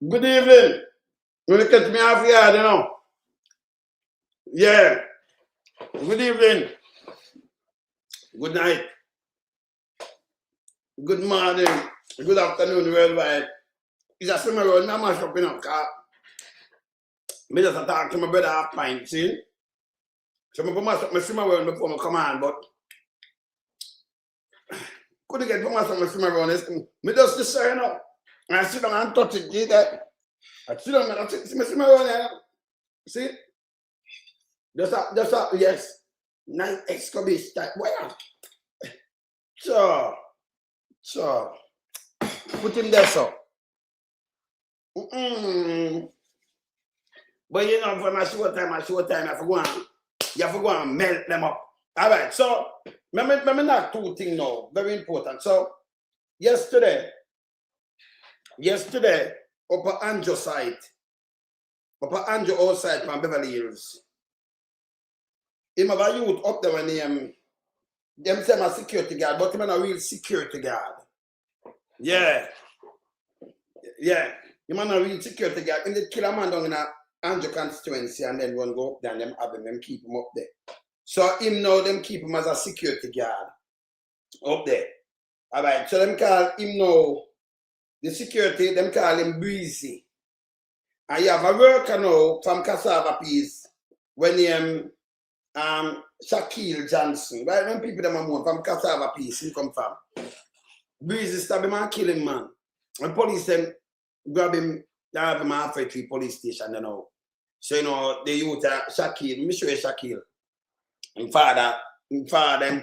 Good evening. You want to catch me off yard, you know? Yeah. Good evening. Good night. Good morning. Good afternoon, worldwide. It's a summer road, I'm mash up, you know, because I just talk to my brother half pint, see? So I mash up my summer road before I come on, but couldn't get mash up my summer road. I just decide, you know, and I sit down and touch it, see that? I sit down and I see my summer road, you know? See? Just yes. Nice excavation type. Where? So, put him there, so. But you know, for my short time, you have to go and melt them up. All right, so, remember not two things now, very important. So, yesterday, upper Anjo outside from Beverly Hills, him have a youth up there when them say I'm a security guard, but him not a real security guard. Yeah. Him not a real security guard. Him did kill a man down in a Anjo constituency and then one go up there and them have them keep him up there. So him now them keep him as a security guard up there. Alright, so them call him now the security, them call him Breezy. And you have a worker now from Cassava Peas when him Shakeel Johnson, right? When people them are more from Cassava Peas, he come from. Breezy stab him and kill him, man. And police them grab him, they have him halfway to the police station, you know. So, you know, the youth Shakeel, let me show you Shakeel. And father, and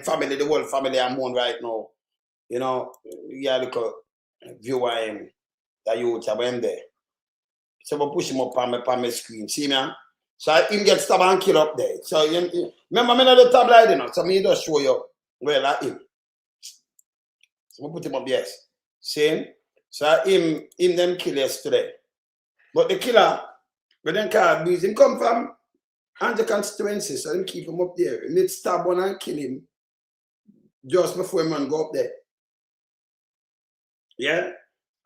family, the whole family are mourn right now. You know, yeah, look at view of him, the youth are him there. So I push him up on my screen, see me? So him get stabbed and killed up there. So remember me not the tabloid, you know, so me just show you where that him. So I put him up, yes. See him? So him them kill yesterday. But the killer, but then called Breeze, him come from Anjo constituency, so him keep him up there. And they stab one and kill him just before man go up there. Yeah?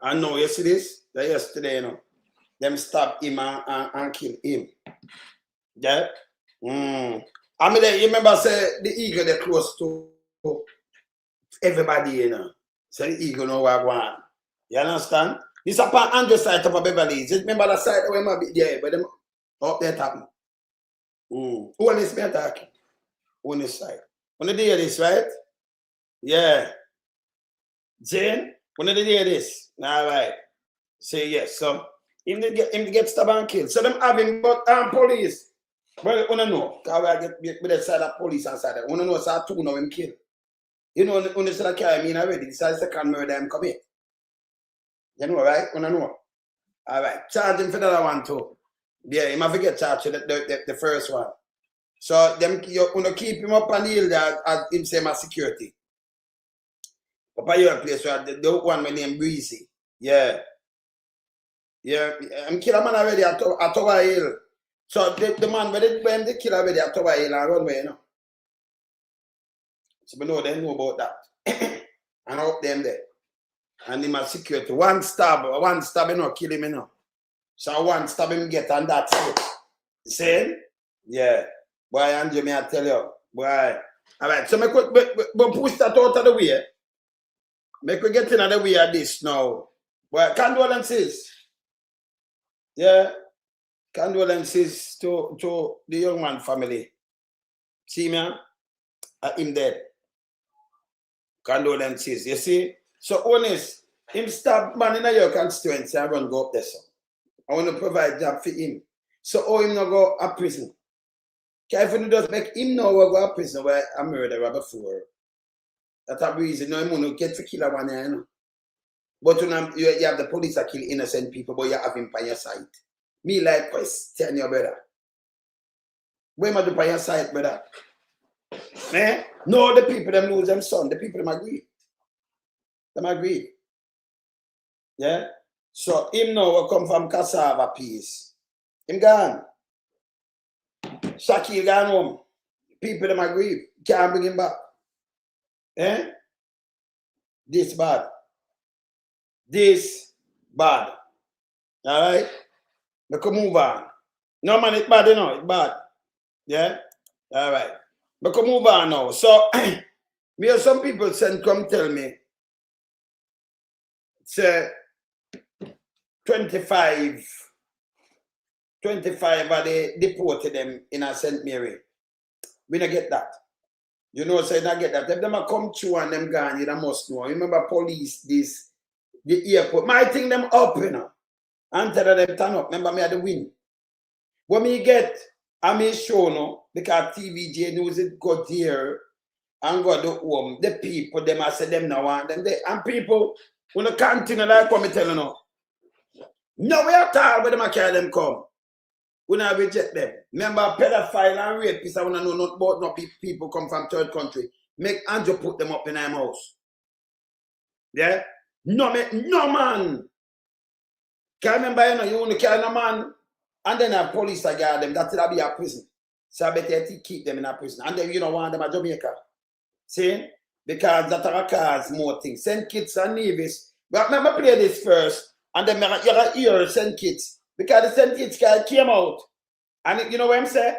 And now you see this? That yesterday, you know. Them stab him and kill him. Yeah? I mean, you remember say the eagle they close to everybody, you know. So the eagle know what I want. You understand? This is upon Anjo side of Beverly. Remember that side where might be there, but them up there tapping. Who on this me attacking? Who on this side? When they hear this, right? Yeah. Jane, when they hear this, all right. Say yes. So him get stabbed and killed. So them having but police. Well, you don't know. Because I get with the side of police and side. You don't know, so two now him kill. You know, when they say carry me in already, this is the second murder him commit. You know, right? You don't know. All right. Charge him for the other one too. Yeah, he might forget charge the first one. So them you keep him up on the hill there as him say my security. Up at your place where the one my name Breezy. Yeah. Yeah, I'm kill a man already at Tower Hill. So the man when they kill already at Tower Hill and run away, you know. So we know they know about that. And up them there. And him a security. One stab, you know, kill him, you know. So one stab him get and that's it. See? Yeah. Boy, Andrew, me I tell you. Boy. Alright, so we push that out of the way. Make we get in the way of this now. Boy, condolences. Yeah. Condolences to the young man family. See me? Him dead. Condolences. You see? So honest, him stab man in your constituency and run go up there. So I want to provide job for him. So how him not go to prison? Because if you just make him know go to prison where a murderer before. That's a reason no him not get to kill one, you know. But you have the police that kill innocent people, but you have him by your side. Me likewise, tell your brother. Where am I do by your side, brother? Eh? No, the people them lose them son. The people them agree. Them agree. Yeah? So him now will come from Cassava Peas. Him gone. Shakeel gone home. People them agree. Can't bring him back. Eh? This bad. This bad. All right? We can move on. No, man, it's bad, you know. It's bad. Yeah? All right. We can move on now. So, me have some people send come tell me, say, 25 are they deported them in a St. Mary. We don't get that. You know, say not get that. If them a come through and them gone, you must know. Remember police, this, the airport. My thing them up, you know. And tell them turn up. Remember me at the win. When me get, I may show no, because TVJ news it got here and got the home. The people, them I say them now and them they, and people when the continue like what me tell you now. No way at all where them I carry them come. We not reject them. Remember pedophile and rapists, I wanna know not about no people come from third country. Make Andrew put them up in our house. Yeah? No man. Can't remember you know you only carry no man. And then a police I guard them, that'll be a prison. So I better keep them in a prison. And then you don't want them at Jamaica. See? Because that cause more things. St. Kitts and Nevis. But remember play this first. And then you're hear St. Kitts. Because the St. Kitts guy came out. And you know what I'm saying?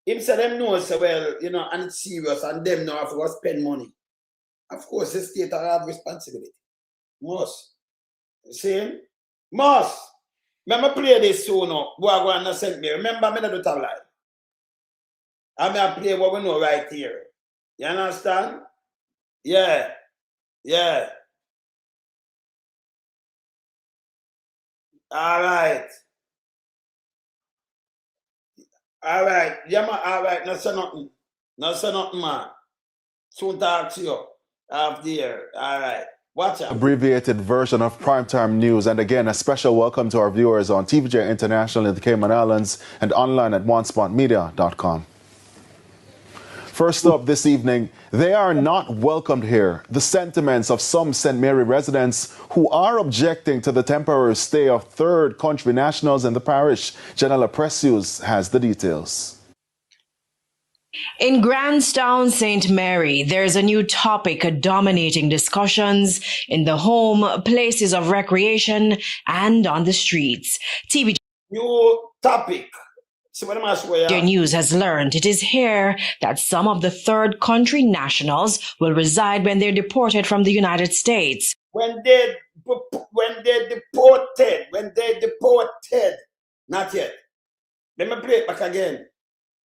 Him said them know so well, you know, and it's serious. And them know have to spend money. Of course, the state have responsibility. Must. See? Must. Remember play this soon now. Go and send me. Remember me not do tell lie. I'm going to play what we know right here. You understand? Yeah. Yeah. All right. All right. Yeah, man. All right. No say nothing. No say nothing, man. Soon talk to you. Off the air. All right. Watch out. Abbreviated version of primetime news. And again, a special welcome to our viewers on TVJ International in the Cayman Islands and online at onespotmedia.com. First up this evening, they are not welcomed here. The sentiments of some St. Mary residents who are objecting to the temporary stay of third country nationals in the parish. Janella Precious has the details. In Grandstown, St. Mary, there's a new topic dominating discussions in the home, places of recreation, and on the streets. TVJ New topic. News has learned it is here that some of the third country nationals will reside when they're deported from the United States. When they deported, not yet. Let me play it back again.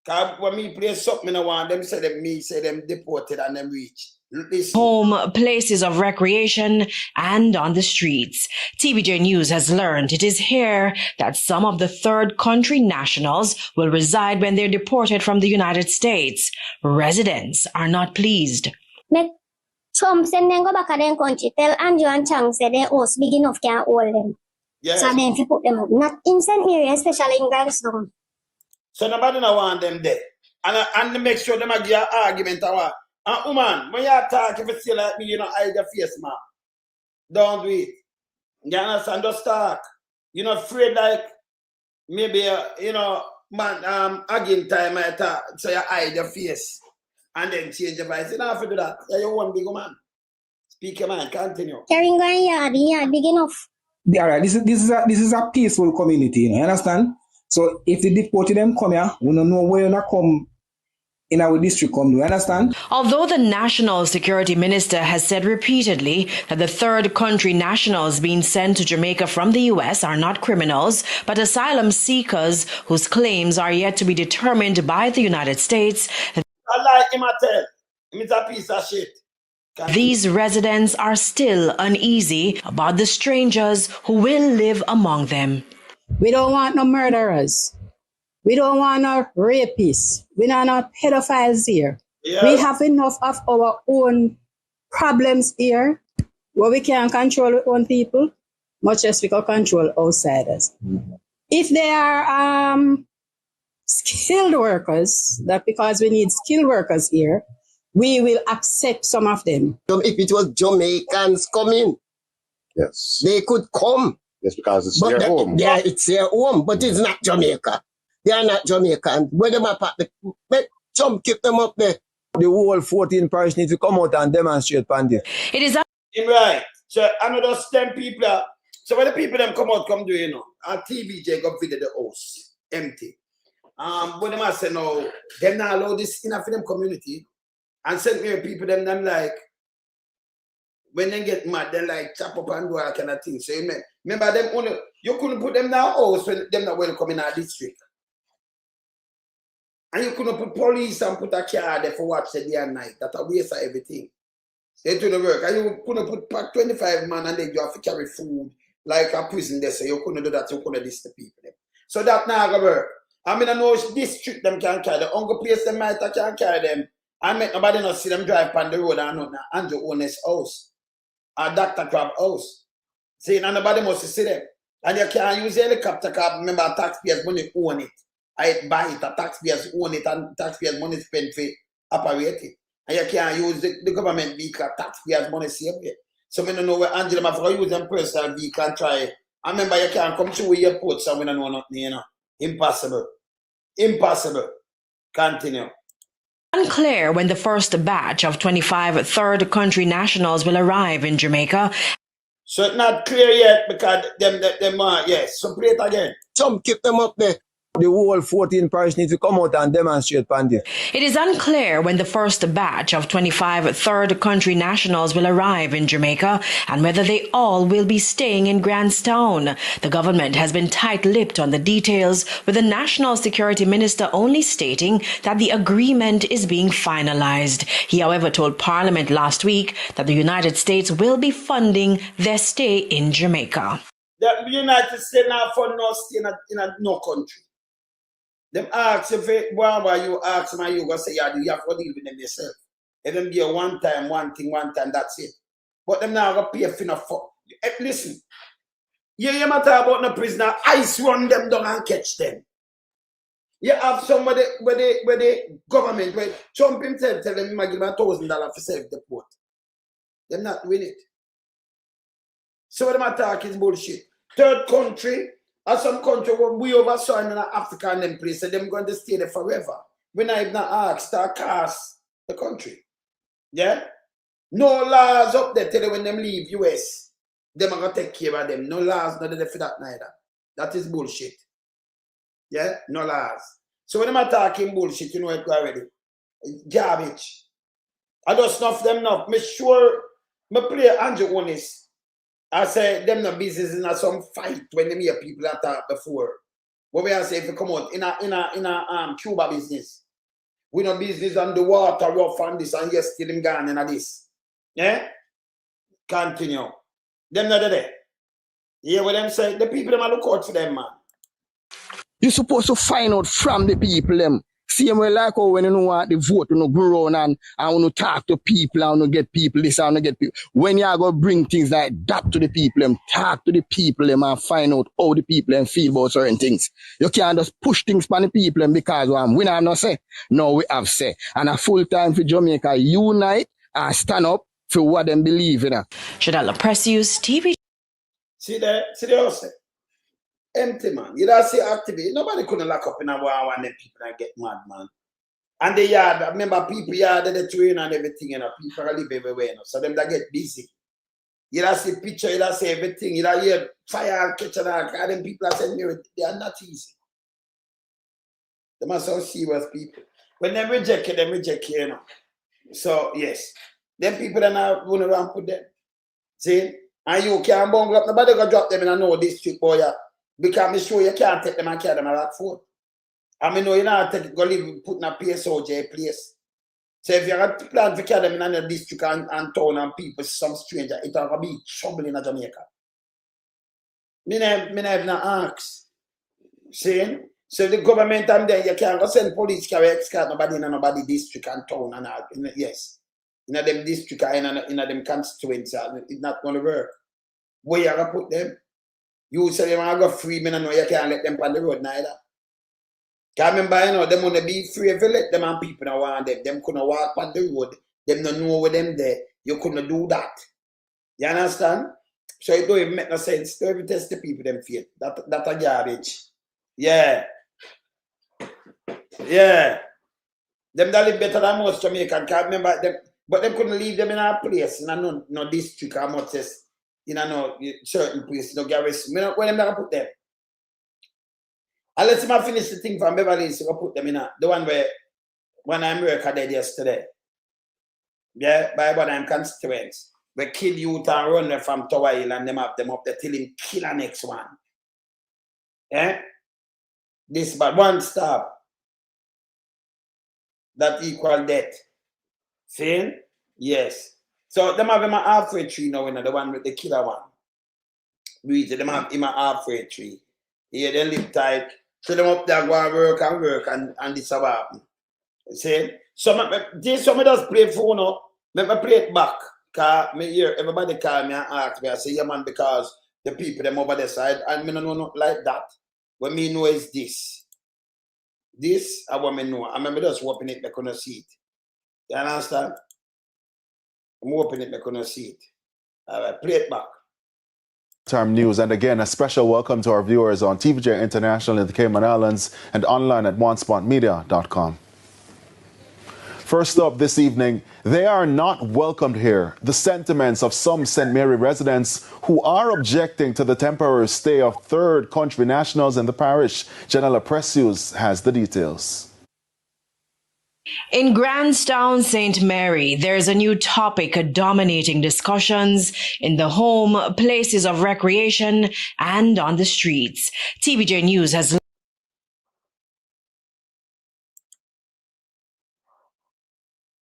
Because when me play something I want them say them deported and them reach. Listen. Home, places of recreation, and on the streets. TVJ News has learned it is here that some of the third country nationals will reside when they're deported from the United States. Residents are not pleased. Trump send them go back to their country. Tell Andrew and Chang say their house big enough can hold them. Yes. So then if you put them up, not in St. Mary, especially in Grandstown. So nobody no want them there. And make sure them give an argument. And woman, when you talk, if you feel like me, you know, hide your face, man. Don't do it. You understand? Just talk. You're not afraid like maybe, you know, man, again time I talk, so you hide your face and then change your voice. You don't have to do that. You're one big man. Speak your mind, continue. Carrying going yard big enough. All right, this is a peaceful community, you understand? So if the deported them come here, we don't know where they come in our district come, do you understand? Although the National Security Minister has said repeatedly that the third country nationals being sent to Jamaica from the U.S. are not criminals, but asylum seekers whose claims are yet to be determined by the United States. I like him, I tell. He's a piece of shit. These residents are still uneasy about the strangers who will live among them. We don't want no murderers. We don't want no rapists. We don't want no pedophiles here. Yeah. We have enough of our own problems here where we can't control our own people, much as we can control outsiders. If they are skilled workers, that because we need skilled workers here, we will accept some of them. If it was Jamaicans coming, yes, they could come. Yes, because it's their home. Yeah, it's their home, but it's not Jamaica. They are not Jamaican. Where them up at the Trump keep them up there. The whole 14 parish need to come out and demonstrate on this. It is right. So another 10 people. So when the people them come out, come do, you know. TVJ got video the house empty. But them I say no, them not allow this enough for them community. And send me people them like when they get mad, they like chop up and do all kind of things. So remember them only you couldn't put them now house when them not welcome in our district. And you couldn't put police and put a car there for watch the day and night. That's a waste of everything. They do the work. And you couldn't put pack 25 man and then you have to carry food like a prison there. So you couldn't do that. You couldn't list the people. So that now gonna work. I mean, I know district them can carry the only place them might can carry them. I mean, nobody not see them drive on the road and not Andrew Own's house. Or Dr. Crab house. See, and nobody must see them. And you can't use helicopter car. Remember, taxpayers money own it. I buy it, the taxpayers own it, and taxpayers money spent for operate it. And you can't use the government vehicle, taxpayers money save it. So I don't know where Angela might use them personal vehicle and try. I remember you can't come through your port, so we don't know nothing, you know. Impossible. Impossible. Continue. Unclear when the first batch of 25 third country nationals will arrive in Jamaica. So it's not clear yet because them yes. So play it again. Some keep them up there. The whole 14 parish need to come out and demonstrate Pandy. It is unclear when the first batch of 25 third country nationals will arrive in Jamaica and whether they all will be staying in Grandstown. The government has been tight-lipped on the details, with the National Security Minister only stating that the agreement is being finalized. He, however, told Parliament last week that the United States will be funding their stay in Jamaica. The United States now fund no stay in no country. Them ask if why you ask them and you go say, yeah, you have to deal with them yourself. If them be a one time, that's it. But them now go pay for no fuck. Listen, you matter about no prisoner, ice run them down and catch them. You have somebody where the government, where Trump himself tell them he might give $1,000 for self-deport. Them not win it. So what them attack is bullshit. Third country, or some country where we oversaw in Africa and them place, so them going to stay there forever. We're not even asked to cast the country. Yeah? No laws up there tell you when them leave US, them are going to take care of them. No laws, not there for that neither. That is bullshit. Yeah? No laws. So when I'm talking bullshit, you know it already. Garbage. I just snuff them up. Make sure me play Andrew Honest. I say them no business in some fight when them hear people that talk before. What we are say if you come out in a Cuba business, we no business on the water rough and this and yes still them gone in this. Yeah? Continue. Them not there. You hear what them say? The people them a look out for them, man. You're supposed to find out from the people them. Same way like how when you know want the vote, you know, go around and want to talk to people and want to get people this and get people. When you are going to bring things like that to the people, them, talk to the people them and find out how the people them feel about certain things. You can't just push things on the people them because we have no say. No, we have say. And a full time for Jamaica unite and stand up for what them believe in. Shadala Press News TV. See the house. Empty, man. You don't see activity. Nobody couldn't lock up in a war and then people that get mad, man. And the yard, I remember people yard the train and everything, you know, people live everywhere, you know, so them that get busy. You don't see picture, you don't see everything, you don't hear fire and catch and all, and them people are saying they are not easy. They are so serious people. When they reject you, you know. So, yes. Them people that are running around with them. See? And you can't bungle up, nobody gonna drop them in a no district, boy, yeah. Because I'm sure you can't take them and carry them a lot for. I mean, no, you know, go live putting a PSOJ place. So if you have plan to carry them in a district and town and people, some stranger, it will be trouble in Jamaica. Me have no ask. See? So the government I'm there, you can't go send police carry escort nobody in nobody district and town and all. Yes. In a them district or in a them constituency, it's not going to work. Where you going to put them? You say them are go free, me no know you can't let them on the road neither. Can't remember, you know, them want to be free if you let them and people don't want them. Them couldn't walk on the road. Them don't know where them there. You couldn't do that. You understand? So it don't even make no sense. Don't even test the people them feel. That's a garbage. Yeah. Yeah. Them that live better than most Jamaican. Can't remember them. But them couldn't leave them in a place. In a no district or much as in a no certain place, no garrison. When them not put them. Unless I finish the thing from Beverly, so I put them in the one where when America did yesterday. Yeah, by what I'm constituents. We kill youth and run them from Tower Hill and them have them up there till him kill the next one. Yeah? This but one stab. That equal death. See? Yes. So them have him a halfway tree now, the one with the killer one. Read them have him a halfway tree. Here they live tight. So them up there go and work and this will happen. See? So this some just play phone up. Let me play it back. Cause me hear everybody call me and ask me. I say, yeah man, because the people them over the side and me no know not like that. What me know is this. This I want me know. I remember just open it, I couldn't see it. You understand? I'm opening it, I couldn't see it. Alright, play it back. Time news, and again, a special welcome to our viewers on TVJ International in the Cayman Islands and online at onespotmedia.com. First up this evening, they are not welcomed here. The sentiments of some St. Mary residents who are objecting to the temporary stay of third country nationals in the parish. Janella Precious has the details. In Grandstown, St. Mary, there's a new topic dominating discussions in the home, places of recreation, and on the streets. TVJ News has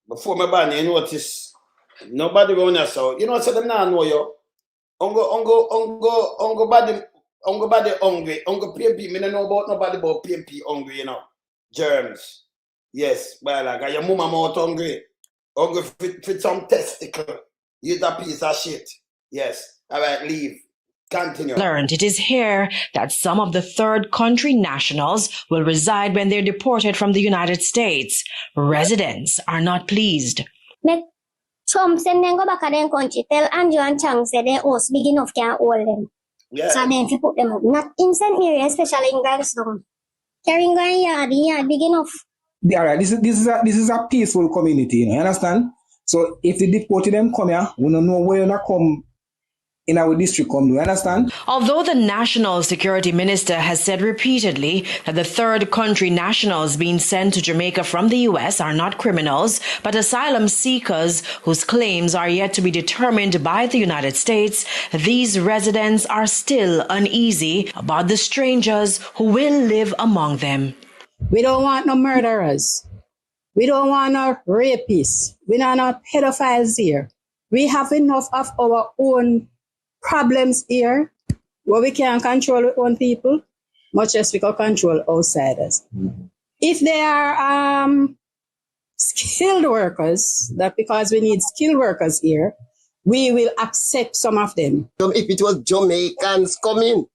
Before my band, you notice nobody around us. So you know, so them now know you. Ongo body hungry. Ongo PMP. Me don't know about nobody about PMP hungry. You know, germs. Yes, well, like your mama mouth hungry. Hungry fit some testicle. You that piece of shit. Yes. All right, leave. Continue. learned it is here that some of the third country nationals will reside when they're deported from the United States. Residents are not pleased. Trump send them go back to their country. Tell Andrew and Chang say their house big enough can hold them. Yeah. So then if you put them up. Not in St. Mary, especially in Grandstown. Carrying yard big enough. All right, this is a peaceful community, you understand? So if the deported them come here, we don't know where they come in our district come, you understand? Although the National Security Minister has said repeatedly that the third country nationals being sent to Jamaica from the U.S. are not criminals, but asylum seekers whose claims are yet to be determined by the United States, these residents are still uneasy about the strangers who will live among them. We don't want no murderers. We don't want no rapists. We don't want no pedophiles here. We have enough of our own problems here where we can't control our own people, much as we can control outsiders. Mm-hmm. If they are skilled workers, that because we need skilled workers here, we will accept some of them. If it was Jamaicans coming,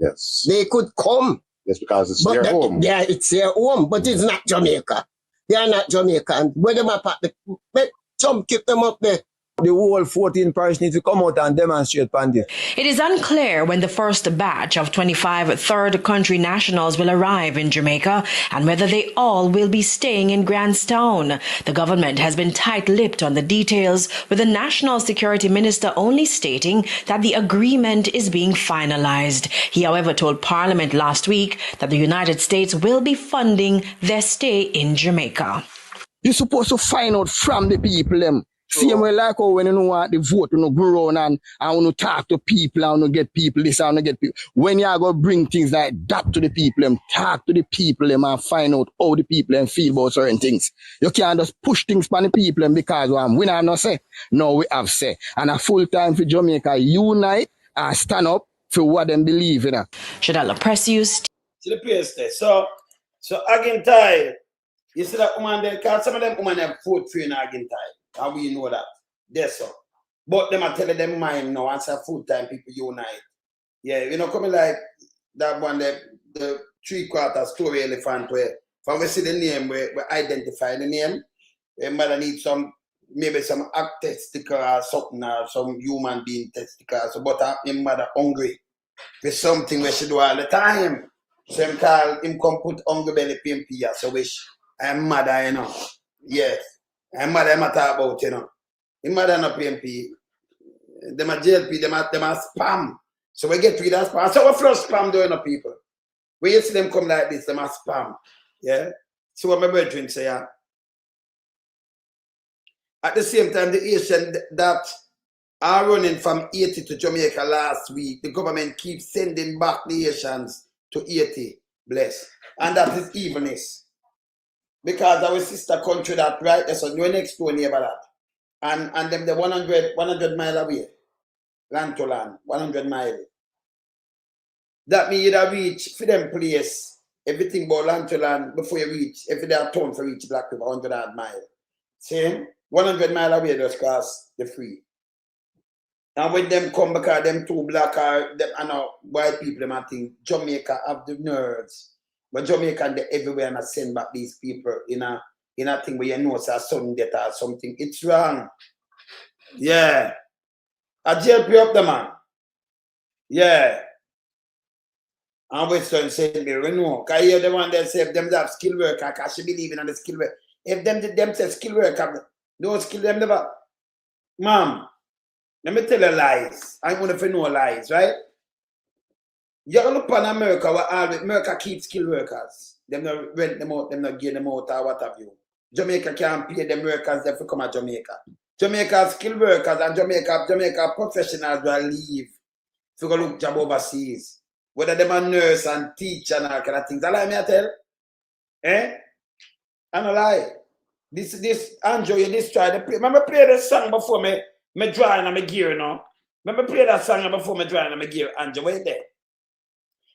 Yes. they could come. Yes, because it's their home. Yeah, it's their home, but it's not Jamaica. They are not Jamaican. When them up at some keep them up there. The whole 14 parish need to come out and demonstrate on this. It is unclear when the first batch of 25 third country nationals will arrive in Jamaica and whether they all will be staying in Grandstown. The government has been tight-lipped on the details, with the National Security Minister only stating that the agreement is being finalized. He, however, told Parliament last week that the United States will be funding their stay in Jamaica. You're supposed to find out from the people them. Same way like how when you want the vote, you know, go around and want to talk to people, and want to get people this, and want to get people. When you go bring things like that to the people, them talk to the people, them and find out how the people them feel about certain things. You can't just push things on the people them because we have no say. No, we have say. And a full time for Jamaica unite and stand up for what them believe in. Shadala Precious. To the place there. So Argentine, you see that woman there, because some of them women have food free in Argentine. And we know that. That's so. But them are telling them mind now and say full time people unite. Yeah, you know, coming like that one, the 3/4 story elephant where when we see the name, we identify the name. We might need maybe some act testicle or something, or some human being testicle. So, but I'm mother hungry for something we should do all the time. So him call him come put hungry belly PMP, so wish I'm mother, you know. Yes. I'm mad I'm talk about, you know. I'm mad no PMP. Them a JLP, them a spam. So we get rid of spam. So we flush spam doing the people. When you see them come like this, them a spam. Yeah? So what my brethren say, yeah? At the same time, the Asian that are running from Haiti to Jamaica last week, the government keeps sending back the Haitians to Haiti, bless. And that is evilness. Because our sister country that right there, so no next door neighbor that. And them the 100 mile away. Land to land, 100 miles. That means you reach for them place, everything about land to land before you reach, if they are town for reach Black River, 100 miles. Same, 100 miles away just cross the free. And when them come because them two black or them and white people, them I think Jamaica have the nerves. But Jamaica they everywhere and I send back these people in a thing where you know it's a sudden death or something. It's wrong. Yeah. I jail pay up the man. Yeah. And Western said me, you know, because you're the one that say if them have skill worker, because she believe in the skill worker. If them say skill worker, don't skill them never. Mom, let me tell you lies. I want to know lies, right? You look on America where America keeps skilled workers. Them not rent them out, them not give them out or what have you. Jamaica can't pay them workers that come at Jamaica. Jamaica skilled workers and Jamaica professionals will leave if you go look job overseas. Whether them a nurse and teacher and all kind of things. I lie me I tell? Eh? I don't lie. This Andrew, you destroy the play. Remember play the song before me drawing on my gear, you know? Remember play that song before me drawing on my gear, Andrew, wait there.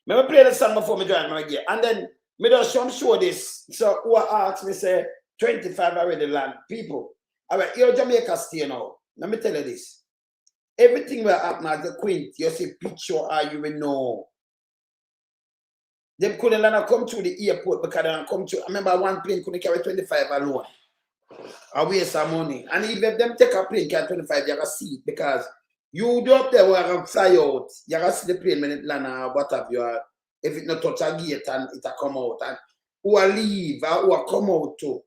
Remember play the song before me drawing on my gear. And then me just show this. So who asked me say 25 already land. People. Alright, you're Jamaica stay now. Let me tell you this. Everything will happen as the quint. You see picture or you will know. Them couldn't let come through the airport because they come through. I remember one plane couldn't carry 25 alone. I waste some money. And even if them take a plane carry 25, you can see it because you do up there where you fly out. You can see the plane when it land or what have you. If it not touch a gate and it come out. And who will leave or who will come out too.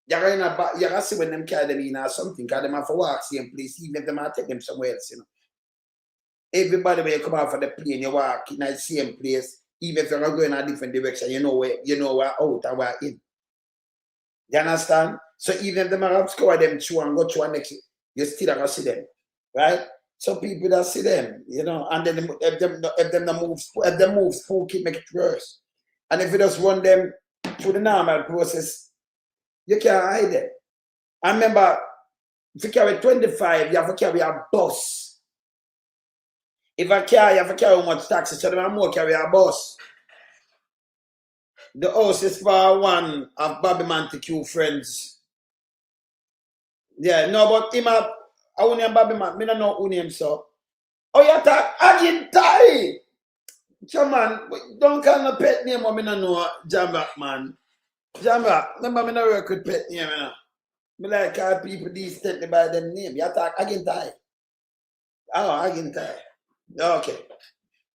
You can see when them carry them in or something because them have to walk same place even if them have to take them somewhere else, you know. Everybody when you come out for the plane, you walk in the same place. Even if you're going in a different direction, you know where out and where in. You understand? So even if them have score them through and go through next, you still have to see them. Right? So people that see them, you know, and then if them move spooky, make it worse. And if you just run them through the normal process, you can't hide them. I remember if you carry 25, you have to carry a bus. If I carry, you have to carry how much taxi, so them more carry a bus. The house is for one of Bobby Montague friends. Yeah, no, but him I only am Bobby Man, I don't know who name so. Oh, you talk again tie. Man, don't call no pet name or I don't know Jamrock, man. Jamrock, remember I don't work with pet name, you know. I like call people decently by them name. You talk again tie. Oh, again tie. Okay.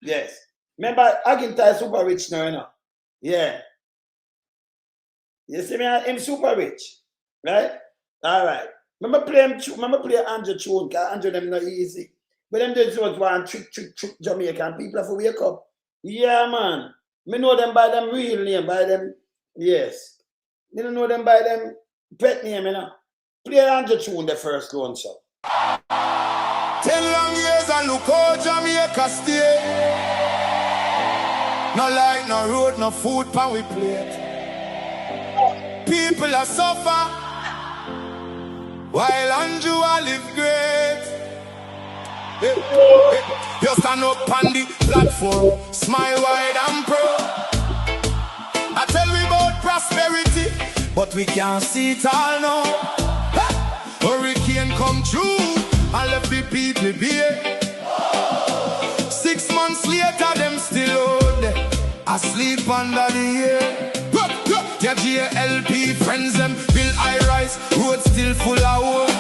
Yes. Remember, Aginta is super rich now, you know. Yeah. You see me? I'm super rich. Right? All right. Remember play Andrew tune, because Andrew them not easy. But them just want trick Jamaica and people have to wake up. Yeah, man. Me know them by them real name, by them. Yes. You don't know them by them pet name, you know. Play Andrew tune the first one, so. 10 long years and look how Jamaica stay. No light, no road, no food pan we plate. People are suffer while Andrew I live great. You stand up on the platform, smile wide and proud. I tell we about prosperity, but we can't see it all now. Hurricane come through and left the people be. 6 months later, them still out there, asleep under the air. Their GLP friends them build high rise, roads still full of wood.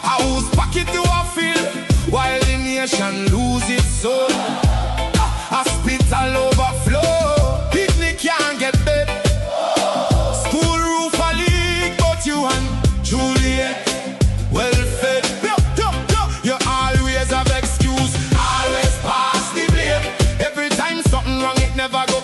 A whose pocket you a fill, while the nation lose its soul. Hospital overflow, picnic can't get bed. School roof a leak, but you and Juliet well fed. You always have excuse, always pass the blame. Every time something wrong, it never goes.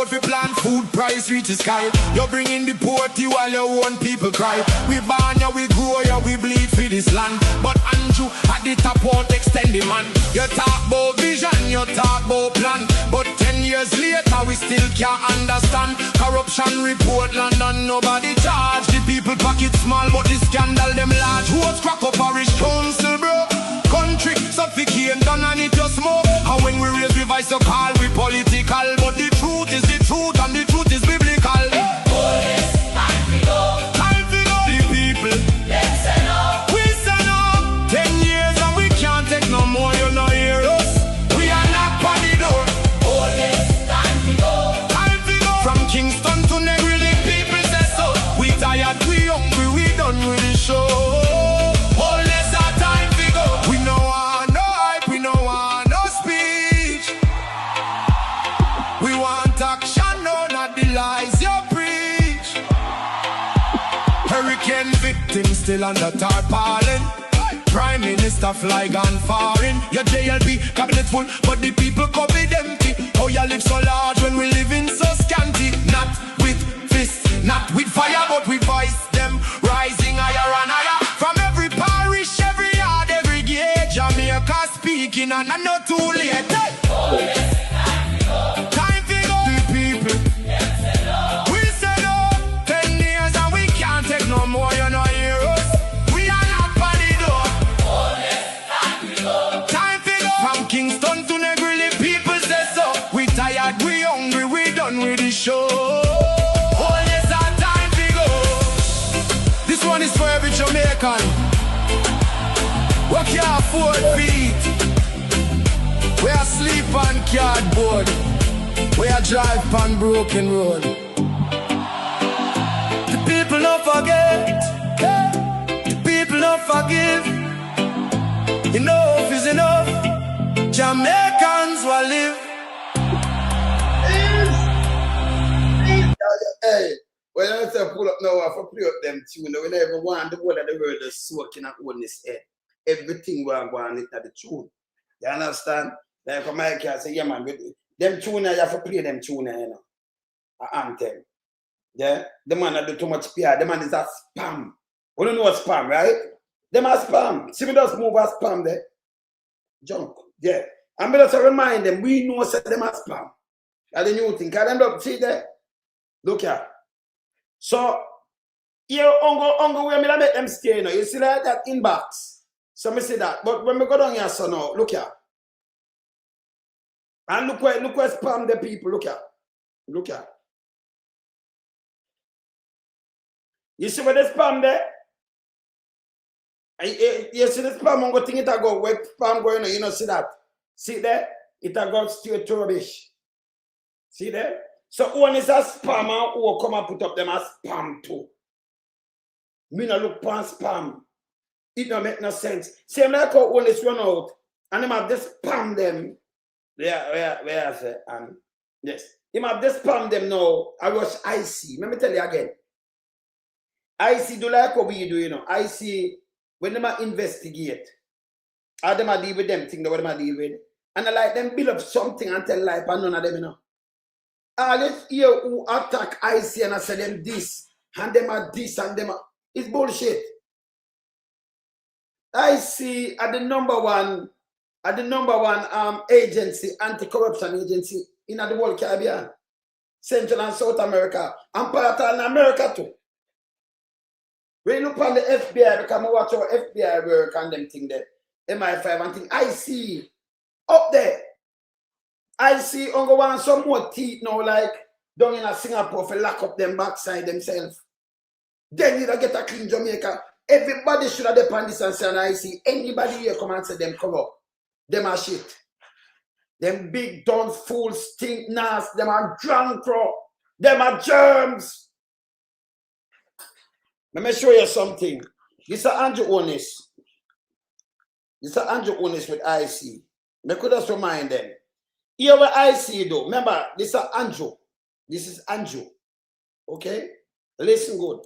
fi plan, food price reach the sky. You bring in Deportee while your own people cry. We born ya, we grow ya, we bleed for this land. But Andrew at the top won't extend the man. You talk about vision, you talk about plan. But 10 years later we still can't understand. Corruption report London, nobody charge. The people pocket small but the scandal them large. Who's crack up parish council bro? Country suffocate done and it just smoke. And when we raise revise so call we political. But the truth is the truth and the truth is biblical. Police, time to go. Time to go. The people, Them say no. we say no. 10 years and we can't take no more, you know hear us. We are not on the door. Police, time to go. Time to go. From Kingston to Negri, the people say so. We tired, we hungry, we done with the show. Police are time to go. We no want no hype, we no want no speech. We want action, no, not the lies you preach. Hurricane victims still under tarpaulin. Prime Minister fly gone foreign. Your JLP cabinet full, but the people COVID empty. Oh, you live so large when we live in so scanty. Not with fists, not with fire, but with voice. Them rising higher and higher. From every parish, every yard, every gate. Jamaica speaking and I'm not too late. Police, time to go. Time to go. The people, Them say no. we say no. 10 years and we can't take no more, you know hear us. We are not on the door. Police, time to go. Time to go. From Kingston to Negri, the people say so. We tired, we hungry, we done with the show. Oh yes, our time to go. This one is for every Jamaican. We can't afford feet. We are sleep on cardboard. We are drive on broken road. The people don't forget. The people don't forgive. Enough is enough. Jamaicans will live. Hey, when I say pull up now, I play up them tune. We never want the word of the world is soaking up on this head. Everything we are going into the tune. You understand? Like for my cat say, yeah man, them tune you have to play them tune, you know. Anthem. Yeah? The man that do too much PR, the man is a spam. We don't know what spam, right? Them are spam. See me just move as spam there. Junk. Yeah. I'm just to remind them, we know say them are spam. That's the new thing. Can them look, see there? Look here. So, here, ongo where me make them stay, you know. You see like that inbox. So me see that. But when we go down here, so now, look here. And look where spam the people. Look here. Look here. You see where the spam there? You see the spam, I'm going to think it go where spam going, you know, see that? See there? It go straight to rubbish. See there? So one is a spammer who will come and put up them as spam too. Me no look pan spam. It don't make no sense. Same like how one is run out and them have just spam them. Where I say, yes. Him have just spam them now. I watch IC. Let me tell you again. IC do like what we do, you know. IC, when them investigate, how them deal with them thing that what them deal with. And I like them build up something and tell life and none of them, you know. Let's hear who attack IC and I say them this, and them are this, and them are... It's bullshit. IC are the number one agency, anti-corruption agency in the whole Caribbean, Central and South America, and part of America too. When you look on the FBI, because I watch our FBI work and them thing there, MI5 and thing, I see up there. I see on go on some more teeth now, like down in Singapore for lock up them backside themselves. Then you don't get a clean Jamaica. Everybody should have depend this and say, and I see anybody here come and say them come up. Them are shit. Them big dumb fools, stink nasty, them are drunk, bro. Them are germs. Let me show you something. This is Andrew Onis. This is Andrew Onis with IC. I could just remind them. Here where IC though. Remember, this is Andrew. This is Andrew. Okay? Listen good.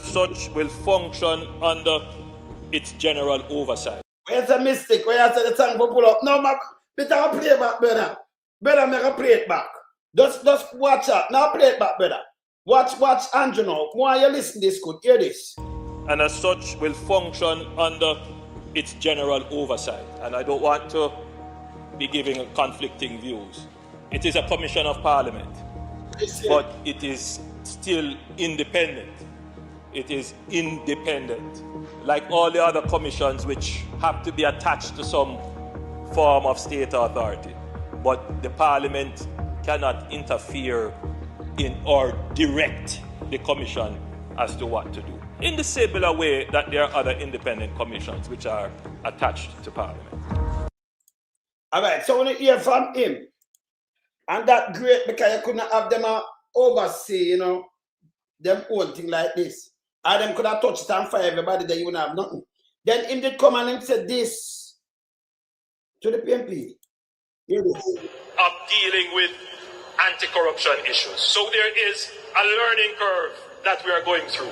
Such will function under its general oversight. Where's a mistake? Where I said the song for pull up? No, man. Better play back, brother. Better make a play it back. Just watch out. Now play it back, brother. Watch Andrew now. Why you listen to this good? Hear this. And as such will function under its general oversight. And I don't want to be giving conflicting views. It is a commission of parliament, but it is still independent. It is independent, like all the other commissions which have to be attached to some form of state authority. But the parliament cannot interfere in or direct the commission as to what to do, in the similar way that there are other independent commissions which are attached to parliament. All right, so when you hear from him, and that great because you couldn't have them oversee, you know, them own thing like this. And them could have touched it and for everybody that you wouldn't have nothing. Then him did come and him said this to the PMP. Hear this. Of dealing with anti-corruption issues. So there is a learning curve that we are going through.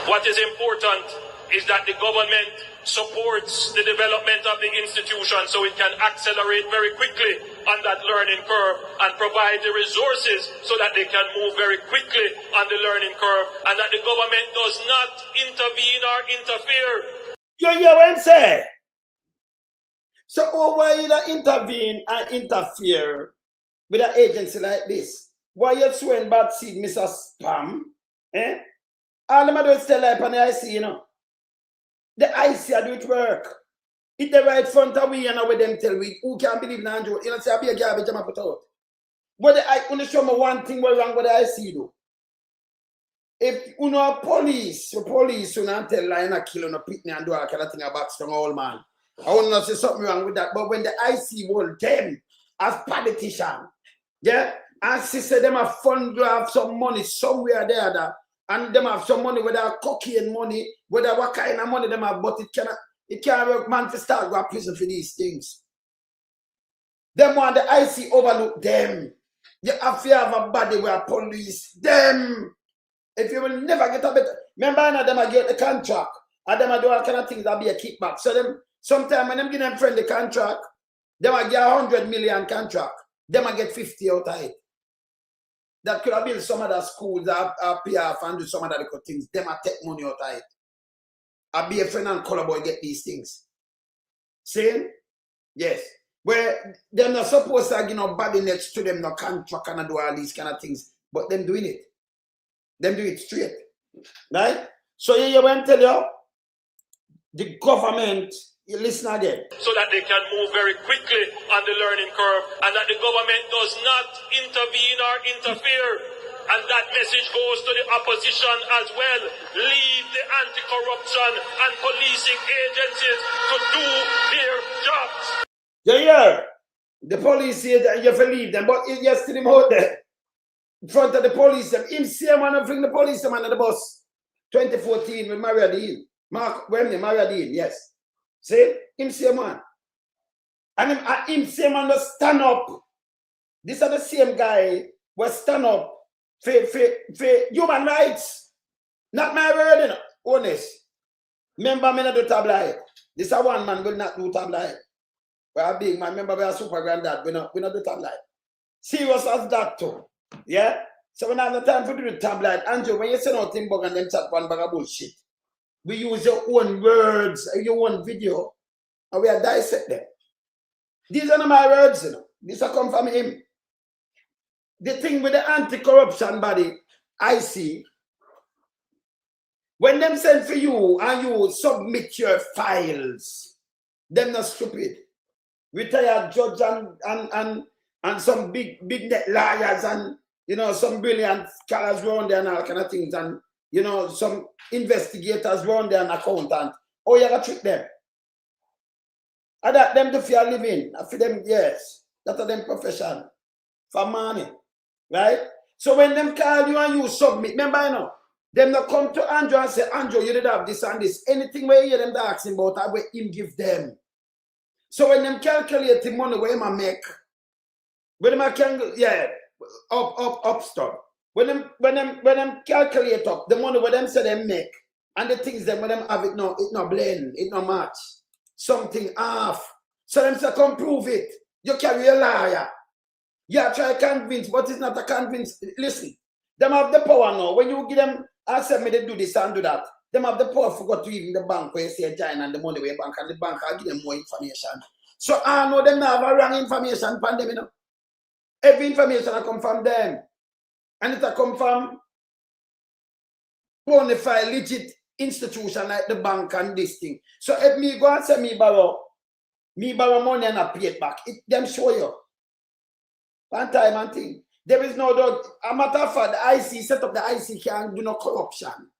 What is important is that the government supports the development of the institution so it can accelerate very quickly on that learning curve and provide the resources so that they can move very quickly on the learning curve, and that the government does not intervene or interfere. You hear what I'm saying? So why you don't intervene and interfere with an agency like this? Why you swearing bad seed, Mr. Spam? Eh? All them do is tell like on the IC, you know. The IC do it work. It the right front of we and with them tell we who can't believe in Andrew. You know, say I be a garbage I'm put out. But the I only show me one thing what's wrong with the IC do. If you know police you don't tell lie and kill on a pitney and do all kind of thing about strong old man. I want to say something wrong with that. But when the IC will them as politicians, yeah, and sister them have fund to have some money somewhere there, and them have some money, whether cocaine money, whether what kind of money them have, but it can't work man to start go to prison for these things. Them want the IC overlook them. You have to have a body where police them. If you will never get a better, remember now them I get the contract, and them I do all kind of things that be a kickback. So them sometimes when them give them friendly contract, them I get 100 million contract, them I get 50 out of it. That could have built some of the schools that are PF and do some of the little things. Them I take money out of it. I be a friend and color boy get these things. See? Yes. Where they're not supposed to, you know, body next to them, no contract and do all these kind of things. But them doing it. Them do it straight. Right? So you want to tell you, the government, you listen again. So that they can move very quickly on the learning curve, and that the government does not intervene or interfere. And that message goes to the opposition as well. Leave the anti-corruption and policing agencies to do their jobs. Yeah. The police here, you have to leave them, but you still him out there. In front of the police, him same man bring the police man on the bus. 2014 with Maria Dean. Maria Dean, yes. See? Him same man. And him same man to stand up. These are the same guy who stand up for human rights. Not my word, you know. Honest. Remember, me not do tabloid. This is one man will not do tabloid. We are big man. Remember, we are super granddad. We not do tabloid. Serious as that too. Yeah? So when I have the time for do the tabloid, Andrew, when you send out thing bug and them chat one bag of bullshit, we use your own words, your own video, and we are dissect them. These are not my words, you know. These are come from him. The thing with the anti-corruption body, I see, when them send for you and you submit your files, them not stupid. Retired judge and some big net liars and, you know, some brilliant scholars around there and all kind of things, and, you know, some investigators around there and accountant. Oh, you gotta trick them. And that them to fear living. And for them, yes. That's them profession. For money. Right? So when them call you and you submit, remember, you know, them not come to Andrew and say, Andrew, you did have this and this. Anything where you hear them asking about, I will him give them. So when them calculate the money where him make, when them can, yeah, up stop. When them calculate up the money where them say them make, and the things them when them have it no blend, it no match. Something off. So them say come prove it. You carry a liar. Yeah, try convince, but it's not a convince. Listen, them have the power now. When you give them, I said me they do this and do that. Them have the power forgot to even the bank where you say join and the money where bank and the bank will give them more information. So I know them now have a wrong information from them, you know. Every information I come from them. And it come from qualified legit institution like the bank and this thing. So if me go and say me borrow money and I pay it back, it them show you. One time and thing. There is no doubt. A matter of fact, the IC set up the IC can do no corruption.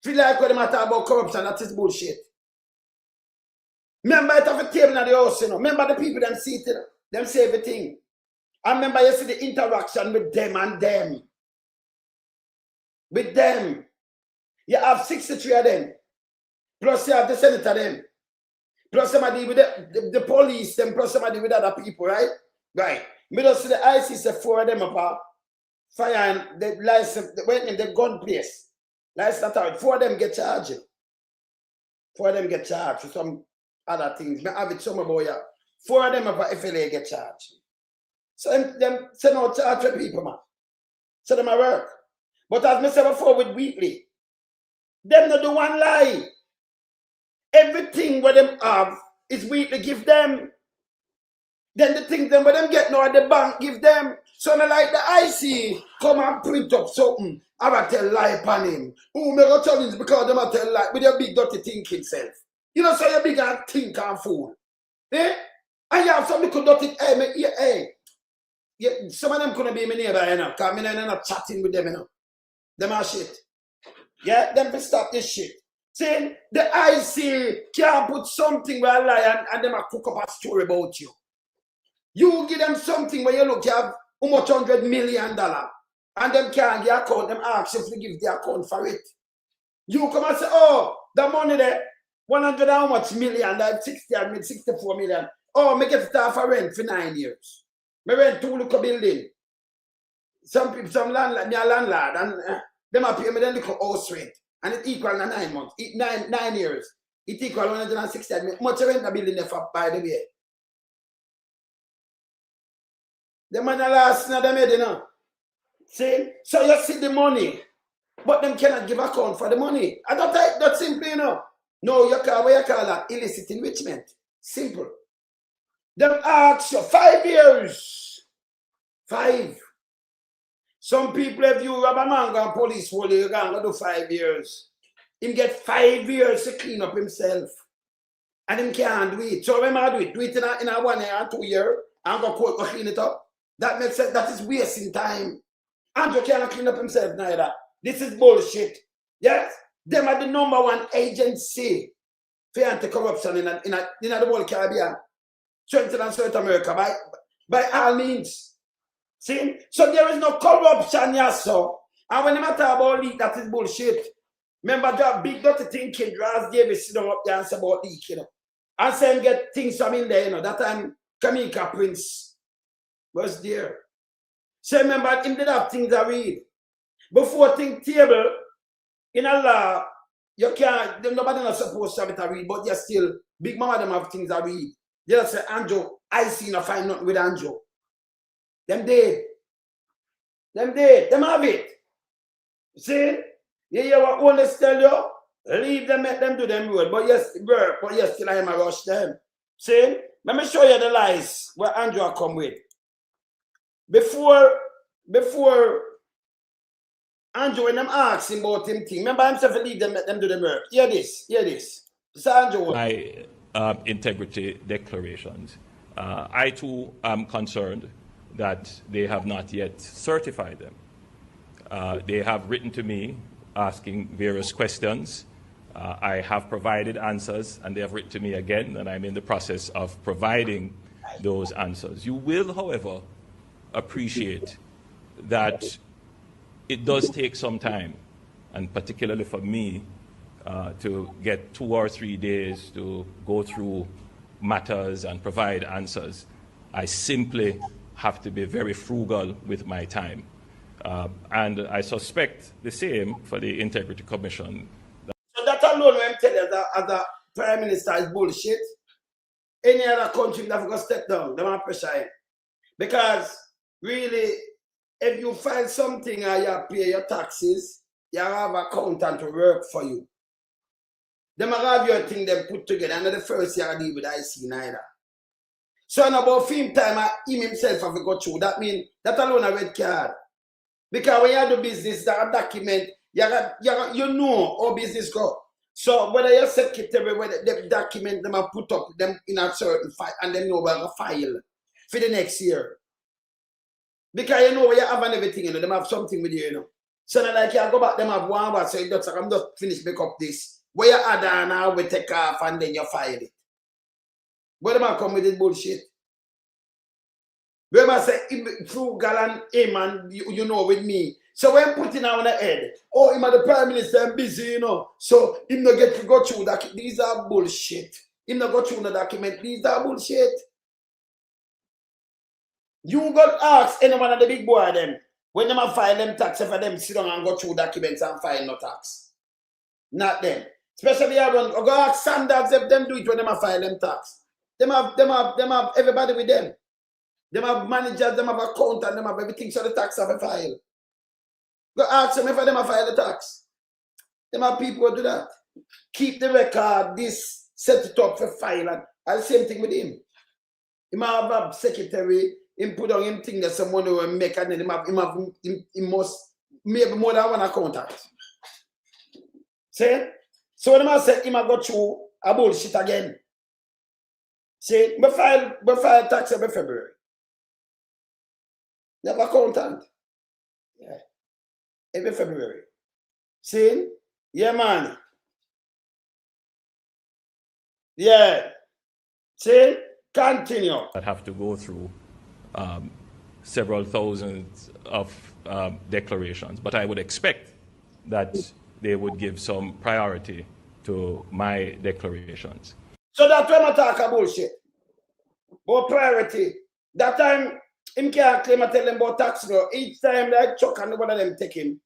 Feel like when they matter about corruption, that is bullshit. Remember it have a table in the house, you know. Remember the people them see it, you know? Them say everything. I remember you see the interaction with them and them. With them. You have 63 of them. Plus you have the senator them. Plus somebody with the police, them plus somebody with other people, right? Right. Me just see the IC say 4 of them apart. Fire and the license, went in the gun place. License out. 4 of them get charged. 4 of them get charged for some other things. Me have it some about you. 4 of them apart FLA get charged. So them say no charge for people, man. So them a work. But as me said before with Weekly, them not do one lie. Everything what them have is Weekly give them. Then the things them what them get now at the bank give them. So not like the IC come and print up something. I will tell lie upon him. Who me go challenge because them a tell lie with your big dirty thinking self. You know so you big and think and fool. Eh? And you have some little dirty yeah, some of them couldn't be my neighbor, you know, because I'm not chatting with them, you know. Them are shit. Yeah, them to stop this shit. See, the IC can't put something where I lie and them a cook up a story about you. You give them something where you look, you have how much $100 million, and them can't get account, them ask you to give the account for it. You come and say, oh, the money there, 100 how much million, like 64 million. Oh, make it start for rent for 9 years. Me rent 2 little building. Some people, some landlord, me a landlord, and them a pay me then little house rent. And it equal to 9 months, 9 years. It equal 160 million. Much rent a building there for, by the way. The man a last in the made, you know. See? So you see the money, but them cannot give account for the money. I don't think that's simple, you know. No, you call what you call that illicit enrichment. Simple. Them ask you 5 years. 5. Some people, if you rob a man and police hold you, you're going to do 5 years. Him get 5 years to clean up himself. And him can't do it. So when I do it in a 1 year and 2 years, and go court to clean it up. That makes sense. That is wasting time. Andrew can't clean up himself neither. This is bullshit. Yes? Them are the #1 agency for anti-corruption in the whole Caribbean. Strengthen and South America by all means. See? So there is no corruption, yes, so. And when you talk about leak, that is bullshit. Remember that big dirty thinking, Ras Davis sit down up there and say about leak, you know. And say get things from in there, you know. That time, Kamika Prince was there. So remember, him did have things I read. Before think table, in a law, you can't, nobody not supposed to have it I read, but you're still, big mama them have things I read. They just say, Andrew, I see no find nothing with Andrew. Them dead. Them dead. Them have it. See? You hear what honest tell you? Leave them, make them do them road. But yes, work, but yes, still I am a rush them. See? Let me show you the lies where Andrew come with. Before Andrew, when them ask him about him thing, remember himself to leave them, let them do the work. Hear this. So Andrew. My integrity declarations. I too am concerned that they have not yet certified them. They have written to me asking various questions. I have provided answers, and they have written to me again, and I'm in the process of providing those answers. You will, however, appreciate that it does take some time, and particularly for me, to get 2 or 3 days to go through matters and provide answers. I simply have to be very frugal with my time. And I suspect the same for the Integrity Commission. So that alone, when I tell you as a Prime Minister is bullshit, any other country that will step down, they want pressure him. Because really, if you file something and you pay your taxes, you have an accountant to work for you. Them have your thing them put together, and the first year I deal with IC neither. So in about film time, him himself have to go through. That means that alone a red card. Because when you do business, that document, you know how business go. So whether your secretary, whether the document them are put up them in a certain file and them know where to file for the next year. Because you know where you have and everything, you know, them have something with you, you know. So now like you go back, them have one word, so you just like, I'm just finish make up this. Where you add on now, we take off and then you file it. Where them have come with this bullshit? Where them say, frugal and man, you know with me. So when putting on the head, oh, him the prime minister, I'm busy, you know. So him not get to go through that. These are bullshit. Him not go through the document. These are bullshit. You got ask anyone of the big boy them when them file them tax for them sit down and go through documents and file no tax. Not them. Especially I run go ask standards if them do it when them file them tax. Them have everybody with them. Them have managers, them have accountant, them have everything so the tax have a file. Go ask them if them file the tax. Them have people who do that. Keep the record, this, set it up for file and the same thing with him. He might have a secretary, him put on him thing that someone will make and then he must maybe more than one accountant. See? So when I say he might go through a bullshit again. See, we file tax every February. You have accountant. Yeah. Every February. See? Yeah, man. Yeah. See? Continue. That have to go through several thousands of declarations, but I would expect that they would give some priority to my declarations. So that's when I talk about bullshit. About priority. That time, him can't claim I tell them about tax law. Each time that Chuck and one of them take him,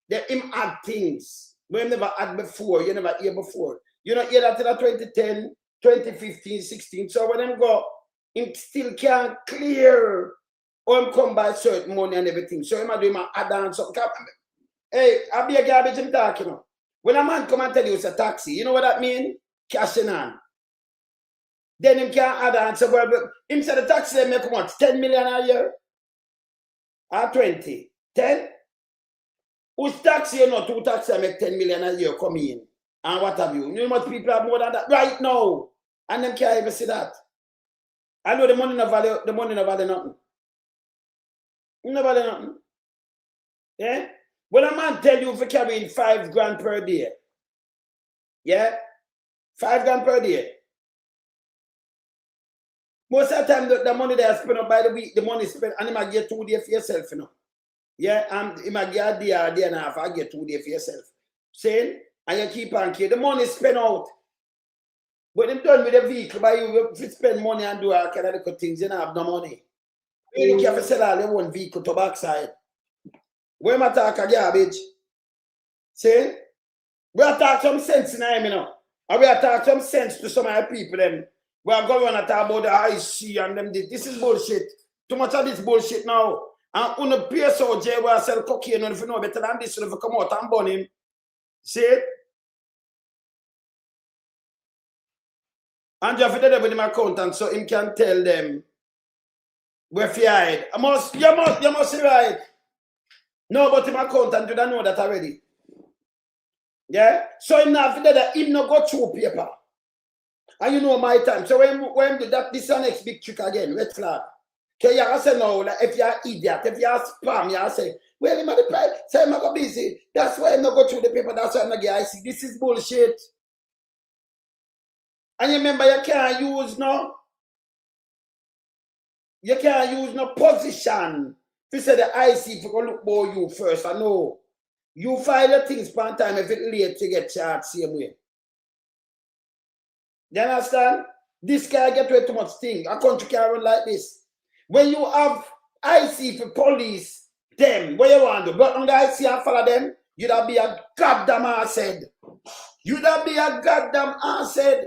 they him add things we never had before, you never hear before. You don't hear that till 2010, 2015, 16. So when them go, him still can't clear or him come by certain money and everything. So him do him add on something. Hey, I be a garbage him talking about. When a man come and tell you it's a taxi, you know what that mean? Cashing on. Then him can't add on. So him say the taxi they make what? 10 million a year? Or 20? 10? Who's taxi you know? Two taxi make 10 million a year come in. And what have you? You know much people have more than that right now. And them can't even see that. I know the money no value nothing. No value nothing. Yeah? When a man tell you for carrying 5 grand per day, yeah? 5 grand per day. Most of the time, the money they are spent up by the week, the money spent, and you might get 2 days for yourself, you know. Yeah, and you might get a day and a half, I get 2 days for yourself. Saying, and you keep on keep the money spent out. But them done with the vehicle, by you spend money and do all kind of little things, you don't have no money. You really can't sell all your own vehicle to backside. Where am I talking garbage? See? We are talking some sense in him, you know. And we are talking some sense to some of the people them. We are going to talk about the IC and them. This is bullshit. Too much of this bullshit now. And on the PSO, J, where I sell cocaine, and if you know better than this, if you come out and burn him. See? And you have to do that with my accountant so him can tell them where you hide. You must be right. No, but him accountant do not know that already. Yeah? So him not that him not go through paper. And you know my time. So when do that, this is the next big trick again, red flag. Okay, you say no, like if you're idiot, if you're spam, you say, well, him at the price, say I'm not busy. That's why I'm not go through the paper, that's why I'm not get I see. This is bullshit. And you remember you can't use no position. If you say the IC, if you go look for you first, I know. You file the things per time if it's late to get charged same way. You understand? This guy get way too much thing. A country can't run like this. When you have IC for police, them, what you want to do? But on the IC and follow them, you'd have be a goddamn arsed. You'd have be a goddamn arsed.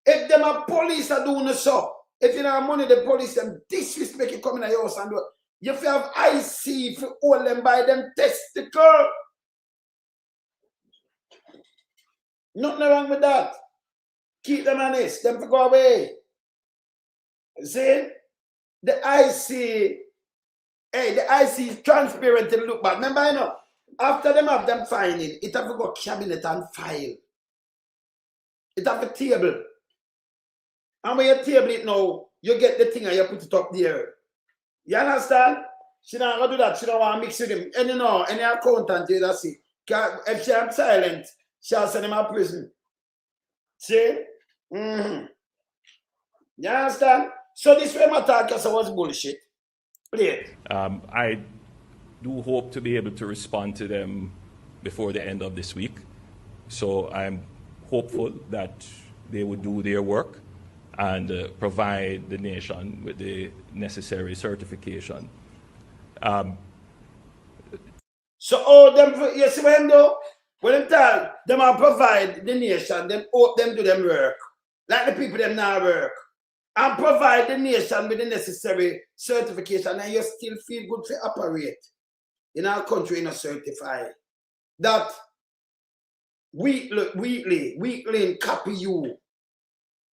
If them are police are doing so, If you don't have money, the police them disrespect you coming to your house and do it. You have IC for hold them by them testicle. Nothing wrong with that. Keep them honest. Them to go away. See? The IC, hey, the IC is transparent to look back. Remember, you know, after them have them filing, it have to go cabinet and file. It have a table. And when you table it now, you get the thing and you put it up there. You understand? She don't want to do that. She don't want to mix with him. And you know, any accountant, you just see. If she am silent, she'll send him to prison. See? You understand? So this way my talk was bullshit. Play it. I do hope to be able to respond to them before the end of this week. So I'm hopeful that they would do their work and provide the nation with the necessary certification. So them, you see when though, when them tell them will provide the nation, them hope them do them work. Like the people them now work. And provide the nation with the necessary certification, and you still feel good to operate in our country in a certified. That weekly in copy you.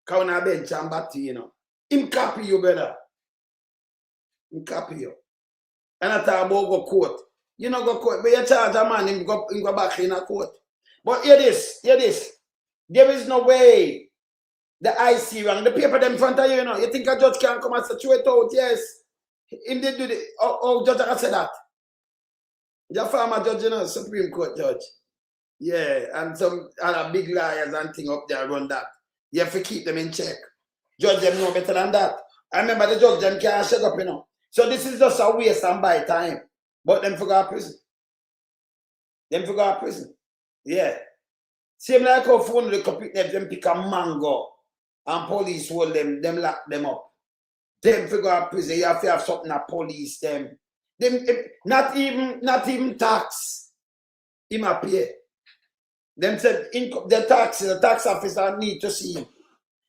Count a bench and batty, you know. Him copy you, brother. Him copy you. And I talk about go court. You know go court, but you charge a man, him go back in a court. But hear this. There is no way the IC wrong. The paper them in front of you, you know. You think a judge can come and situate out? Yes. Him did do the judge can say that. The former judge, you know, Supreme Court judge. Yeah, and some other big liars and thing up there run that. You have to keep them in check. Judge them know better than that. I remember the judge them can't shut up, you know. So this is just a waste and buy time. But them forgot prison. Yeah. Same like how phone the computer them pick a mango and police hold them lock them up. Them figure out prison. You have to have something that police them. Them not even tax. Him appear. Them said the tax officer need to see him.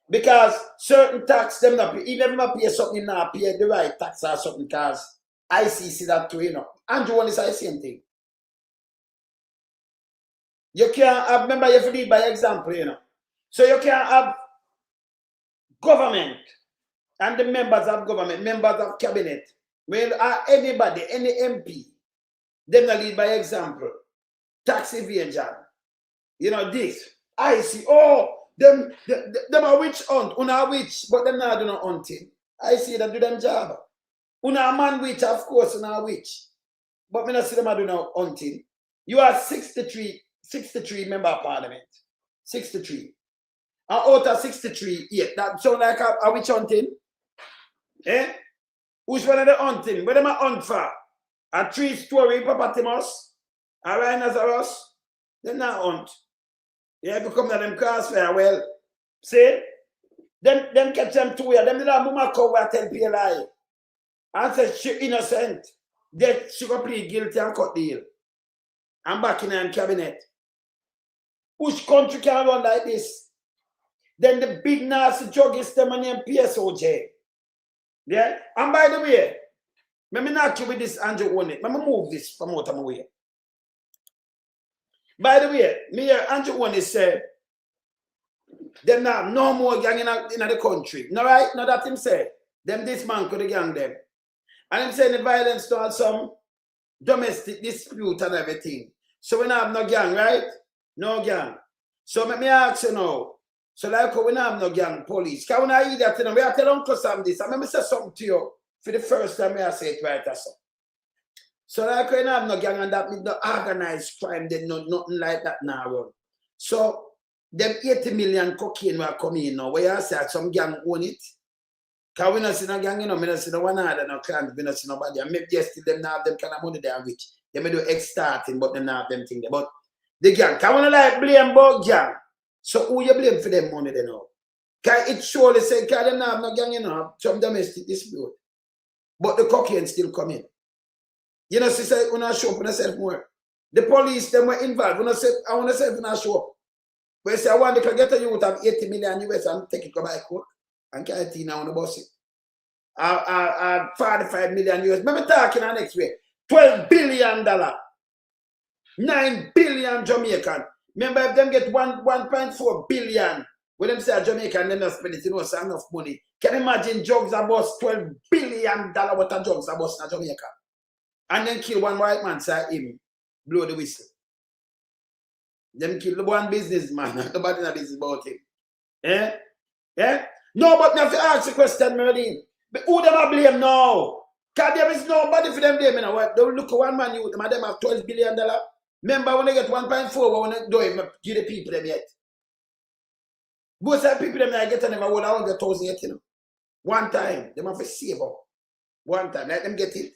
Because certain tax them not pay. Even if them pay something not pay the right tax or something, because I see that too, you know. Andrew one is the same thing. You can't have, remember you have to lead by example, you know. So you can't have government and the members of government, members of cabinet, when anybody, any MP, them not lead by example. Tax evasion. You know this. I see, them are witch hunt. Una witch, but them not do no hunting. I see them do them job. Una man witch, of course, una witch. But me not see them do no hunting. You are 63 member of parliament. 63. And out of 63, yeah, that sound like a witch hunting. Eh? Which one of the hunting? Where them a hunt for? A 3-story hippopotamus? A rhinoceros? They not hunt. Yeah, become that them crossfire. Well, see? Them catch them two years. Them did a mama cow and tell PLI. And say she innocent. Then she go plead guilty and cut deal. And back in the cabinet. Which country can run like this? Then the big nasty druggists them and them PSOJ. Yeah? And by the way, let me knock you with this Andrew One. Let me move this from out of my way. By the way, me here Andrew One said, them now no more gang in the country. No right? No that him say. Them this man could gang them. And him saying the violence to some domestic dispute and everything. So we don't have no gang, right? No gang. So let me ask you now. So like we don't have no gang police. Can we not hear that? You know, we have to tell Uncle Sam this. I remember say something to you for the first time I say it right or so. So like we don't have no gang and that means no organized crime, then no, nothing like that now run. So them 80 million cocaine will come in now. Where you say some gang own it. Because we don't see no gang, you know, we don't see no one other, no clan, we don't see nobody. And maybe yes, them not have them kind of money they are rich. They may do starting, but they not have them thing there. But the gang, can we not like blame about gang? So who you blame for them money they know? Because it surely say, because they not have no gang, you know, some domestic dispute. But the cocaine still come in. You know, she said, we not show up on yourself more. The police, them were involved. We not say, I want to say, we not show up. But you say, I want to get a youth of 80 million US and take it go by court. and carry it now on the bus. 45 million US. Remember talking on next week. $12 billion. 9 billion Jamaican. Remember if them get 1.4 billion. When them say a Jamaican, then they spend it, so enough money. Can you imagine drugs are bust $12 billion worth of drugs are bust in Jamaica? And then kill one white man, say him, blow the whistle. Them kill the one businessman. Nobody knows business about him. Eh? Eh? No, but now if you ask the question, Merlin, who them I blame now? Because there is nobody for them blaming. They look at one man, them have $12 billion. Remember when they get 1.4, when they don't even give the people them yet. Most of the people them I get them over 100,000 yet, you know. One time, they have to save up. One time, let them get it.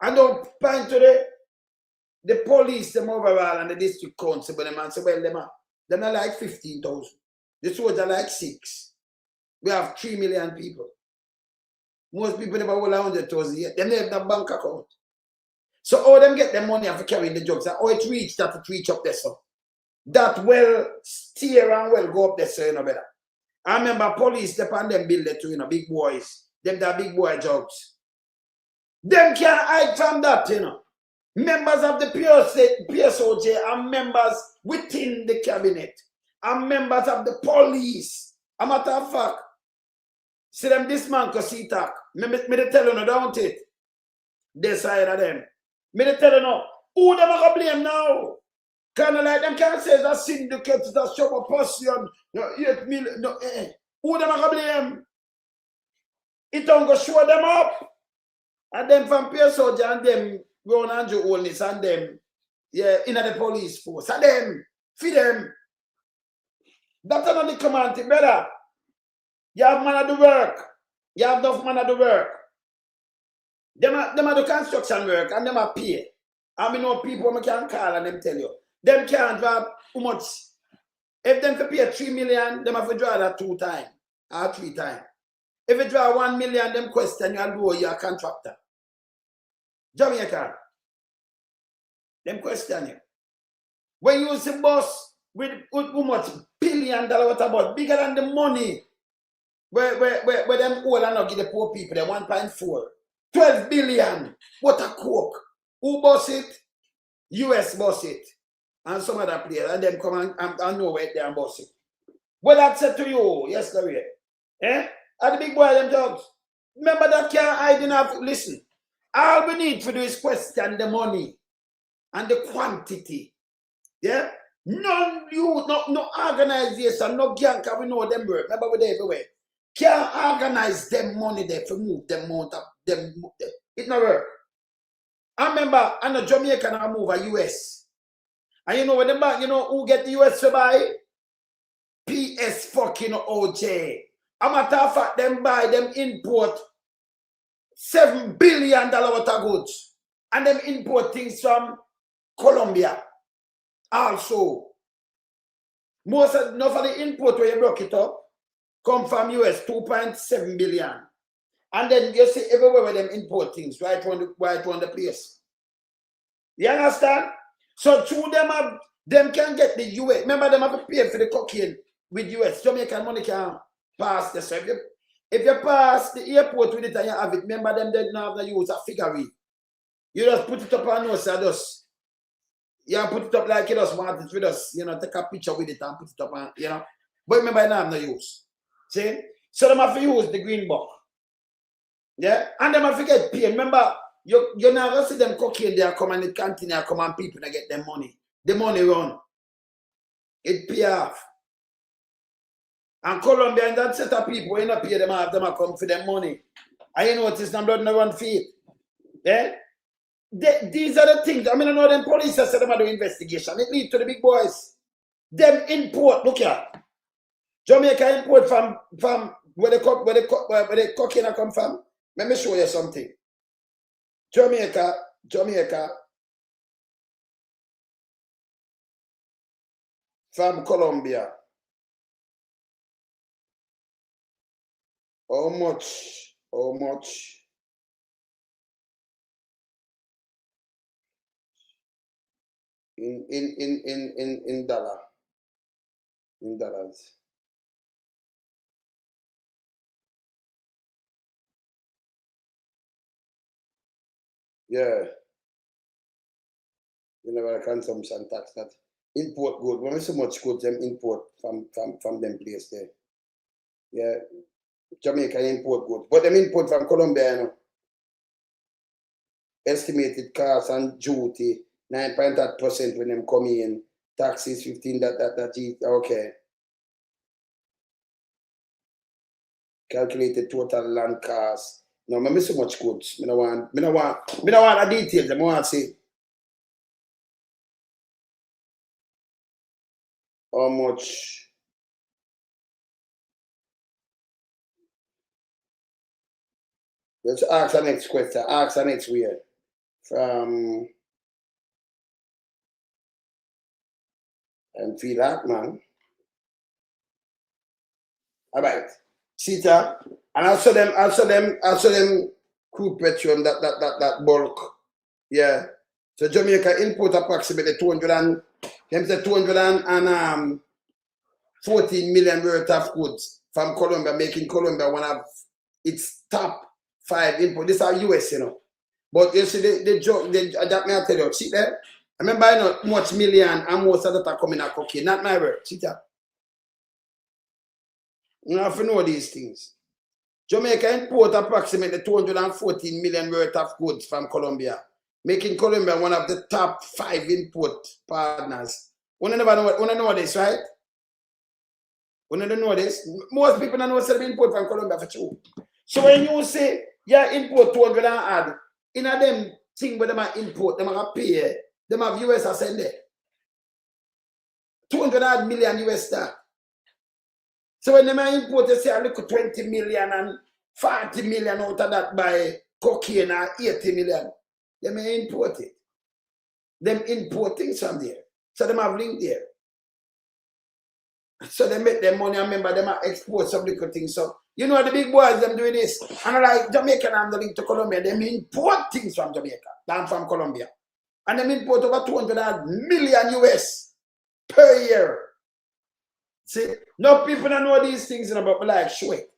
And don't point to the police, them overall, and the district council, them and say, well, them are like 15,000. The soldiers are like 6. We have 3 million people. Most people never hold 100,000 yet. Them never have no bank account. So how them get the money after carrying the drugs? How it reach that it reach up there, so that well steer and well go up there, so you know better. I remember police step on them build it too, you know, big boys. Them that big boy jobs. Them can't hide from that, you know. Members of the PSOJ are members within the cabinet. And members of the police. A matter of fact, see them this man cause he talk. Me tell you no, don't it? This side of them. Me tell you no, who them are gonna blame now? Kind of like them can't say that syndicate, that shop of passion, 8 million, no, Who them are gonna blame? It don't go show them up. And them from PSOJ and them Ron Andrew Holness and them, yeah, in the police force. And them, feed them. That's not the command, brother. You have man to do work. You have enough man to do work. Them are the construction work and them are pay. I mean, know people I can call and them tell you. Them can't drop too much. If them can pay 3 million, them have to draw that 2 times or 3 times. If you draw 1 million, them question you and do you're a contractor. Jamaica. Them question you. When you see boss with how much $1 billion what about bigger than the money where them old and not give the poor people the 1.4. 12 billion. What a coke. Who boss it? US boss it. And some other players. And them come and know where they are boss it. Well, I said to you yesterday. Eh? And the big boy them jobs. Remember that can't hide enough. Listen. All we need to do is question the money and the quantity. Yeah? No organization, no gang, we know them work. Remember we're there everywhere. Can't organize them money there to move them out of them. It not work. I remember I know Jamaica now move a US. And you know when them back, you know who get the US to buy? PS fucking OJ. A matter of fact, them buy them import $7 billion worth of goods. And them import things from Colombia. Also. Most of the import where you broke it up come from US 2.7 billion. And then you see everywhere where them import things right on the place. You understand? So through them can get the US. Remember them have to pay for the cocaine with US. Jamaican money can pass the circuit. If you pass the airport with it and you have it, remember them they don't have to use a figure. You just put it up on us and just put it up like you just want it with us, you know, take a picture with it and put it up on, you know. But remember I have no use. See? So them have to use the green book. Yeah? And them have to get paid. Remember, you never see them cocaine there come and it continue come and people to get them money. The money run. It pay off. And Colombia and that set of people, you know, pay them off, them come for them money. And you notice them blood no run feet. Yeah? These are the things. I mean, I know them police said them are doing investigation. It leads to the big boys. Them import, look here. Jamaica import from where the cocaine come from. Let me show you something. Jamaica from Colombia. How much? In dollars. Yeah. You never consumption tax that import good. When we so much goods them import from them place there. Yeah. Jamaica import goods. But them import from Colombia, you know. Estimated cost and duty 9.8% when them come in. Taxes 15 okay. Calculated total land cost. No, I miss so much goods. I don't want the details. I want to say how much. Let's ask the next question. Ask the next way. From and feel that man. All right. See that? And also them crude petroleum that bulk. Yeah. So Jamaica import approximately 214 million worth of goods from Colombia, making Colombia one of its top 5 import. This are US, you know. But you see the joke, that may I tell you, see there? I remember I know much million and most of that are coming out cocaine. Not my word. See that? You have to know these things. Jamaica import approximately 214 million worth of goods from Colombia, making Colombia one of the top 5 import partners. We never know this, right? We don't know this. Most people don't know what's import from Colombia for true. So when you say, yeah, import 200 and add, in a them thing where they import, they have pay, they have US are send there. 200 million US dollar. So when they import, they say I look at 20 million and 40 million out of that by cocaine or 80 million. They may import it. Them import things from there. So they have link there. So they make their money and remember them export some little things. So you know the big boys them doing this. And like Jamaica and the link to Colombia, they import things from Jamaica than from Colombia. And they import over 200 million US per year. See, no people don't know these things, you know, but like show it.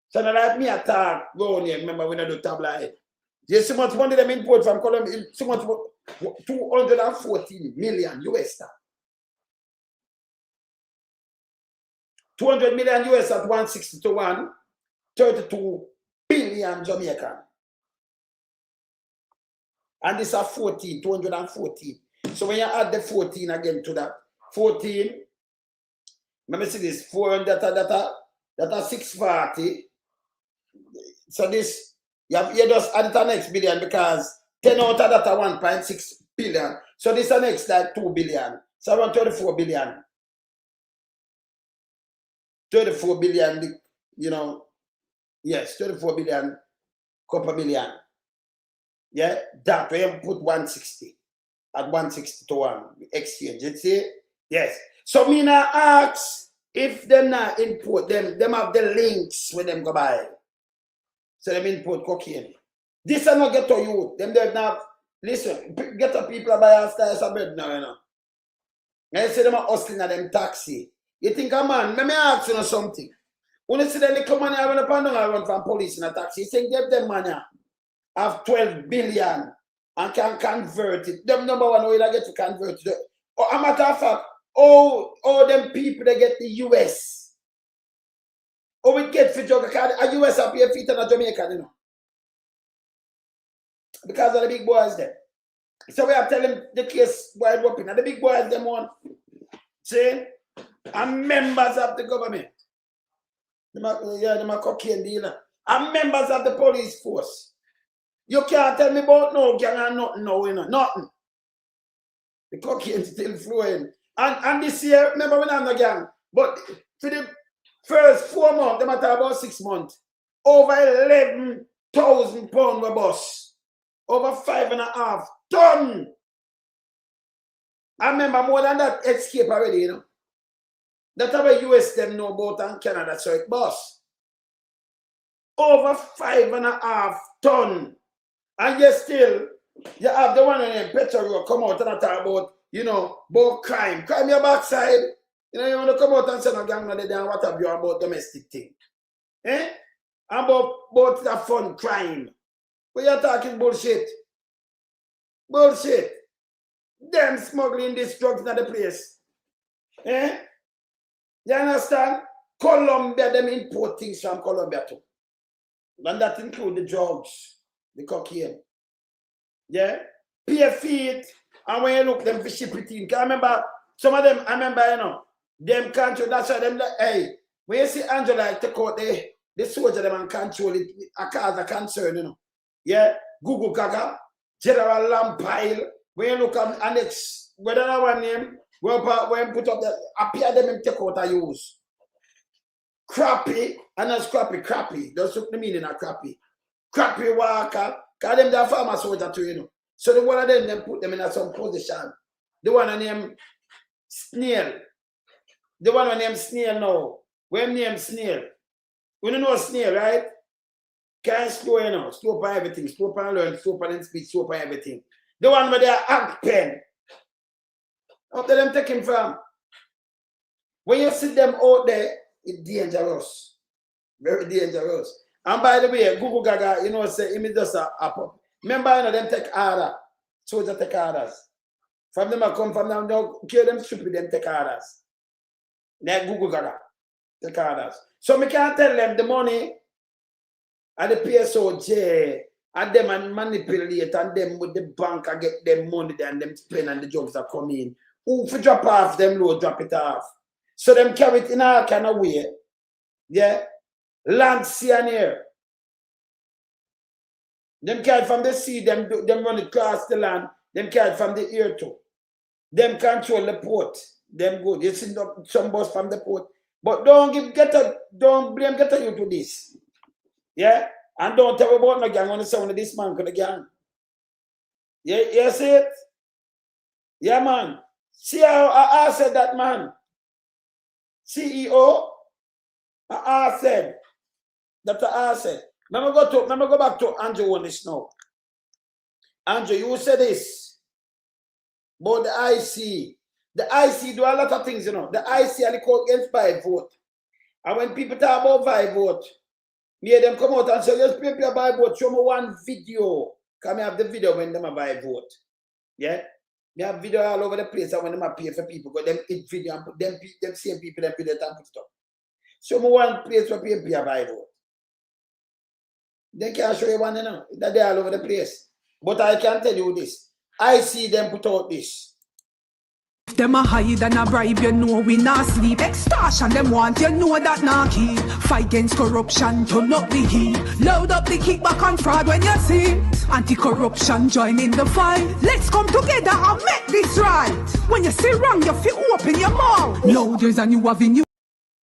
So they like me attack, go on here, remember we don't do tabloid. There's so much money them import from Colombia, so much 214 million US dollar. 200 million US at 160 to 1, 32 billion Jamaican. And this are 14, 214. So when you add the 14 again to that, 14, let me see this, 400 that are 640. So this, you just add it to next billion because 10 out of that are 1.6 billion. So this is next like 2 billion. So around 34 billion. 34 billion, you know, yes, 34 billion, couple million. Yeah, that way you put 160 at 160 to 1 exchange. You see? Yes. So me now ask if them not import them have the links when them go buy. So them import cocaine. This I not get to you. Them they not listen, get to people buy a slice of bread now, you know. And you see them are hustling at them taxi. You think a man, let me ask you something. When you see the little money I run from police in a taxi, you think give them money have 12 billion and can convert it. Them number one way they get to convert it. Or a matter of fact, all them people they get the US. Or we get for Jamaica, a US up here feet and a Jamaica, you know. Because of the big boys there. So we have to tell them the case wide open. And the big boys them want. See? And members of the government. They are cocaine dealer. And members of the police force. You can't tell me about no gang and nothing now, you know. Nothing. The cocaine still flowing. And this year, remember when I'm the gang, but for the first 4 months, they matter about 6 months, over 11,000 pounds were bus. Over 5.5 tons. I remember more than that escape already, you know. That's how the US them know about and Canada, so it bus. Over 5.5 tons. And yet still, you have the one in the petrol come out and talk about, you know, about crime. Crime your backside. You know, you want to come out and say no gang no there and what have you about domestic thing. Eh? About the fun crime. But you're talking bullshit. Bullshit. Them smuggling these drugs in the place. Eh? You understand? Colombia, them import things from Colombia too. And that include the drugs, the cocaine. Yeah? Pay feet. And when you look them for ship it in. I remember, some of them, I remember, you know, them control, that's why them like, hey, when you see Angela take out the soldier them and control it, a cause a concern, you know. Yeah? Google Gaga, General Lampile, when you look at annex, whether that one name, when put up the appear them and take out a use. Crappy, and not crappy. That's what the meaning of crappy. Crappy worker, because them the farmer soldier too, you know. So the one of them put them in some position. The one named Snail. The one named Snail now. When named Snail. We don't know Snail, right? Can't slow, you know. Slow for everything. Slow for learn, slow for speech, slow for everything. The one where they are act pen. After them take him from. When you see them out there, it's dangerous. Very dangerous. And by the way, Google Gaga, you know, say, it just a remember, you know, them take order. Soldiers take orders. From them, I come from them, don't kill them stupid, them take orders. Like Google Gaga, take orders. So me can't tell them the money and the PSOJ and them and manipulate and them with the bank and get them money and them spend and the jobs are coming. Who for drop off them low, drop it off. So them carry it in all kind of way. Yeah. Land, sea and air. Them carry from the sea, them run it across the land, them carry from the air too. Them control the port. Them good. You see some bus from the port. But don't blame get you to this. Yeah? And don't tell about no gang when someone of this man could the gang. Yeah, you see it? Yeah, man. See how I said that, man. CEO, I said. Dr. I said. Let me go back to Andrew on this now. Andrew, you said this about the IC. The IC do a lot of things, you know. The IC are called against by vote. And when people talk about by vote, me them come out and say, just pay by vote. Show me one video. Can I have the video when them buy vote? Yeah? Me have video all over the place and when them pay for people, because them eat video and put them same people them pay that and put stuff. Show me one place where people buy vote. They can't show you one, you know, that they're all over the place. But I can tell you this. I see them put out this. If them a hide and a bribe, you know we not sleep. Extortion them want, you know that not key. Fight against corruption, turn up the heat. Load up the kickback and fraud when you see it. Anti-corruption, join in the fight. Let's come together and make this right. When you see wrong, you feel open your mouth. Now there's a new avenue.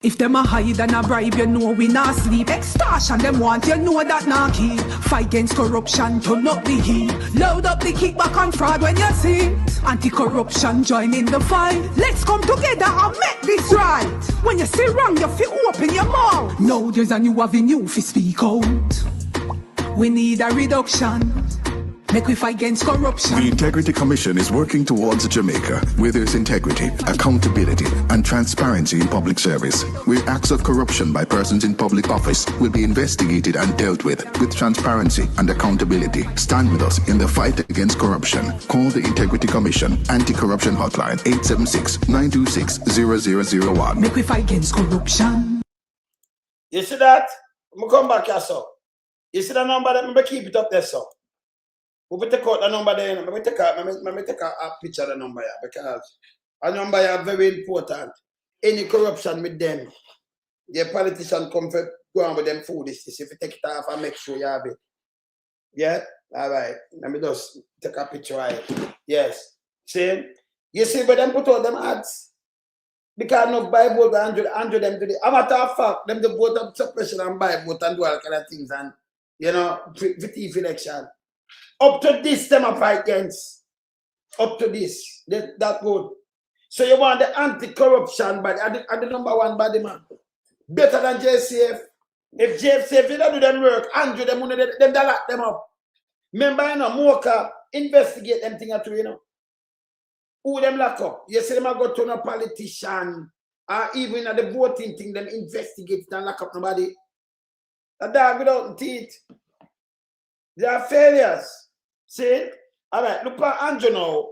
If them a hide and a bribe, you know we not sleep. Extortion them want, you know that not key. Fight against corruption, turn up the heat. Load up the kickback and fraud when you see it. Anti-corruption, join in the fight. Let's come together and make this right. When you see wrong, you feel open your mouth. Now there's a new avenue for speak out. We need a reduction. Make we fight against corruption. The Integrity Commission is working towards Jamaica where there's integrity, accountability, and transparency in public service, where acts of corruption by persons in public office will be investigated and dealt with transparency and accountability. Stand with us in the fight against corruption. Call the Integrity Commission Anti-Corruption Hotline 876-926-0001. Make we fight against corruption. You see that? I'm come back here, so. You see the number that me keep it up there, so. We will take out the number there. Let me take a picture of the number here, because a number here very important. Any corruption with them, the politician come for go on with them foolishness. If you take it off and make sure you have it. Yeah? All right. Let me just take a picture right. Yes. See? You see, but them put out them ads. Because no buy vote, Andrew them to the matter of fact, them the vote of suppression and buy vote and do all kind of things and you know, for thief election. Up to this, them are fight against. Up to this, that good. So you want the anti-corruption body, and the number one body, man. Better than JCF. If JCF did not do them work, Andrew, them lock them up. Remember, you know, Mocha, investigate them thing at you know. Who them lock up? You see them go to a politician, or even at the voting thing, them investigate and lock up nobody. A dog without teeth. They are failures. See? All right, look at Andrew now.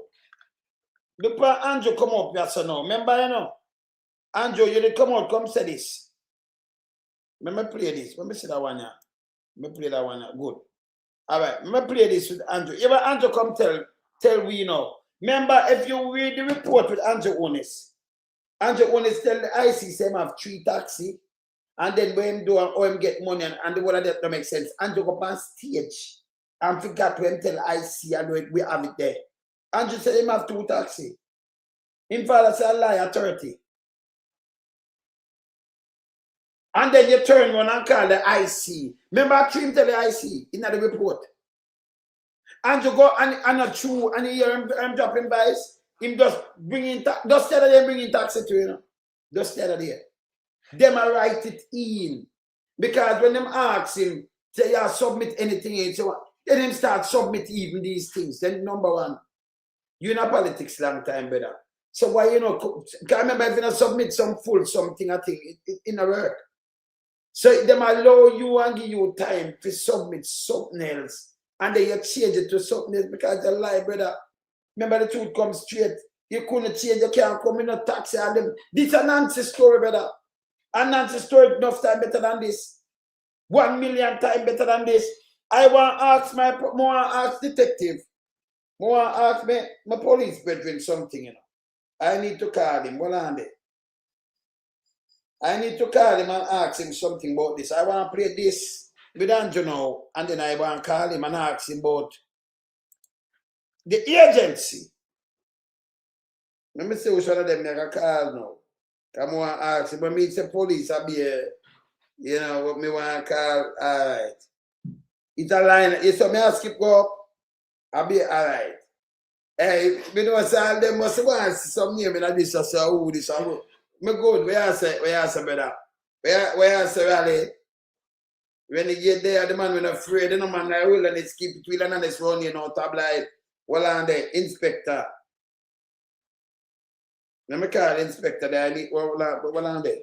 Look at Andrew come up here, so now. Remember, you know? Andrew, you did come out, come say this. Let me play this. Let me see that one here. Let me play that one here. Good. All right, let me play this with Andrew. Even Andrew come tell we now. Remember, if you read the report with Andrew Onis tell the IC say him have 3 taxi, and then when him do and him get money and the one of that don't make sense. Andrew go on stage and forgot when tell IC and we have it there. Andrew said him have 2 taxi. Him father say a lie at 30. And then you turn one and call the IC. Remember, Trim tell the IC in the report. And you go and a true and you hear him dropping buys. Him just bringing just tell them bringing taxi to you know. Just tell there. Them a write it in. Because when them ask him, say you submit anything in, so then him start submit even these things. Then number one, you in a politics long time, brother. So why you know? Can't remember if you submit some full something, I think it in a work. So them allow you and give you time to submit something else. And then you change it to something else because they lie, brother. Remember the truth comes straight. You couldn't change, you can't come in a taxi and them. This is a Nancy story, brother. A Nancy story enough time better than this. 1 million times better than this. I want to ask more ask detective. More ask my police brethren something, you know. I need to call him. Hold on there. I need to call him and ask him something about this. I want to play this with Andrew now, and then I want to call him and ask him about the agency. Let me see which one of them make a call now. Come on, ask him. When me say police, I'll be you know, what me want to call, all right. It's a line. You saw me ask skip go up, I'll be all right. Hey, me know say them must want to see some name in this, so who this, so me good. Where I say, brother? Where I say, really? When you get there, the man when afraid, the man I will and it's keep it wheel and it's run, you know, tabloid. Well, on the inspector. Let me call the inspector there. I need, well on there.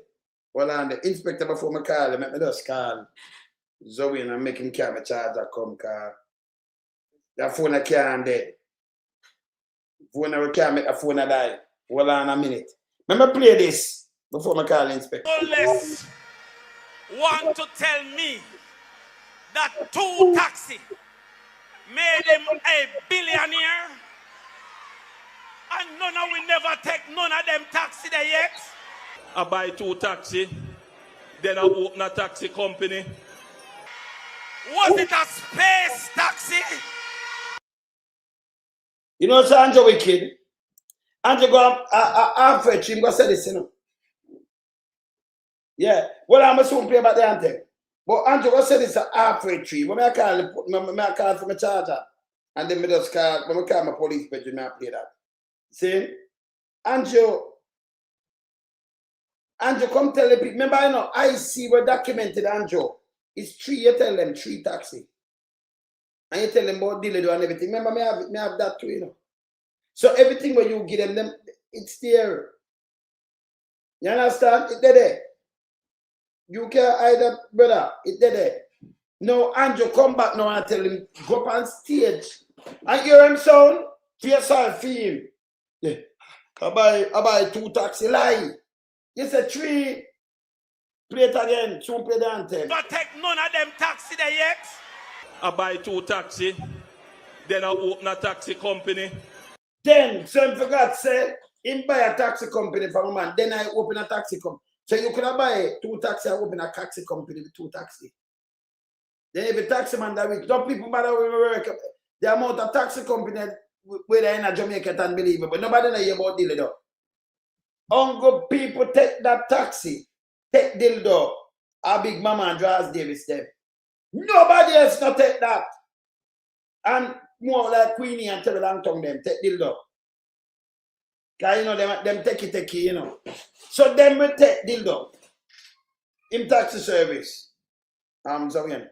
Well on the inspector before me call him, let me just call Zoe and make him carry my charger come call. That phone I can't dead. Phone I can't make a phone I die. Well on a minute. Let me play this before I call the inspector. Unless want to tell me that 2 taxi made him a billionaire and none of we never take none of them taxi there yet. I buy 2 taxi, then I open a taxi company. Was it a space taxi? You know, so Andrew wicked. Andrew go halfway tree, him go say this, you know. Yeah, well, I'm soon play about the anthem. But Andrew go say this halfway tree. When I call for my charger, and then I just call, when I call my police bedroom, I play that. See? Andrew come tell the people. Remember, I know, I see what documented, Andrew. It's 3, you tell them 3 taxi. And you tell them about dealer and everything. Remember, me have that too, you know. So everything when you give them, it's there. You understand? It's there. You can't hide that, brother. It's there. Now, Andrew come back now and tell him, go up on stage. And hear him sound, for yourself, for him. Yeah. I buy 2 taxi, lie. You said 3. Play it again. 2 play the anthem. Don't take none of them taxi there yet. I buy 2 taxi, then I open a taxi company. Then, so for God say, him buy a taxi company for a man, then I open a taxi company. So you could buy 2 taxi and open a taxi company with 2 taxi. Then if a taxi man that week, don't people matter where we work, the amount of taxi company where they're in Jamaica and believe it, but nobody know about deal though. Uncle people take that taxi, take dildo, a big mama and Draws Davis them. Nobody else not take that. And more like Queenie and Terry Long Tongue them, take dildo. Because you know, them take it, you know. So them will take dildo. In taxi service. Zoe.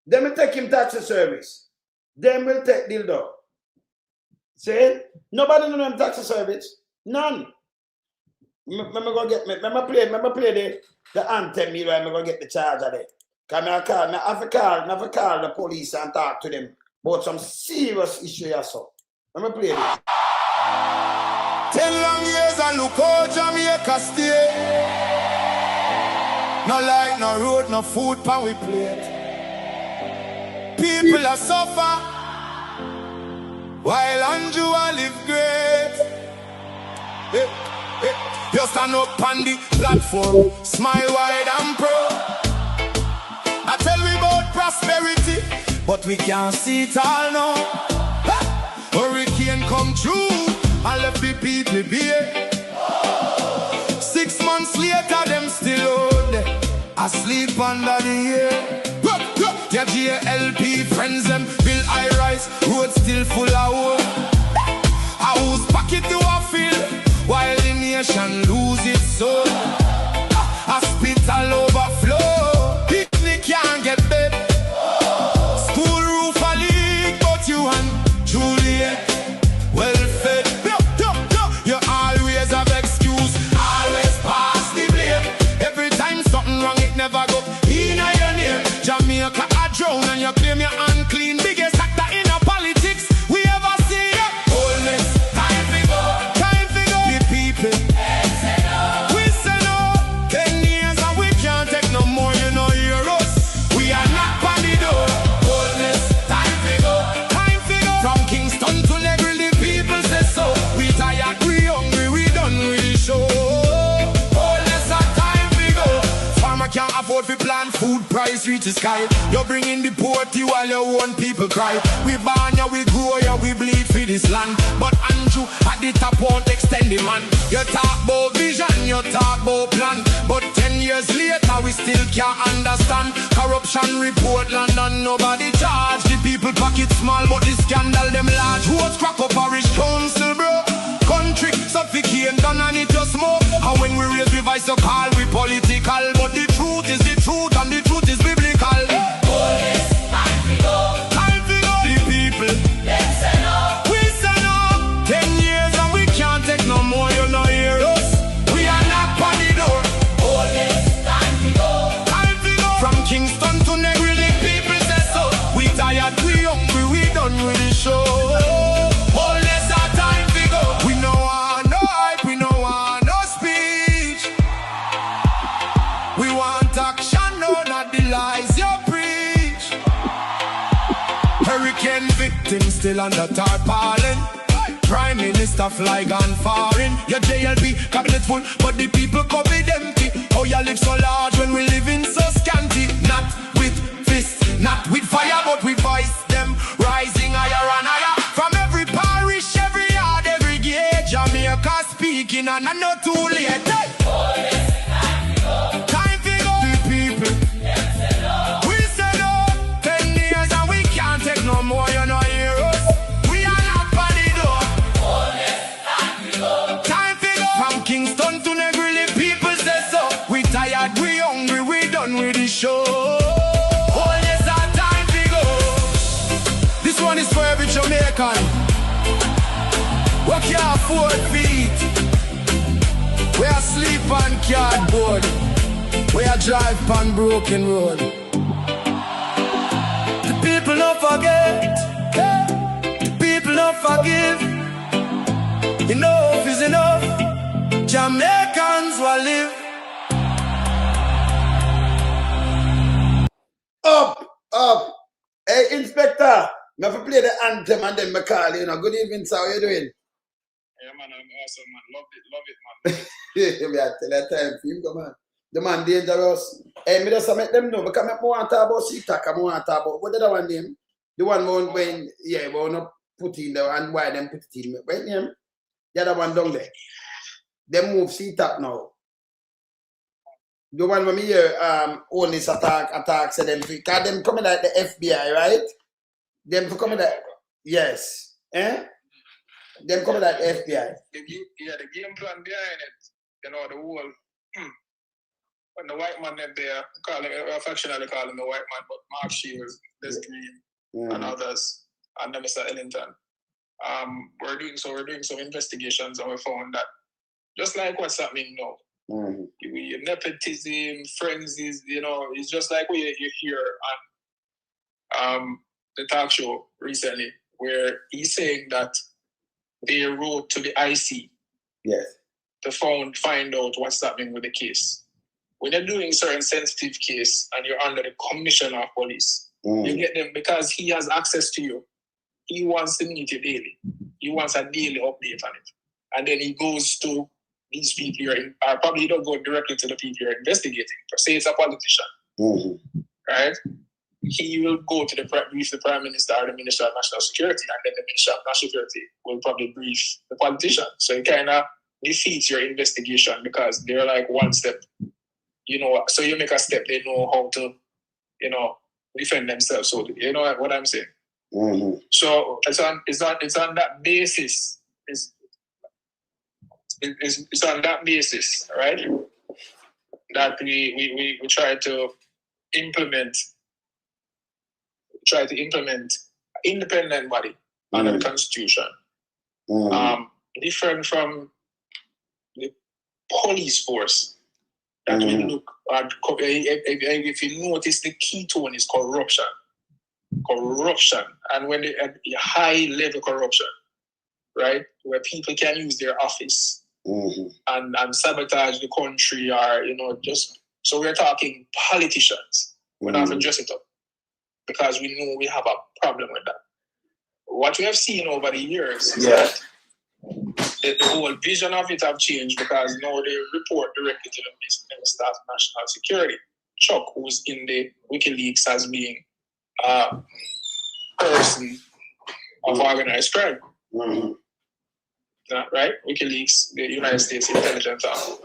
Them will take him taxi service. Them will take dildo. See? Nobody know them taxi service. None. Remember play the anthem here, I'm gonna get the charger there. Come I have to call the police and talk to them about some serious issue here, so. Let me play this. 10 long years and look how Jamaica stay. No light, no road, no food pan we plate. People are suffer while Anjua live great. You stand up on the platform, smile wide and proud. I tell we about prosperity, but we can't see it all now. Hurricane come through and left the people bare. 6 months later, them still out there, asleep under the air. Their GLP friends them build high rise, road still full of wood. A whose pocket do I feel while the nation lose its soul? Hospital overflow, picnic can't get bed. School roof a leak, but you and Juliet well fed. You always have excuse, always pass the blame. Every time something wrong, it never go in your name. Jamaica a drown and you claim you're unclean. Biggest actor in a politics we ever see. Wholeness, time to go. Time to go. The people, we say no. 10 years and we can't take no more, you know, hear us. We are not on the door. Wholeness, time to go. Time to go. From Kingston to Negril, the people say so. We tired, we hungry, we done with the show. Wholeness, time to go. Farmer can't afford to plant, food price reach the sky. You're bringing Deportee while your own people cry. We born ya, we grow ya, we bleed for this land. But Andrew at the top won't extend the man. You talk about vision, you talk about plan. But 10 years later we still can't understand. Corruption report London, nobody charge. The people pocket small but the scandal them large. Who's crack up parish council bro? Country suffocate done and it just smoke. And when we raise we vice so call we political. But the truth is the truth and the truth is biblical. Police, time to go. Time to go. The people, Them say no. we say no. 10 years and we can't take no more, you know hear us. We are knock on the door. Police, time to go. Time to go. From Kingston to Negril, the people say so. We tired, we hungry, we done with the show. Wholeness our time to go. We no want no hype, we no want no speech. We want action, no, not the lies you preach. Hurricane victims still under tarpaulin. Prime Minister fly gone foreign. Your JLP cabinet full, but the people cupboard empty. Oh, you live so large when we live in so scanty. Not with fists, not with fire, but with voice them rising higher and higher. From every parish, every yard, every gate, Jamaica speaking and I know too late. Police, time to go. Time to go. The people, Them say no. we say no. 10 years and we can't take no more, you know hear us. We are not on the door. Police, time to go. Time to go. From Kingston to Negril, the people say so. We tired, we hungry, we done with the show. Oh yes, our time to go. This one is for every Jamaican. We can't afford feet. We are sleep on cardboard. We are drive on broken road. The people don't forget. The people don't forgive. Enough is enough. Jamaicans will live. Up. Hey, Inspector. Me have to play the anthem and then me call you. Good evening, sir. How you doing? Yeah, man, I'm awesome, man. Love it, man. Me a tell that time for him, come on. The man dangerous. Hey, me just make them know because I want to talk about CTAC. I want to talk about what the other one name? The one when we want to put in there and why them put it in. What name? The other one down there. Them move CTAC now. The one when me hear all this attacks and them because them coming like the FBI, right? Them coming like yes. Them coming like FBI. The game plan behind it, you know, the whole when the white man them there, affectionately call him the white man, but Mark Shields, Des Green, and others, and then Mr. Ellington. We're doing some investigations and we found that just like what's happening now, Your nepotism, frenzies, you know, it's just like what you hear on the talk show recently, where he's saying that they wrote to the IC to find out what's happening with the case. When you're doing certain sensitive case and you're under the commissioner of police, you get them because he has access to you. He wants to meet you daily. He wants a daily update on it. And then he goes to these people or probably don't go directly to the people you're investigating. Say it's a politician, right? He will go to brief the Prime Minister or the Minister of National Security, and then the Minister of National Security will probably brief the politician. So it kind of defeats your investigation because they're like one step, you know, so you make a step, they know how to, you know, defend themselves. So you know what I'm saying? So it's on that basis. It's on that basis, right? That we try to implement independent body under the Constitution. Different from the police force that we look at. If you notice, the key tone is corruption. And when they at high level corruption, right, where people can use their office and sabotage the country, or you know, just so we're talking politicians. We don't have to dress it up because we know we have a problem with that. What we have seen over the years is that the whole vision of it have changed because now they report directly to the Minister of National Security, Chuck, who's in the WikiLeaks as being a person of organized crime. Right? WikiLeaks, the United States intelligence arm.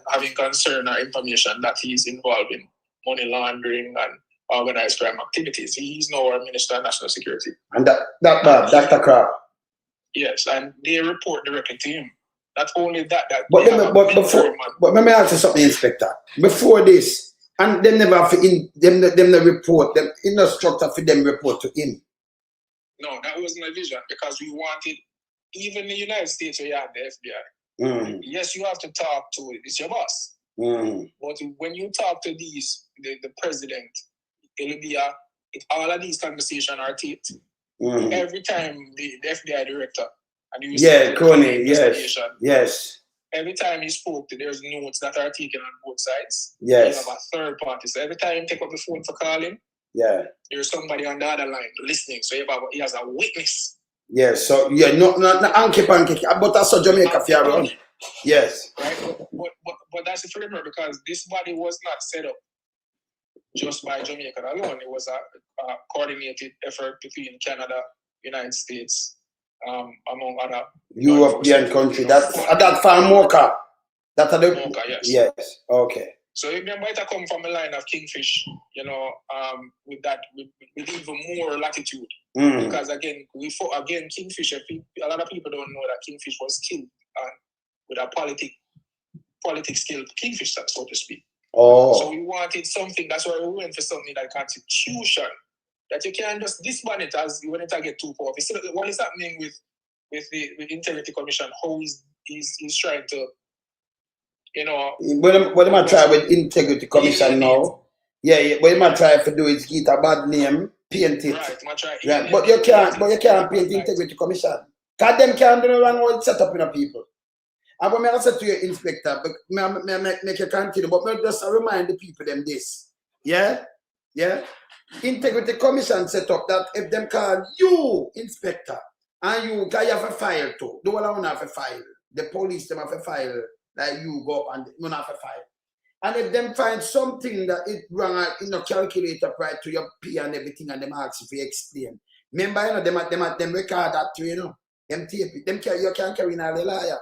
Having concern or information that he's involved in money laundering and organized crime activities. He's now our Minister of National Security. And Dr. Crab. Yes, and they report directly to him. Not only that, but let me ask you something, Inspector. Before this, and them never have them report, them in the structure for them report to him. No, that wasn't a vision because we wanted, even in the United States where you have the FBI. Yes, you have to talk to it. It's your boss. But when you talk to the president, it'll be all of these conversations are taped. Every time the FBI director and you Coney, yes. Every time he spoke, there's notes that are taken on both sides. Yes. You have a third party. So every time you take up the phone for calling, there's somebody on the other line listening. So he has a witness. Yes. So not Anki Pancake, but that's a Jamaica Fiaro. Yes. Right. But that's the framework because this body was not set up just by Jamaica alone. It was a coordinated effort between Canada, United States, among other European countries. That far Mocha. That are the Mocha, yes. Yes. Okay. So it might have come from a line of Kingfish, you know, with even more latitude. Because again, Kingfish. A lot of people don't know that Kingfish was killed with a politics killed Kingfish, so to speak. So we wanted something. That's why we went for something like constitution that you can't just disband it as when it get too powerful. So what is happening with the Integrity Commission? How he's trying to, you know. What am I try with Integrity Commission now? Yeah. What am I try to do is get a bad name, paint it. Right. But you can't paint Integrity Commission. Cause them can't do the wrong way set up in the people. And when I say to your Inspector, but make you continue, but me just remind the people them this. Yeah? Integrity Commission set up that if them call you Inspector, and you have a file too, the one I have a file. The police them have a file that you go up and you have a file. And if them find something that it wrong, calculate up right to your P and everything, and them ask if you explain. Remember, them record that too, them tape it. You can't carry in a liar.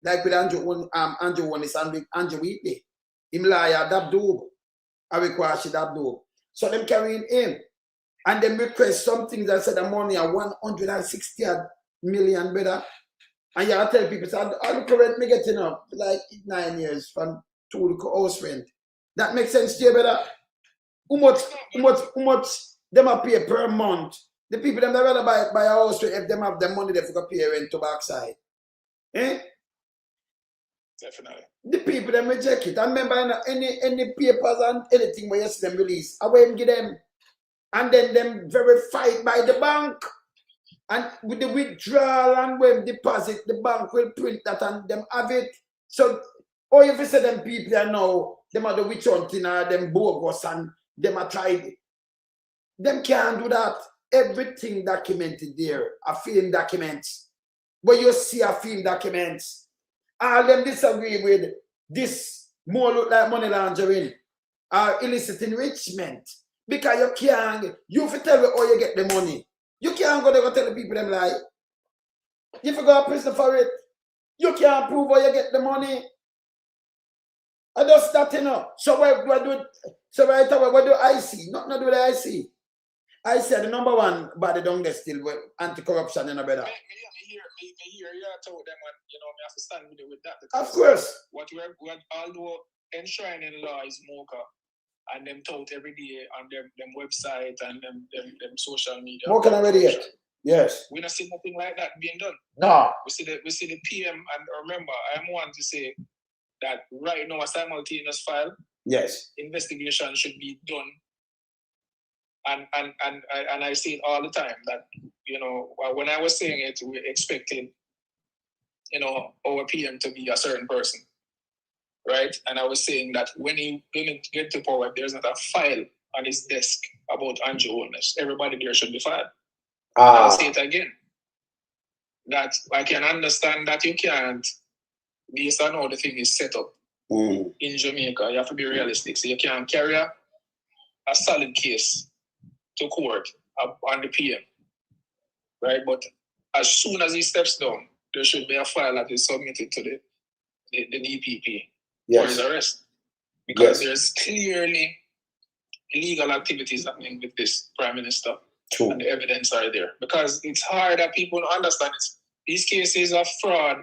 Like with Andrew one is Andrew Wheatley. Him liar, that dog. I require that dog. So them carrying in. And them request something that said the money are 160 million better. And you tell people, so all the current me getting up like 9 years from 2 house rent. That makes sense to you, better? How much them are pay per month? The people them that rather buy a house if them have the money they for pay rent to backside. Eh? Definitely. The people them reject it. I remember any papers and anything where you see them release, I went give them. And then them verified by the bank. And with the withdrawal and when deposit, the bank will print that and them have it. So, or if you say them people are now, them are the witch hunting or them bogus and them are tried. Them can't do that. Everything documented there, a film documents. But you see a film documents. All them disagree with this more look like money laundering or illicit enrichment. Because you can't, you have to tell me how you get the money. You can't go there and tell the people them lie. You have to go to prison for it. You can't prove how you get the money. I just that, you know. So what do right away, what do I see? Not do the IC. I said the number one body down there still with anti-corruption, you know, better. Me hear you told them, and you know, me have to stand with that. Of course. What although enshrining law is Mocha, and them taught every day on them website and them social media. Mocha already yet. Yes. We don't see nothing like that being done. No. We see the PM, and remember, I'm one to say that right now a simultaneous file. Yes. Investigation should be done. And I say it all the time that, you know, when I was saying it, we expected, you know, our PM to be a certain person, right? And I was saying that when he didn't get to power, there's not a file on his desk about Andrew Holness. Everybody there should be filed. I'll say it again. That I can understand that you can't, based on how the thing is set up in Jamaica, you have to be realistic. So you can't carry a solid case to court on the PM, right? But as soon as he steps down, there should be a file that is submitted to the DPP for his arrest. Because there's clearly illegal activities happening with this Prime Minister. True. And the evidence are there. Because it's hard that people don't understand it. These cases of fraud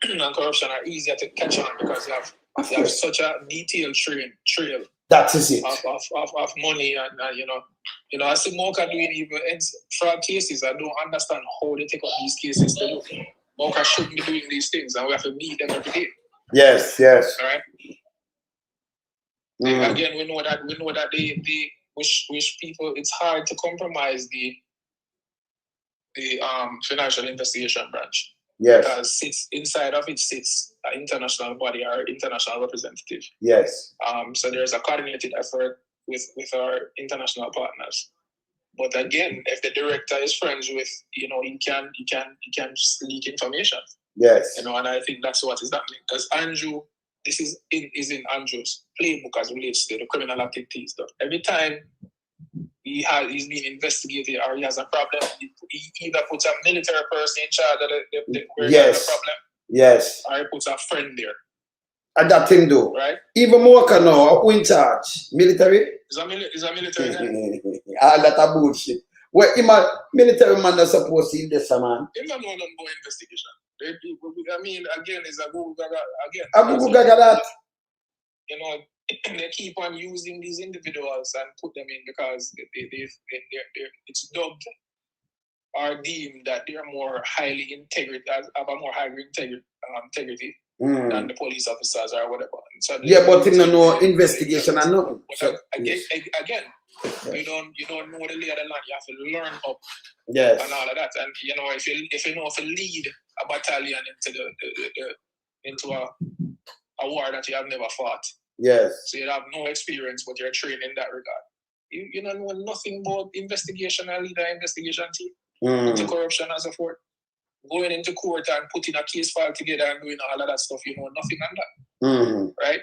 and corruption are easier to catch on because you have such a detailed trail. That is it. Of money and you know, I see Mocha doing even fraud cases. I don't understand how they take up these cases to do. Mocha shouldn't be doing these things, and we have to beat them every day. Yes. All right. Again, we know that they wish people. It's hard to compromise the financial investigation branch. Yes. Because inside of it sits an international body or international representative. Yes. So there's a coordinated effort with our international partners. But again, if the director is friends with, you know, he can leak information. Yes. You know, and I think that's what is happening. Because Andrew, this is in Andrew's playbook as relates to the criminal activities. Every time he's being investigated or he has a problem, he either puts a military person in charge of the problem. Yes. Or he puts a friend there. And that him do. Right. Even more can know who in charge? Military? Is a military guy. All that a bullshit. Well, military man is supposed to in this man. Him don't know nothing about investigation. I mean, again, it's a Google Gaga again. A Google Gaga that. You know, they keep on using these individuals and put them in because it's dubbed or deemed that they're more highly integrity, have a more higher integrity than the police officers or whatever. So but him no investigation and nothing. So, again, you don't know the lay of the land. You have to learn up and all of that. And you know, if you know to lead a battalion into a war that you have never fought. Yes. So you have no experience, but you're trained in that regard. You don't know nothing about investigation and lead an investigation team into corruption and so forth. Going into court and putting a case file together and doing all of that stuff, you know nothing on that. Right?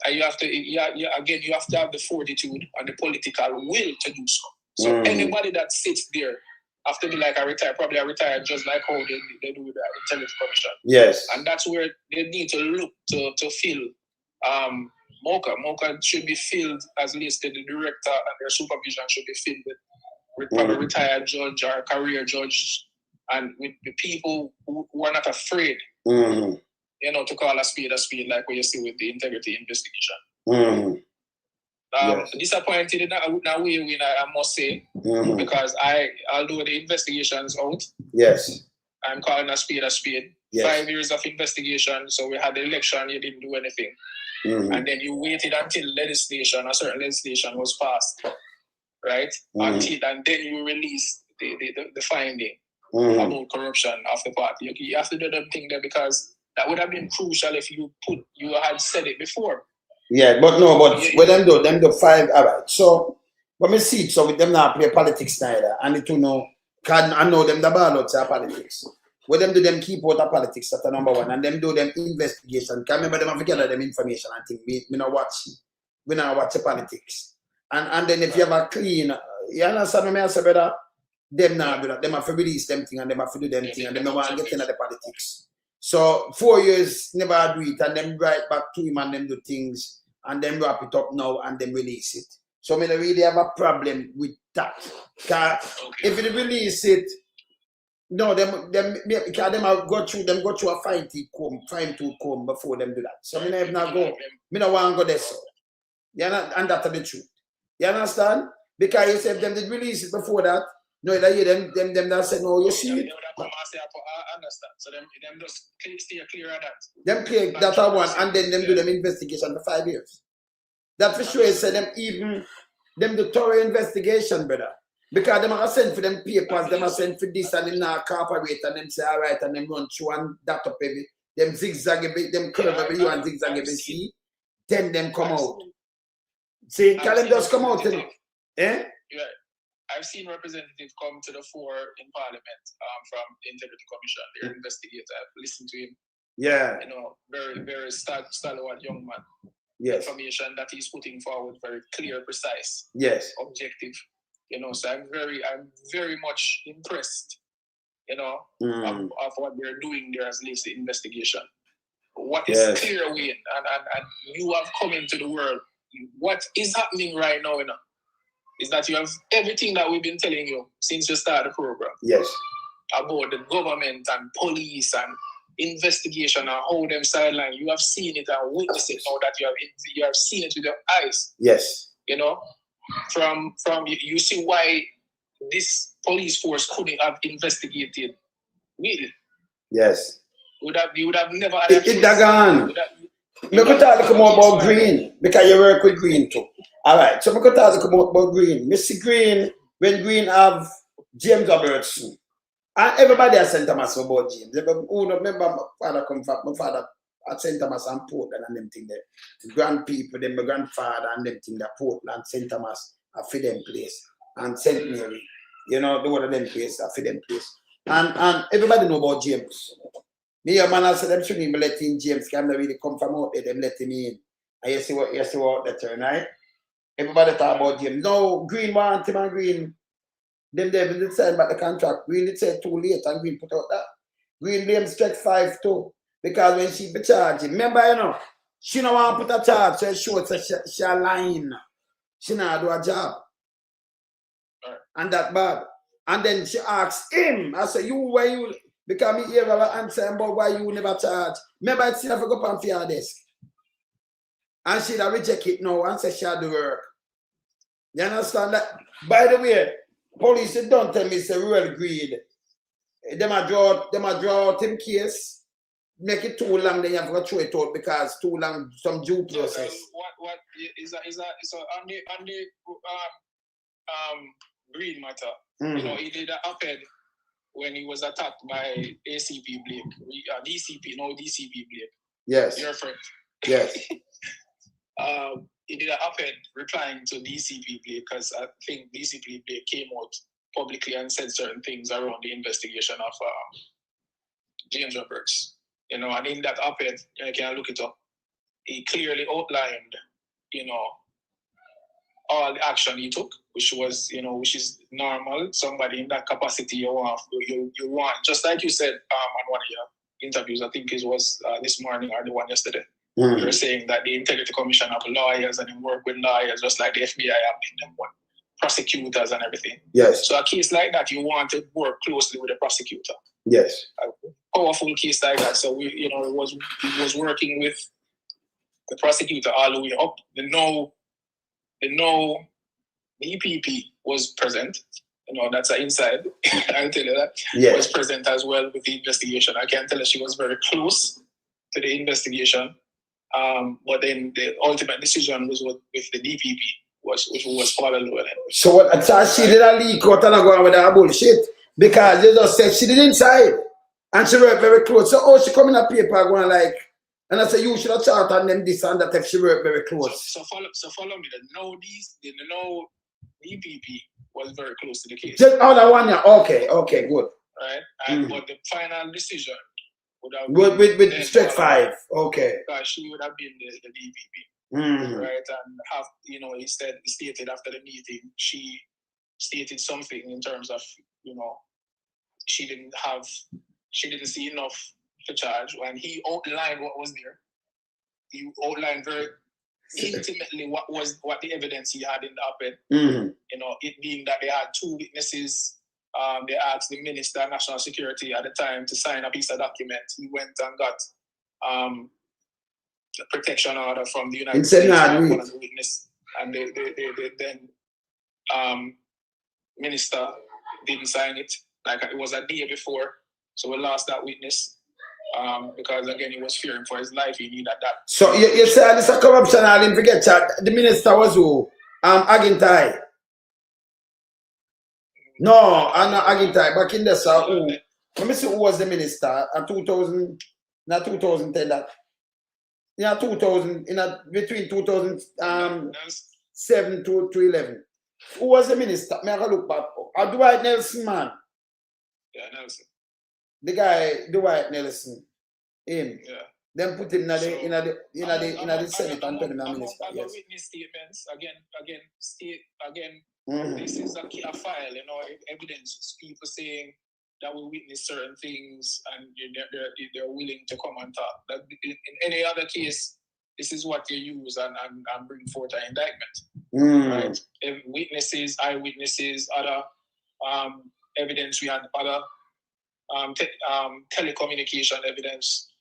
And you have to you have to have the fortitude and the political will to do so. So anybody that sits there have to be like probably a retired judge, like how they do with the Intelligence Commission. Yes. And that's where they need to look to fill Mocha should be filled as listed. The director and their supervision should be filled with probably retired judge or career judge, and with the people who are not afraid, you know, to call a spade, like what you see with the integrity investigation. Disappointed in that way, I must say, because although the investigation's out, yes, I'm calling a spade. 5 years of investigation. So we had the election, you didn't do anything. And then you waited until a certain legislation was passed, right? And then you released the finding about corruption of the party. Okay, you have to do them thing there because that would have been crucial if you had said it before. Yeah, but what them do 5, all right. So when we see it, so with them now play politics neither. And it to know, I know them the ballots are politics. What them do them keep out of politics, that's the number one. And them do them investigation. Can remember them forget them information and think we not watch the politics. And then if you have a clean, you understand what I say, brother? Them now do that. Them have to release them thing and them have to do them thing and them don't want to get into the politics. So 4 years never do it and them write back to him and them do things and then wrap it up now and then release it. So I really have a problem with that. If you release it, no, them go through a fine-tooth comb before them do that. So I don't want to go there. So. And that's the truth. You understand? Because you said them did release it before that. No, that them that said no, you see it. I understand. So them just stay clear of that. Them clear that one and then them do them investigation for 5 years. That for sure say them do thorough investigation, brother. Because them are sent for them papers, them are sent for this and them now cooperate and them say all right and them run through and that up every them zigzag a bit, them curve every you and zigzag every see, then them come out. See, can them just come out, you know? Eh? Yeah. I've seen representatives come to the fore in Parliament from the Integrity Commission. They're investigators. I've listened to him. Yeah. You know, very, very stalwart young man. Yes. Information that he's putting forward very clear, precise. Yes. Objective. You know, so I'm very much impressed, you know, of what they're doing there as least the investigation. What is clear, Wayne, and you have come into the world. What is happening right now, you know, is that you have everything that we've been telling you since you started the program. Yes. About the government and police and investigation and how them sideline. You have seen it and witnessed it now that you have seen it with your eyes. Yes. You know, from you see why this police force couldn't have investigated really. Yes. You would have never had it dagan. Me could talk more about Green because you work with Green too. All right, so me could talk about Green. Mr. Green, when Green have James Robertson, and everybody at St. Thomas about James. Who remember my father come from? My father at St. Thomas and Portland and them thing there. The grand people, then my grandfather and them thing that Portland, St. Thomas, are for them place, and St. Mary. You know, the one of them place are for them place. And everybody know about James. Me and man, I said them shouldn't even let in James, because I'm not really come from out there, them let him in. And you see what that turn, right? Everybody talk about James. No, Green want him and Green. Them did sign about the contract. Green did say too late and Green put out that. Green blame stretch 5 too. Because when she be charging, remember, you know, she don't want to put a charge, so she would say she a lying. She not do a job. And that bad. And then she asks him, I say, why you, because me hear her answer about why you never charge. Remember, I see her go up on your desk. And she'd reject it now and say she'll do work. You understand that? By the way, police don't tell me it's a real greed. Them a draw out him case, make it too long, then you have to throw it out because too long, some due process. What is on the Green matter? You know, he did an op-ed when he was attacked by ACP Blake, DCP Blake. Yes. Your friend. Yes. He did an op-ed replying to DCP Blake because I think DCP Blake came out publicly and said certain things around the investigation of James Roberts. You know, and in that op-ed, you can look it up. He clearly outlined, you know, all the action he took, which was, you know, which is normal. Somebody in that capacity you want, just like you said on one of your interviews, I think it was this morning or the one yesterday. You were saying that the Integrity Commission have lawyers and they work with lawyers, just like the FBI have in them, prosecutors and everything. Yes. So a case like that, you want to work closely with the prosecutor. Yes. A powerful case like that. So we, you know, it was working with the prosecutor all the way up. The EPP was present. that's an inside. I'll tell you that. Yeah. Was present as well with the investigation. I can tell you she was very close to the investigation. But then the ultimate decision was with the DPP, which was followed. So what? So she did a leak out and I go on with that bullshit because they just said she did inside and she worked very close. So she come in a paper going like, and I said you should have chart on them this and that if she worked very close. So follow me. The DPP was very close to the case. Just that one, yeah. Okay, good. Right, and but the final decision would have with straight 5. Okay. Because she would have been the DPP, right? And have he stated after the meeting, she stated something in terms of she didn't see enough to charge, and he outlined what was there. He outlined very intimately what the evidence he had in the op-ed. It being that they had 2 witnesses. They asked the Minister of National Security at the time to sign a piece of document. He went and got a protection order from the United States for one of the witness, and they then Minister didn't sign it. Like it was a day before, so we lost that witness because again he was fearing for his life. He needed that. So you say this a corruption? I didn't forget that the minister was who? Agintai. No, I'm not Agintai. Back in the who? Let me see who was the minister in 2000, not 2010. That 2000 between 2007 to 11. Who was the minister? May I look back? Dwight Nelson, man. Yeah, Nelson. The guy, Dwight Nelson. Him. Yeah. Then put him in the Senate and put him in the minister. Yes. Witness statements again. This is a file, evidence. People saying that we witness certain things and they're willing to come and talk. That in any other case, this is what you use and bring forth an indictment. Right? If witnesses, eyewitnesses, other evidence, we had other telecommunication evidence,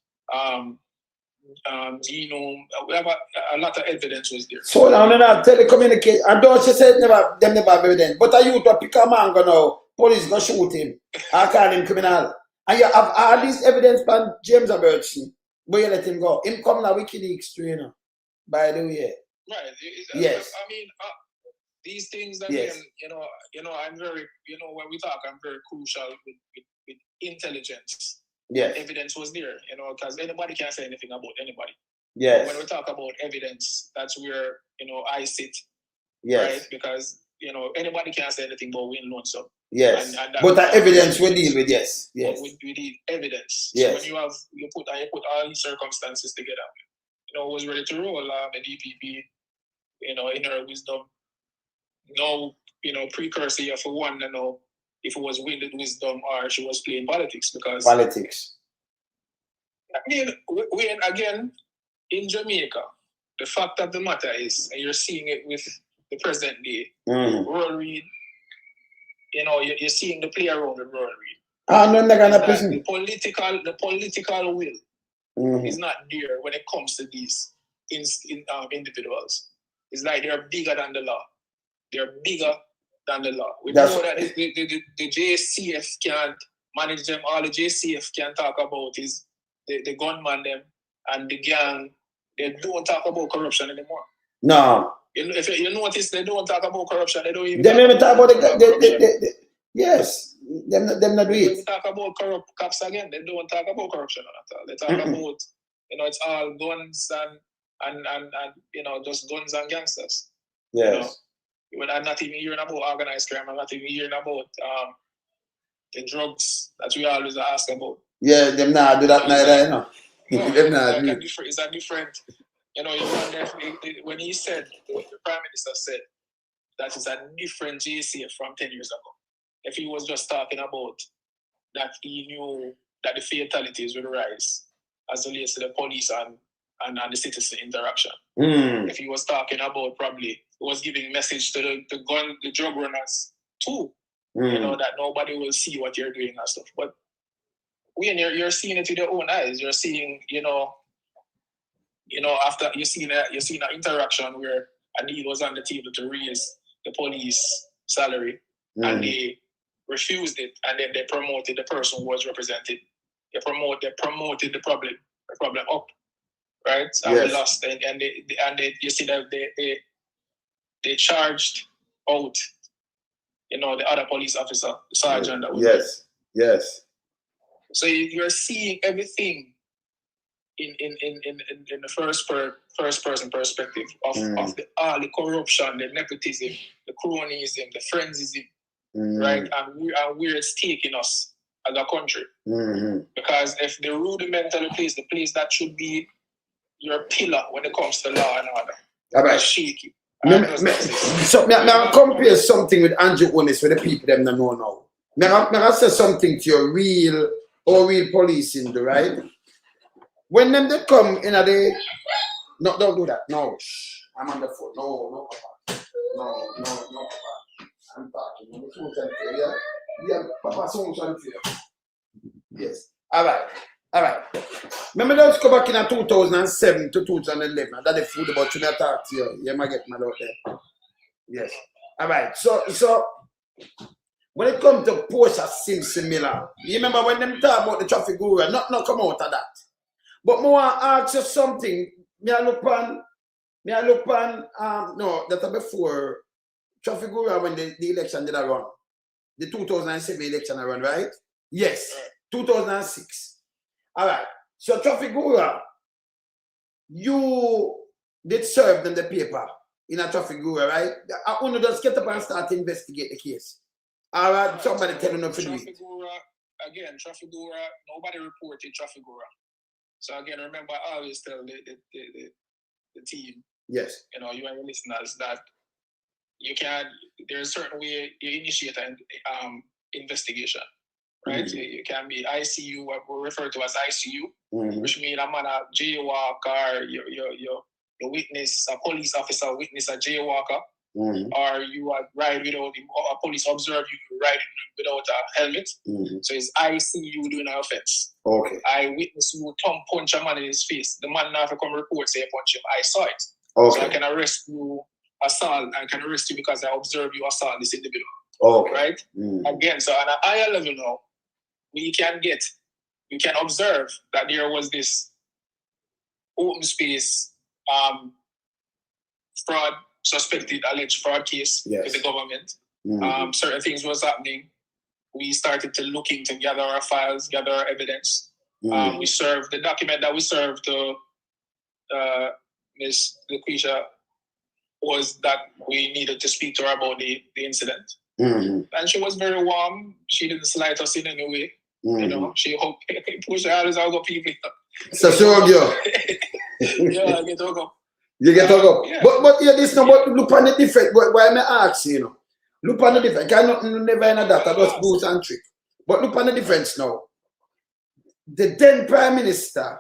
genome, whatever, a lot of evidence was there. So now, telecommunication, and don't she say them never have evidence, but are you to pick a man go now, police go shoot him, I call him criminal. And you have all this evidence from James Abertson, but you let him go. Him come now WikiLeaks too, by the way. Right. Yes. I mean, these things again, I'm very, when we talk, I'm very crucial with intelligence. Yes. Evidence was there, because anybody can say anything about anybody. Yes. When we talk about evidence, that's where, I sit. Yes. Right? Because, anybody can say anything about Wayne Lonesome. Yes. But the evidence we deal with, yes. We need evidence. Yes. So when you put all these circumstances together, was ready to roll the DPP, in her wisdom. No, precursor for one to know if it was winded wisdom or she was playing politics, because politics. I mean, again, in Jamaica, the fact of the matter is, and you're seeing it with the present day, Royal Reid, you're seeing the play around with Royal Reid. The political will is not there when it comes to these individuals. It's like they're bigger than the law. They're bigger than the law. We know that the JCF can't manage them. All the JCF can talk about is the gunman them and the gang. They don't talk about corruption anymore. No. If you notice, they don't talk about corruption. They don't even. They never talk about yes. Them not do it. They talk about corrupt cops again. They don't talk about corruption at all. They talk about it's all guns and just guns and gangsters. Yes. I'm not even hearing about organized crime. I'm not even hearing about the drugs that we always ask about. Yeah, them not do that neither, them not do it. It's a different, when he said, the Prime Minister said, that is a different JCF from 10 years ago. If he was just talking about that he knew that the fatalities would rise as relates to the police and the citizen interaction. If he was talking about probably, he was giving message to the drug runners too, that nobody will see what you're doing and stuff. But when you're seeing it with your own eyes, you're seeing, after you're seeing an interaction where a deal was on the table to raise the police salary, and they refused it, and then they promoted the person who was represented. They promoted the problem up, right? And we lost, and they you see that they charged out, you know, the other police officer, the sergeant that was there. Yes. So you're seeing everything in the first person perspective of all the corruption, the nepotism, the cronyism, the friendism, right? And where it's taking us as a country. Because if the rudimentary place, the place that should be your pillar when it comes to law and order, is shaky. So I compare something with Andrew Onis with the people them that know now. May I say something to your real policing, right? When them they come in a day, no, don't do that. No, shh, I'm on the phone. No, Papa. No, Papa. I'm talking. Yeah, Papa, someone's unfair. Yes. All right. Remember those go back in 2007 to 2011. That the food about you that talk to you. You might get mad out there. Yes. All right. So when it comes to Porsche Simpson Miller, you remember when them talk about the traffic guru, not come out of that. But more ask you something. Me I look on no, that's before traffic guru when the election did I run. The 2007 election I run, right? Yes. 2006. All right. So traffic guru, you did serve them the paper in a traffic guru, right? I want to just get up and start to investigate the case. All right. Somebody tell you not to do it. Again, traffic guru, nobody reported traffic guru. So again, remember, I always tell the team, yes, you know, you and your listeners that you can. There's a certain way you initiate an investigation, right? You can be ICU, what we refer to as ICU, which means a man a jaywalker, your witness, a police officer witness a jaywalker, or you are ride without him, or a police observe you riding without a helmet. So it's ICU doing an offense. Okay. I witnessed you thumb punch a man in his face. The man now come report say I punch him. I saw it. Okay. So I can arrest you assault. I can arrest you because I observe you assault this individual. Okay. Right? Again, so on a higher level now, you can observe that there was this open space fraud, suspected alleged fraud case with the government. Certain things was happening. We started to looking to gather our files, gather our evidence. We served the document that we served to Ms. LaQuisha was that we needed to speak to her about the incident. And she was very warm. She didn't slight us in any way. You know, she hoped push her out all the people. So you. Yeah, I get to go. You get to go. Yeah. But yeah, this no but look on the different. Why am I asking, you know? Look on the difference. I cannot never in that. I just boost and trick. But look on the difference now. The then Prime Minister,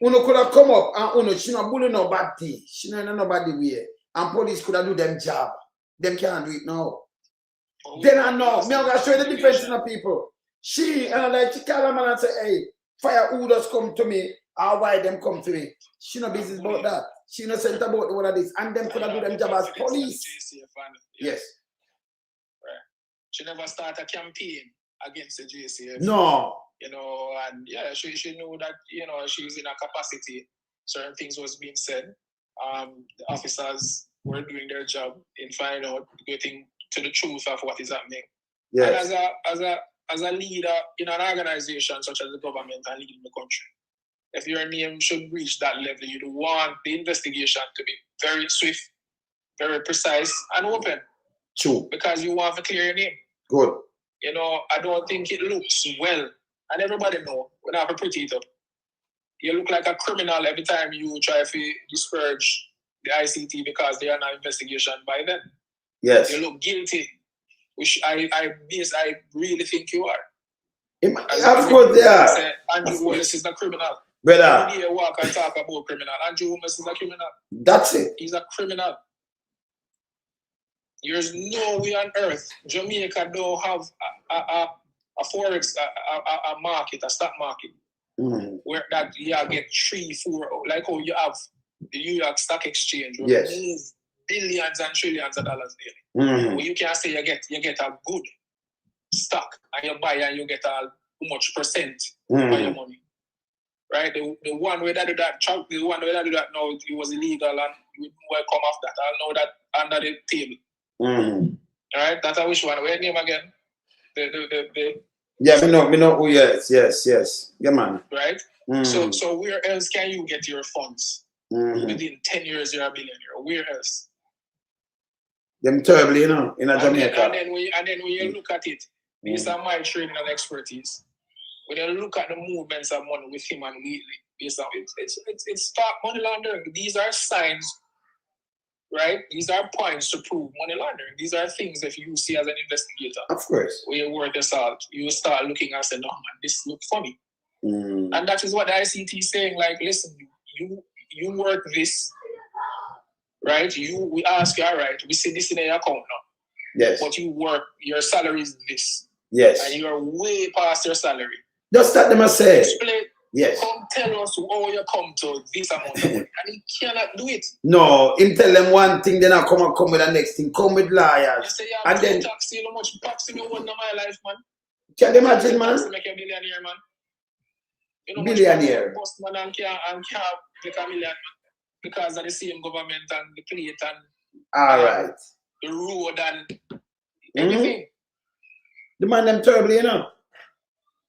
Uno could have come up and Uno, she not bully nobody. She not nobody way. And police could have do them job. Them can't do it now. Then I know. Me I'm gonna show you the difference in the people. She and like she call a man and say, hey, fire who does come to me, or why them come to me. She no business about that. She no sent about all of this. And them could have do them job as police. Yes. She never started a campaign against the JCF. No. You know, and yeah, she knew that, you know, she's in a capacity. Certain things was being said. The officers were doing their job in finding out, getting to the truth of what is happening. Yes. And as a leader in an organization such as the government and leading the country, if your name should reach that level, you'd want the investigation to be very swift, very precise, and open. True. Because you want to clear your name. Good. You know, I don't think it looks well. And everybody know, we don't have to pretty it up. You look like a criminal every time you try to disparage the ICT because they are not investigation by them. Yes. You look guilty, which I really think you are. Of course they are. Andrew Wallace is a criminal. Brother. Every day you walk and talk about criminal. Andrew Wallace is a criminal. That's it. He's a criminal. There's no way on earth Jamaica don't have a forex, a market, a stock market, where that you get 3, 4, like how you have the New York Stock Exchange, where yes. move billions and trillions of dollars daily. Well, you can say you get a good stock and you buy and you get how much percent of your money. Right? The one way that do that, the one way that do that now, it was illegal and we will come off that. I'll know that under the table. Right? That's how which one. Where name again? Yeah, we know. Oh, yes. Yeah, man. Right? So where else can you get your funds? Within 10 years, you're a billionaire. Where else? Them terribly, in Jamaica. And then when you look at it, these are my training and expertise. When you look at the movements of money with him and Wheatley, it's stock money laundering. These are signs, right? These are points to prove money laundering. These are things that you see as an investigator. Of course. When you work this out, you start looking and say, no, man, this looks funny. And that is what the ICT is saying. Like, listen, you work this, right? We ask you, all right, we see this in your account now. Yes. But you work, your salary is this. Yes. And you're way past your salary. Just that them say. Explain. Yes. Come tell us how you come to this amount of money. And he cannot do it. No, him tell them one thing, then I come with the next thing. Come with liars. You say, and then taxi, how much taxi you want in my life, man? Can you imagine, man? Make a billionaire, man. You know, billionaire. Post man and can't make a million, man. Because of the same government and the plate and all right. The road and everything. The man them terribly, you know.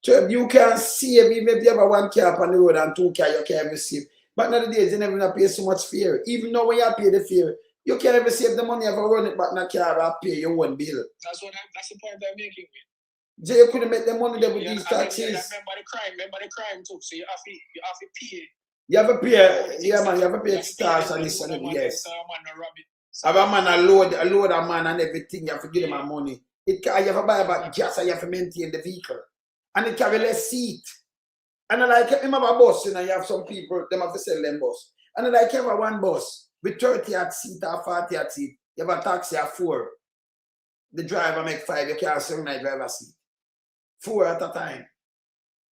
You can save even if you have 1 car on the road and 2 cars, you can't even save. But nowadays, you never pay so much fare. Even though when you pay the fare, you can't even save the money if you run it back in a car and pay your own bill. That's the point I'm making. Jay, you couldn't make the money there with these taxes. Remember the crime too. So you have to pay. You have to pay, yeah, man, you have to pay stars and this and that, yes. Have a man a load a man and everything, you have to give him money. You have to buy about gas and you have to maintain the vehicle. And it carry less seat. And I like him have a bus, you know, you have some people, them have to sell them bus. And I like you have one bus with 30 at seat or 40 at seat. You have a taxi at 4. The driver make 5, you can't sell my driver seat. 4 at a time.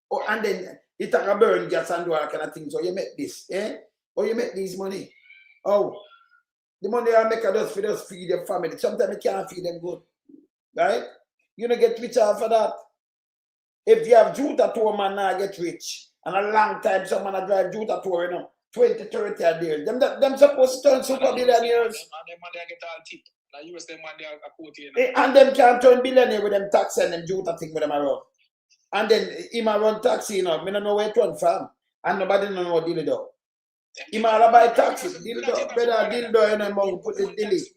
Oh, and then it take a burn gas and do all kind of things. So you make this, or you make this money. Oh, the money I make just feed your family. Sometimes you can't feed them good. Right? You don't get rich off of that. If you have Juta tour, man, now get rich. And a long time, someone drive Juta tour, you know, 20, 30 a day. Them supposed to turn super billionaires. And them man, they get all tip. Like you was them man, they are a quote. And them can turn billionaire with them taxi and them Juta thing with them around. And then he might run taxi, you know, I don't know where to run from. And nobody know what deal it up. He might buy taxi, deal it up. Better deal it, you know, put the deal it.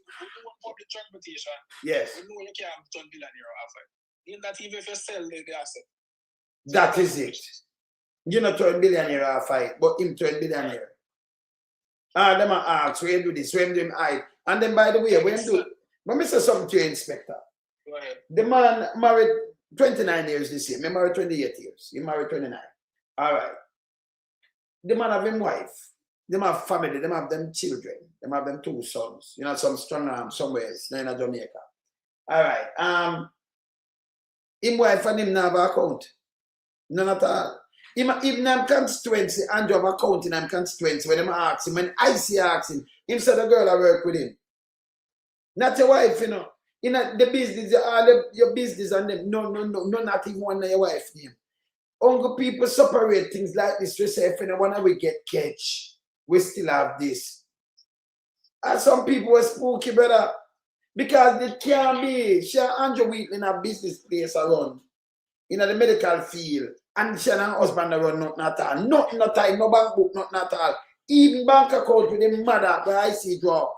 Public transportation. Yes. We know you can't turn billionaire off it. In that even if you sell the asset. That is it. You not turn billionaire off fight, but him turn billionaire. Them are ask, where do this, where do him hide. And then by the way, when do let me say something to you, Inspector. Go ahead. The man married 29 years this year. Me married 28 years. He married 29. All right. The man have him wife. Them have family. Them have them children. Them have them 2 sons. You know, some strong arm somewhere else in Jamaica. All right. Him wife and him now have an account. None at all. Even in constituency, and you have an account in constituency, when them ask him, when I see asking, him said the girl I work with him. Not your wife, you know. In the business, all your business and them. No, not even one of your wife name. Uncle people separate things like this. We say, if you know, when we get catch, we still have this. And some people are spooky, brother. Because they can't be. She and Andrew Wheatley in a business place around. In the medical field. And she and her husband run nothing at all. Nothing at all. No bank book, nothing at all. Even bank account with him mother, where I see draw.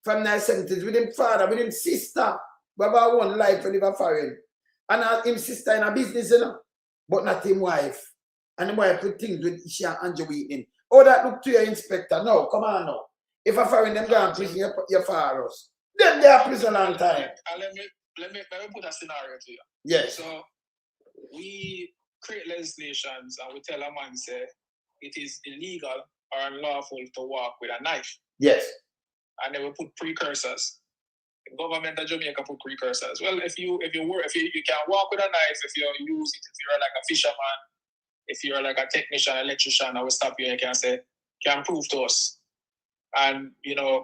From the 70s, with him father, with him sister. We have our own life, we live foreign. And him sister in a business, you know. But not him wife. And the wife with things with she and Andrew Wheatley. Oh, that look to your inspector. No, come on now. If a foreign them go in prison, you fire us. Then they are prison a long time. Let me put a scenario to you. Yes. So we create legislations and we tell a man say it is illegal or unlawful to walk with a knife. Yes. And then we put precursors. The government of Jamaica put precursors. Well, if you can walk with a knife, if you use it, if you're like a fisherman, if you're like a technician, electrician, I will stop you and can say, can prove to us. And,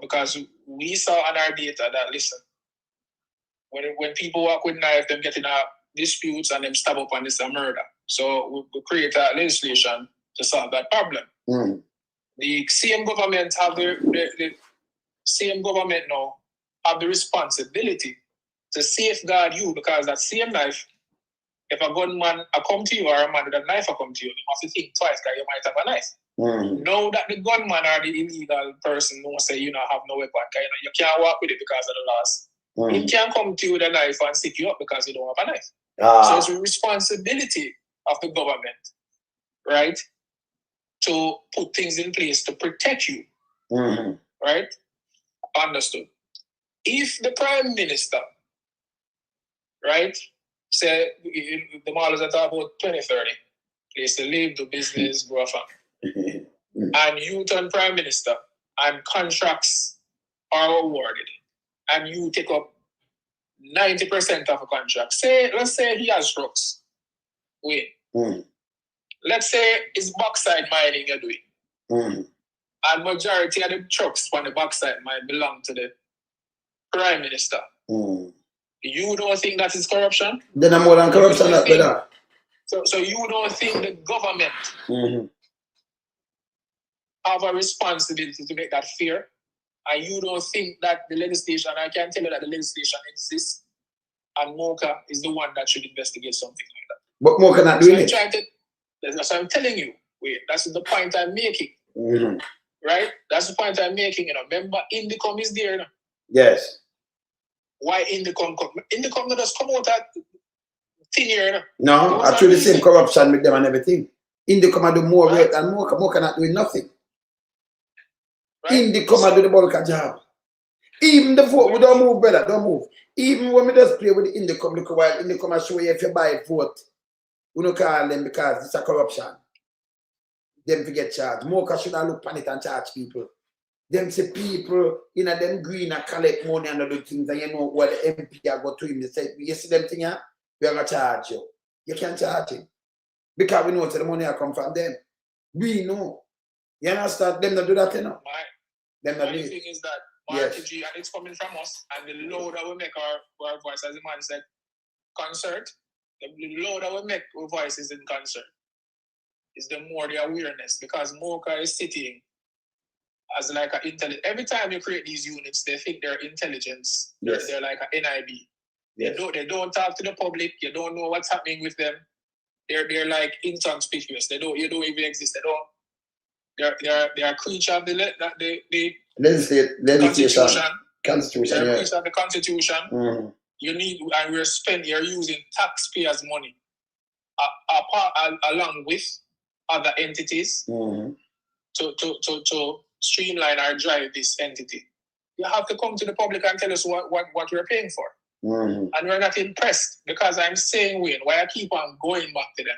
because we saw on our data that, listen, when people walk with knife, them getting disputes and them stab up and it's a murder. So we create a legislation to solve that problem. Mm. The same government have the same government now have the responsibility to safeguard you, because that same knife, if a gunman come to you or a man with a knife come to you, you have to think twice that you might have a knife. Mm. Know that the gunman or the illegal person won't say have no weapon. You can't walk with it because of the laws. Mm. He can't come to you with a knife and stick you up because you don't have a knife. Ah. So it's a responsibility of the government, right, to put things in place to protect you. Mm-hmm. Right? Understood. If the Prime Minister, right, say the models are talking about 2030, place to live, do business, grow a family, and you turn Prime Minister and contracts are awarded, and you take up 90% of a contract. Let's say he has trucks. Wait. Mm. Let's say it's bauxite mining you're doing. Mm. And majority of the trucks on the bauxite mine belong to the Prime Minister. Mm. You don't think that is corruption? Then I'm more than corruption, that better. So you don't think the government Mm-hmm. have a responsibility to make that fair? And you don't think that the legislation, I can tell you that the legislation exists, and Mocha is the one that should investigate something like that. But Mocha not doing it. That's what I'm telling you. Wait, that's the point I'm making. Mm-hmm. Right? That's the point I'm making. Remember, Indicom is there. Yes. Why Indicom come? Indicom does come out at thin air. No, I the same corruption with them and everything. Indicom do more work than Mocha. Mocha not doing nothing. Right? Indicom do the bulk of job. Even the vote, we don't move, brother, don't move. Even when we just play with the Indicom, look a while, Indicom will show you if you buy a vote. We don't call them because it's a corruption. Them to get charged. Mocha should have look on it and charge people. Them say people, them green and collect money and other things, and you know what the MP are go to him. They say, you see them thing here, we are going to charge you. You can't charge him. Because we know the money come from them. We know. You understand? Them not do that, My thing is that marketing, and it's coming from us, and the louder we make our voice, as the man said, concert, the louder we make our voices in concert, is the more the awareness, because Mocha is sitting as like an intelligence. Every time you create these units, they think they're intelligence. Yes. They're like an NIB. Yes. They don't talk to the public. You don't know what's happening with them. They're like inconspicuous. You don't even exist. They're a creature of the legislation. Constitution. They're a creature of the Constitution. Mm-hmm. You're using taxpayers' money along with other entities to streamline or drive this entity. You have to come to the public and tell us what we're paying for. Mm-hmm. And we're not impressed, because I'm saying, Wayne, why I keep on going back to them,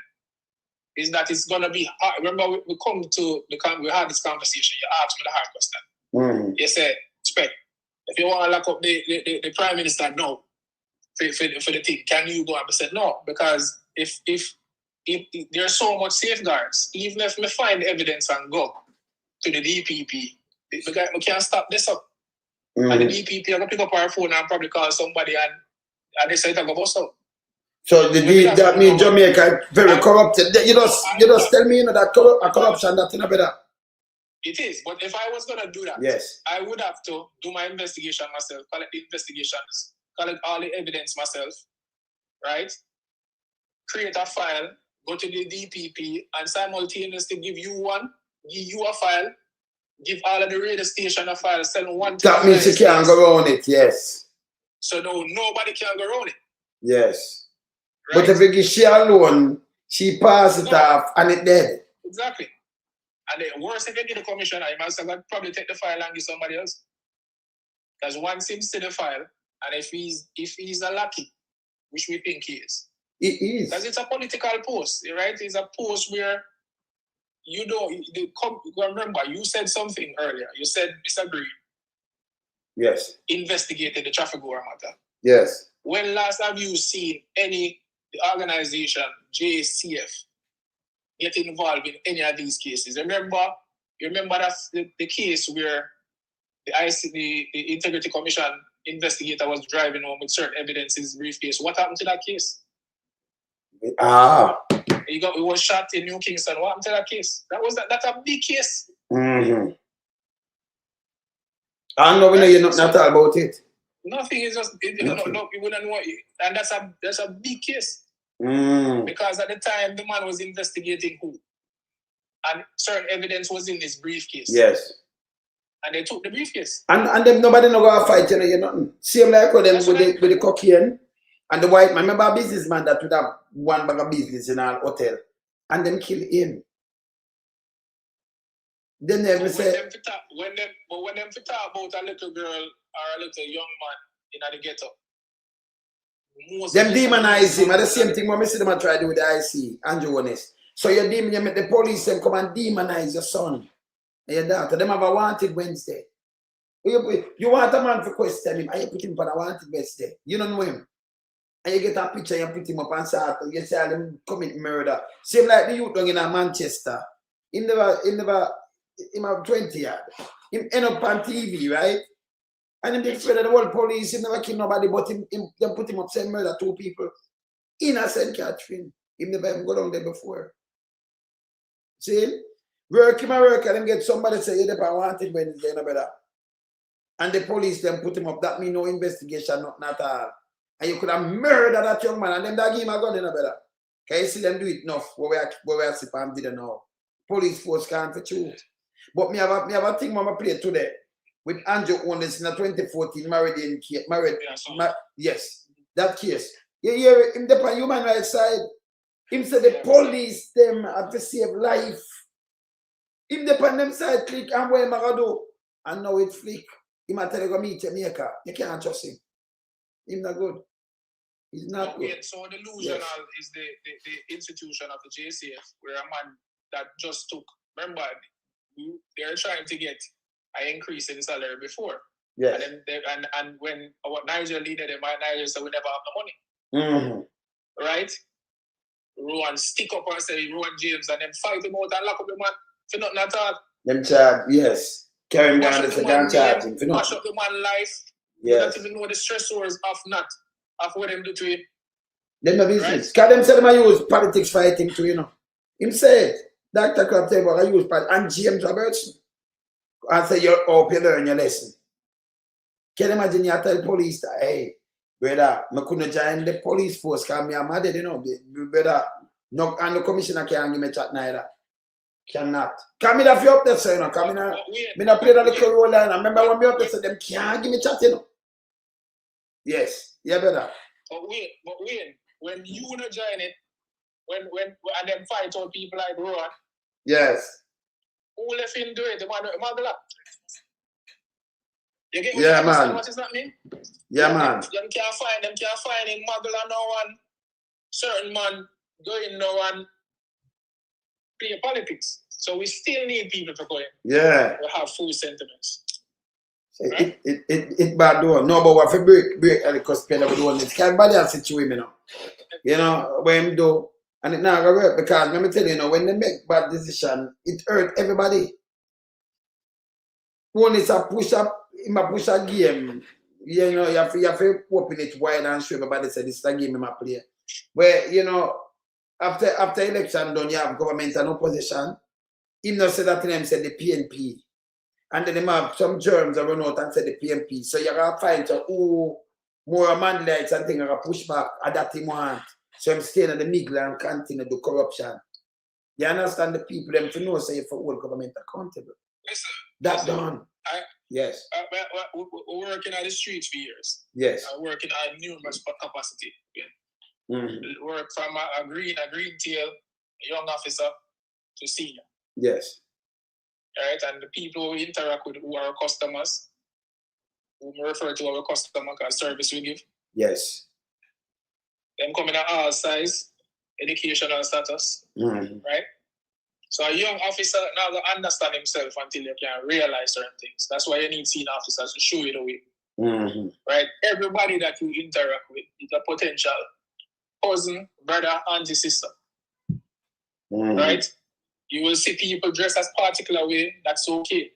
is that it's going to be hard. Remember, we had this conversation. You asked me the hard question. Mm-hmm. You said, Spec, if you want to lock up the Prime Minister, no, for the thing, can you go? I said, no, because if there's so much safeguards, even if we find evidence and go to the DPP, we can't stop this up. Mm-hmm. And the DPP are going to pick up our phone and probably call somebody and they say it's going to bust out. So that means Jamaica very corrupted. You just tell me that corruption that's not better. It is, but if I was going to do that, yes, I would have to do my investigation myself, collect the investigations, collect all the evidence myself, right? Create a file, go to the DPP, and simultaneously give you a file, give all of the radio station a file, send one to that means you can't go around it, yes. So nobody can go around it. Yes. Right? But if you give she alone, she pass it off and it dead. Exactly. And the worst if you give the commissioner, you must probably take the file and give somebody else. Because once he see the file, and if he's a lucky, which we think he is. It is. Because it's a political post, right? It's a post where remember, you said something earlier. You said Mr. Green. Yes. Investigated the traffic war matter. Yes. When last have you seen the organization, JCF, get involved in any of these cases? You remember that's the case where the Integrity Commission investigator was driving home with certain evidence in his briefcase. What happened to that case? He was shot in New Kingston. What happened to that case? That's a big case. Mm-hmm. I know we know you're not all about it. Nothing is just you wouldn't know it. And that's a big case. Because at the time the man was investigating who? And certain evidence was in this briefcase. Yes. And they took the briefcase. And them nobody no go fight, you know, you're nothing. Same like with them with the cocaine and the white man. Remember a businessman that would have one bag of business in our hotel. And them kill him. Then they say when them talk about a little girl or a little young man in the ghetto. Them demonize him. And the same thing when we see them try to do with the IC, Andrew Honest. So you make the police them come and demonize your son and your daughter. Them have a wanted Wednesday. You want a man to question him and you put him on a wanted Wednesday. You don't know him. And you get a picture and you put him up and start you say them commit murder. Same like the youth down in Manchester. He have 20 years. He end up on TV, right? And him afraid of the whole police. He never kill nobody, but they put him up saying murder 2 people. Innocent Catherine. He never even go down there before. See? Work and him get somebody say you never wanted Wednesday, no better. And the police then put him up. That mean no investigation, not at all. And you could have murdered that young man and then that give him a gun, no better. Can you see them do it enough? Where we see Pam did it now. Police force can't for truth. But me have a thing Mama play today with Andrew Honest in a 2014 yes, that case. You hear him the human rights side. Him say the police them have to save life. Him the on them side click and where him a do. And now it flick. Him a tell you go meet Jamaica. You can't trust him. Him not good. He's not good. So delusional is the institution of the JCF where a man that just took, remember, they're trying to get an increase in salary before. Yes. And when Niger leader, Niger said we never have the money. Right? Rowan stick up and say Rowan James and then fight him out and lock up the man for nothing at all. Them charge, yes. Carry him down the gun charge him for nothing. Mash up the man's life. Yes. You don't even know the stressors of what them do to him. Them no business. Because them say them use politics fighting too, you know. Him said, Dr. Crab said, I use politics. And James Robertson. And say, you learn your lesson. Can you imagine you tell police that, hey, brother, I couldn't join the police force because I'm mad, you know, brother. No, and the commissioner can't give me chat neither. Cannot. Come in if you up there, sir, you know. Come in I play the little role and I remember when me up there, so them can't give me chat, you know. Yes. Yeah, brother. But wait, when you wanna join it, when and then fight out people like Rowan. Yes. Who left him do it? The man Magala. You get what does that mean? Yeah, man. Them can't find him Magala no one. Certain man going no one play politics. So we still need people to go in. Yeah. We have full sentiments. Right? It bad though. No, but what if break the cusp of doing it? Can't body have situation, you know. You know, when him do, and it not gonna work because let me tell you, when they make bad decision, it hurt everybody. One is a push up game. You know, you have to open it wide and show everybody say this is a game in my play. Where, you know, after election done, you have government and opposition. Him not say that to them said the PNP. And then they have some germs that run out and say the PNP. So you're going to find who more mandates and things are going to push back at that thing want. So I'm staying in the middle and continue to do corruption. You understand the people, them to know, say, for all government accountable. Listen. That's done. Yes. We're working at the streets for years. Yes. I'm working at numerous capacity. Yeah. Work from a green tail, a young officer, to senior. Yes. All right, and the people we interact with who are our customers, who we refer to our customer as service we give. Yes. Them coming at all size, educational status, right? So a young officer now going to understand himself until you can realize certain things. That's why you need senior officers to show you the way. Right? Everybody that you interact with is a potential cousin, brother, auntie, sister. Right? You will see people dressed as particular way, that's okay.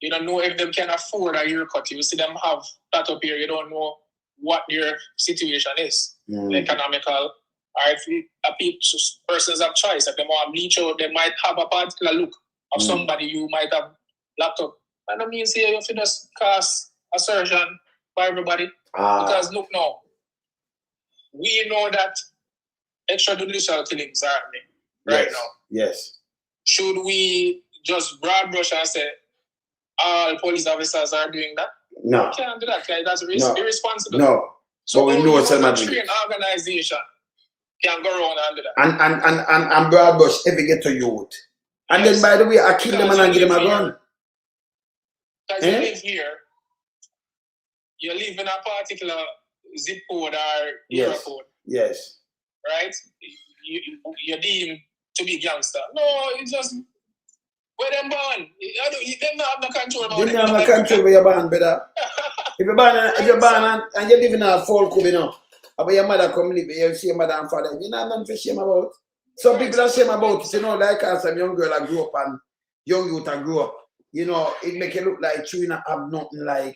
You don't know if them can afford a haircut. You see them have that up here, you don't know what their situation is. Economical, or if persons have choice. If they want bleach out, they might have a particular look of somebody you might have lapped up. And that means here you have to just cast assertion for everybody. Because look now, we know that extrajudicial killings are happening right now. Yes. Should we just broad brush and say all police officers are doing that? No. You can't do that. That's irresponsible. No. So but we know it's not train organization can go around and do that. And broad brush every get to youth. And then by the way, I kill them and give them a gun. Because you live here, you live in a particular zip code or area code. Yes. Right? You're deemed to be gangster. No, it's just where them born. They don't have no control about it. They don't have no control where you're born, brother. If you're born and you live in a folk, you know, but your mother come live, you see your mother and father, you know nothing to shame about. Some people are shame about it, you know, like as some young girl I grew up and young youth I grew up. You know, it make you look like you not have nothing like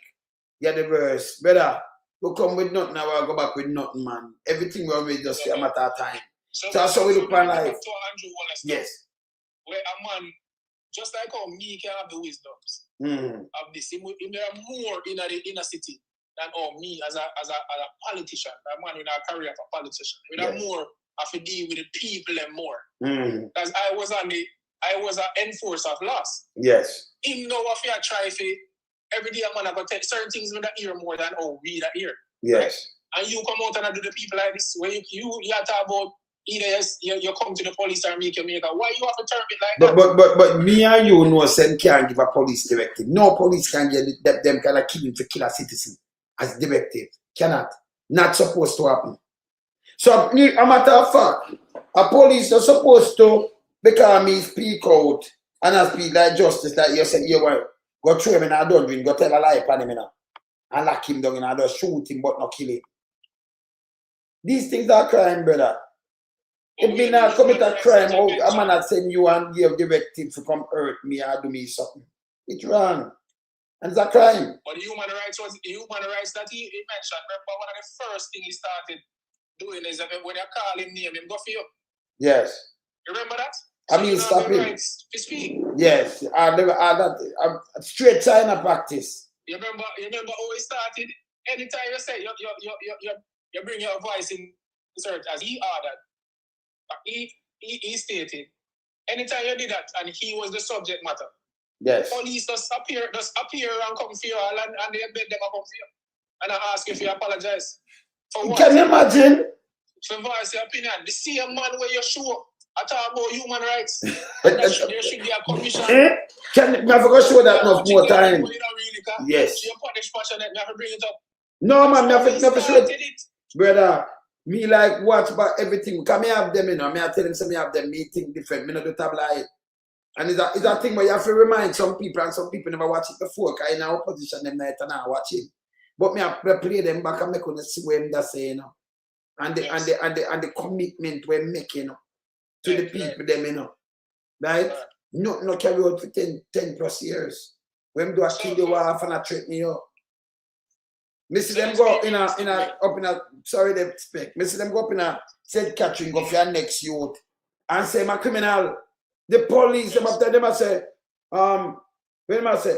you're the worst. Brother, we come with nothing now, we'll go back with nothing, man. Everything we're with just a matter of time. So that's how we look on life. Yes. Where a man, just like how me can have the wisdoms of this, there are more in the inner city than me as a politician, a man with a career of a politician. We have more have to deal with the people and more. Because I was an enforcer of laws. Yes. Even though if you try to every day I'm gonna take certain things with the ear more than we the ear. Yes. Right? And you come out and do the people like this, where you talk about either you come to the police or make a why you have to turn it like that? But me and you know Sen can't give a police directive. No police can get them kind of killing to kill a citizen as directive. Cannot. Not supposed to happen. So a matter of fact, a police are supposed to, because me speak out and I speak like justice that you said, you want go throw him in a dungeon, go tell a lie upon him now. And lock him down and just shoot him but not kill him. These things are crime, brother. If me not commit a crime, a man not send you and give directive to come hurt me or do me something. It's wrong. And it's a crime. But the human rights that he mentioned, remember one of the first things he started doing is that when you call him name, him go for you. Yes. You remember that? I mean, so stop him. To speak. Yes. That straight China practice. You remember how he started? Anytime you say you bring your voice in search as he ordered. He stated, anytime you did that, and he was the subject matter. Yes. Police just appear and come for you, and they beg them to come for you. And I ask if you apologize. For what? Can you imagine? For voice your opinion. The same man where you show I talk about human rights. There should be a commission. Can I forgot show that enough more time? Yes. You punish passionate, you have to bring it up. No man, never show it. Brother. Me like watch about everything. Because me have them, you know. Me I tell them so me have them, me think different. Me not do tabloid. And it's a thing where you have to remind some people, and some people never watch it before, because in our position them night and I watch it. But me I play them back and make them see what they say, you know. And the commitment we're making, you know, to the people them, you know. Right? No carry out for 10 plus years. When do I kill you off and I treat me up? Me see them go up in a sorry they speak. Me see them go up in a St. Catherine, go for your next youth and say my criminal. The police them after them I say, when I say,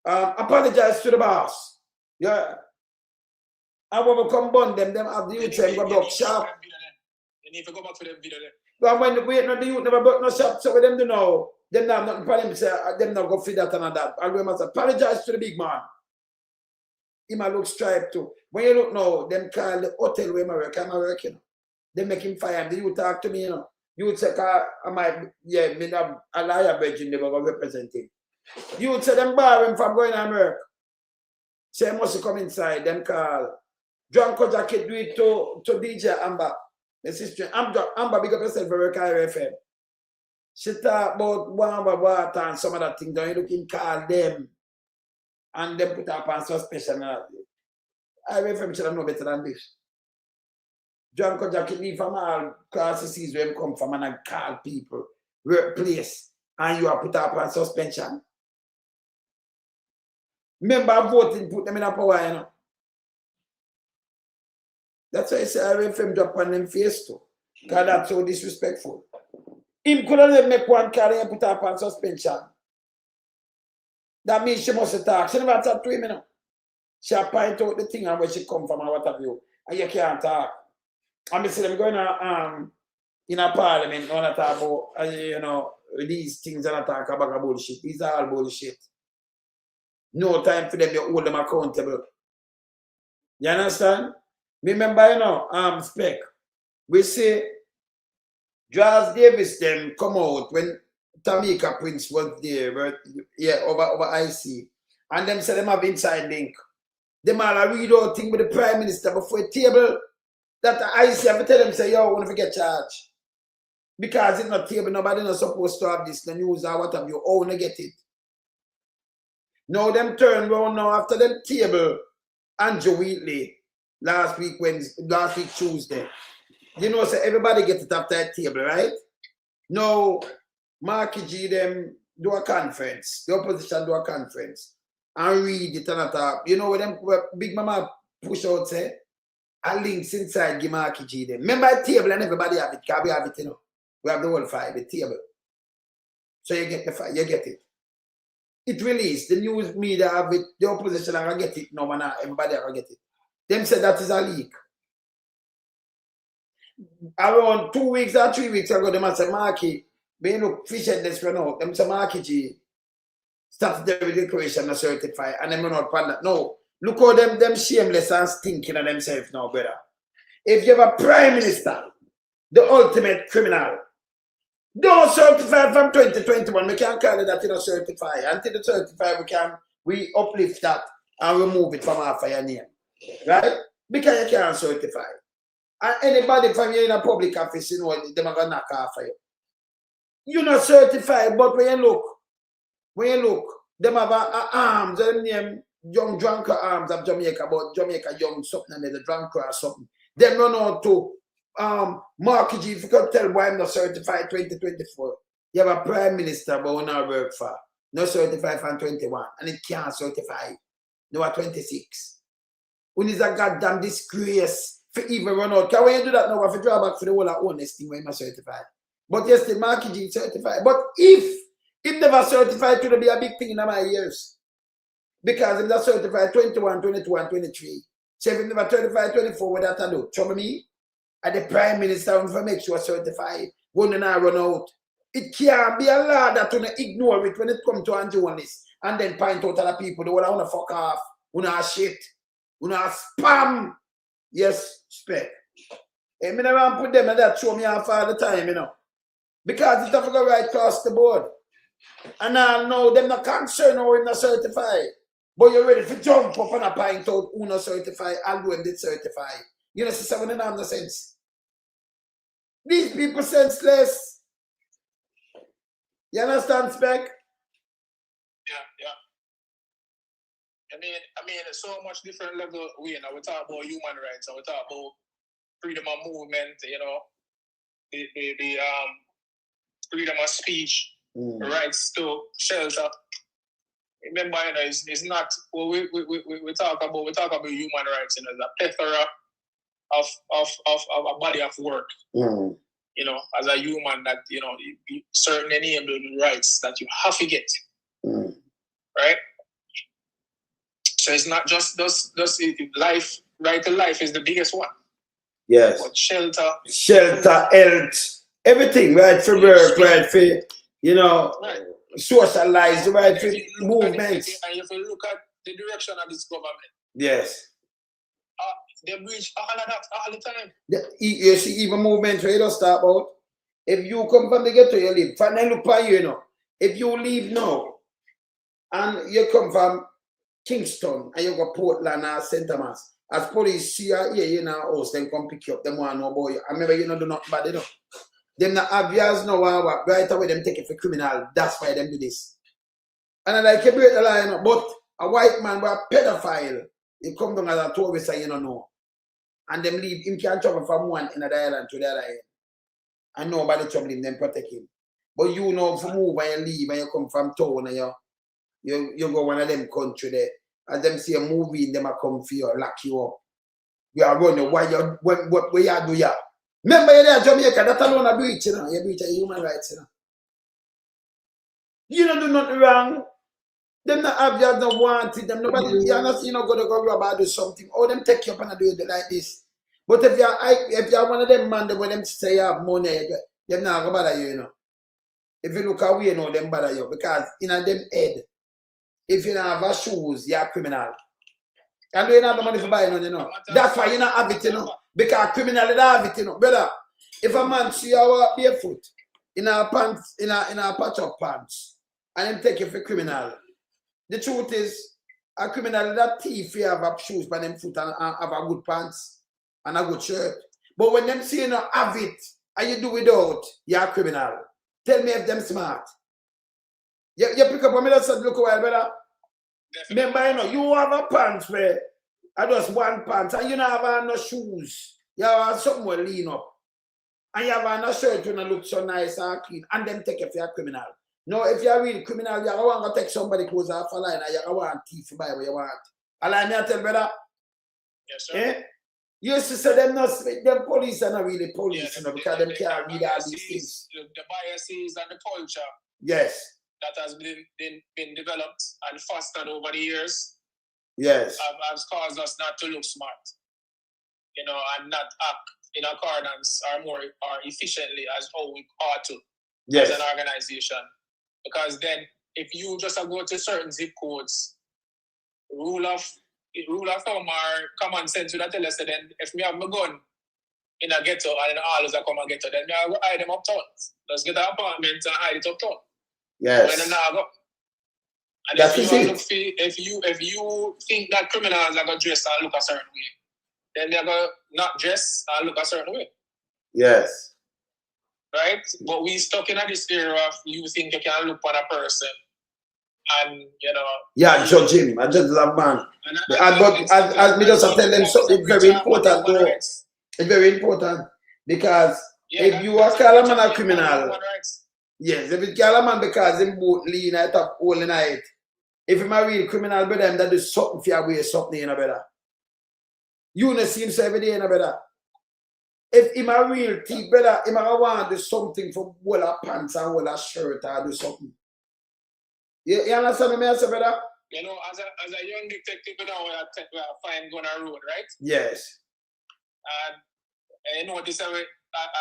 apologize to the boss. Yeah. And when we come bond them have the youth and go block shop. You need to go back to them video there. But when the youth never block no shop, so with them to know, them not nothing for them say them not go feed that and that. And when I say apologize to the big man. He might look striped too. When you look now, them call the hotel where I'm working. They make him fire him. You talk to me, you know. You would say, I might, yeah, me have a liar virgin, they will represent him. You would say, them bar him from going to work. Say, he must come inside, them call. Drunk jacket do it to DJ Amber. My sister, Amber, big up yourself for work at RFM. She talk about water and some other things. Don't you look in, call them. And then put up on suspension. I RFM should have know better than this. John Kojaki leave from all classes where him come from and I call people, workplace, and you are put up on suspension. Remember voting, put them in a power, you know. That's why I say I went for him drop on them face too. Because that's so disrespectful. Him could have make one carry and put up on suspension. That means she must talk. She never talk to him, you know. She point out the thing and where she come from and what have you. And you can't talk. And I see them going in a parliament, not talk about, you know, these things and talk about bullshit. These are all bullshit. No time for them to hold them accountable. You understand? Remember, you know, Spec, we say, Charles Davis them come out when Tamika Prince was there, but, yeah, over IC. And them say them have inside link. Them all read out thing with the Prime Minister before a table that the IC have to tell them, say, yo, I want to get charged. Because it's not table, nobody not supposed to have this, the news or what have you, oh, to get it. Now them turn around now after them table Andrew Wheatley last week Tuesday. You know, so everybody get it after that table, right? Now, Marky G them do a conference, the opposition do a conference, and read it and talk. You know, when them Big Mama push out, say, a links inside give Marky G them. Remember the table and everybody have it, because we have it, you know. We have the whole file, the table. So you get the file, you get it. It released, the news media have it, the opposition are going to get it, no man, everybody are going to get it. Them said that is a leak. Around 2 weeks or 3 weeks ago, them said, Marky, when you look fish this run out, them said, Marky G, statutory declaration not certified, and them run out pan that. No, look how them shameless and stinking of themselves now, brother. If you have a prime minister, the ultimate criminal, don't certify from 2021. We can't call it that you know certify. Until the certify, we uplift that and remove it from our your name. Right? Because you can't certify. And anybody from you in a public office, you know, they're gonna knock off of you. You're not certified, but when you look, them have arms, them name Young Drunker Arms of Jamaica, but Jamaica Young something and there's a drunker or something. Them run out to Marky G, if you can tell why I'm not certified 2024. You have a prime minister, but we not work for. Not certified from 21. And it can't certify. No, at 26. When is a goddamn disgrace for even run out. Because when you do that now, if you draw back for the whole of honest thing when you're not certified. But yes, the Marky G certified. But if never certified, it will be a big thing in my years. Because if they're certified 21, 22, and 23. So if you never certified 24, what that do? Trouble me? And the Prime Minister will make sure certified, when not run out. It can't be a law that you ignore it when it comes to journalists and then point out other people, they want to fuck off, shit, spam. Yes, Spec. I mean, I put them and that show me off all the time, you know. Because it's have to go right across the board. And I know them not concerned or not certified. But you're ready to jump up and a point out who not certified and who did certify. You know, see someone in no sense. These people senseless. You understand, Spec? Yeah. I mean, it's so much different level. We talk about human rights, and we talk about freedom of movement. You know, the freedom of speech, rights to shelter. Remember, you know, it's not. Well, we talk about human rights. You know, there's a plethora of a body of work. You know, as a human, that you know, certain enabled rights that you have to get. Right. So it's not just life. Right to life is the biggest one. Yes. But shelter, health, everything. Right for work, right for socialize, right for movements. And if you look at the direction of this government. Yes. They breach all of that all the time. You see, even movements where you don't start about. If you come from the ghetto, you leave. From then look for you, you know. If you leave now, and you come from Kingston, and you go Portland or St. Thomas, as police see you here in our house, then come pick you up. Them want to know about you. I remember you know do nothing bad, you know. Them not obvious no one right away them take it for criminal. That's why them do this. And I like you break the line, you know, but a white man with a pedophile, he come down as a tourist and you don't know. And them leave him can't travel from one end of the island to the other end. And nobody trouble him, them protect him. But you know, if you move and you leave and you come from town and you go one of them country there, As them see a movie, them a come for you, lock you up. You are running. Why you what you do ya? Remember you there Jamaica, that alone a breach, you know. You breach of human rights, you know. You don't do nothing wrong. Them not have jobs, not want it. Them nobody, you're not, you know, go about do something. Oh, them take you up and do it like this. But if you're one of them man, when them say you have money, them not go bother you, you know. If you look away, you know, them bother you. Because in a them head, if you don't have a shoes, you're a criminal. And you don't have the money for buying it, you know. That's why you don't have it, you know. Because criminal don't have it, you know. Brother, if a man see you walk barefoot in a pants, in a patch of pants, and him take you for criminal, the truth is, a criminal, that thief, you have a shoes by them foot and have a good pants and a good shirt. But when them see you not have it, and you do without, you're a criminal. Tell me if them smart. You pick up a minute and look away, brother. Remember, you know, you have a pants where I just one pants, and you don't have no shoes. You have somewhere lean up. And you have a shirt when it looks so nice and clean, and them take you for a criminal. No, if you're a real criminal, you're going to take somebody close off a line and you're going to want thief to buy what you want. Allow me to tell brother. Yes, sir. Eh? You used to say them police are not really police, you know, because them can't read all these things. The biases and the culture. Yes. That has been developed and fostered over the years. Yes. Has caused us not to look smart. You know, and not act in accordance or efficiently as how we ought to. Yes. As an organization. Because then, if you just go to certain zip codes, rule of thumb or common sense would tell us that then if me have my gun in a ghetto and then all of us come and ghetto, then I go hide them uptown. Let's get an apartment and hide it uptown. Yes. When I go. And that's if you think that criminals are gonna dress and look a certain way, then they're gonna not dress and look a certain way. Yes. Right? But we stuck in this era of you think you can look on a person and, you know... Yeah, judge him. I judge that man. But as me just tell them something very important, though. It's very important. Because if you are call a man a criminal, yes, if you call a man because him both lean it up all the night, if him a real criminal, brother, him that do something for your way, something, you know, brother. You don't see him so every day, you know, brother. If him a real thief, brother, him a want to do something for all a pants and all a shirt or do something. You understand me, brother? You know, as a young detective, you know, we are fine going on road, right? Yes. And you know this,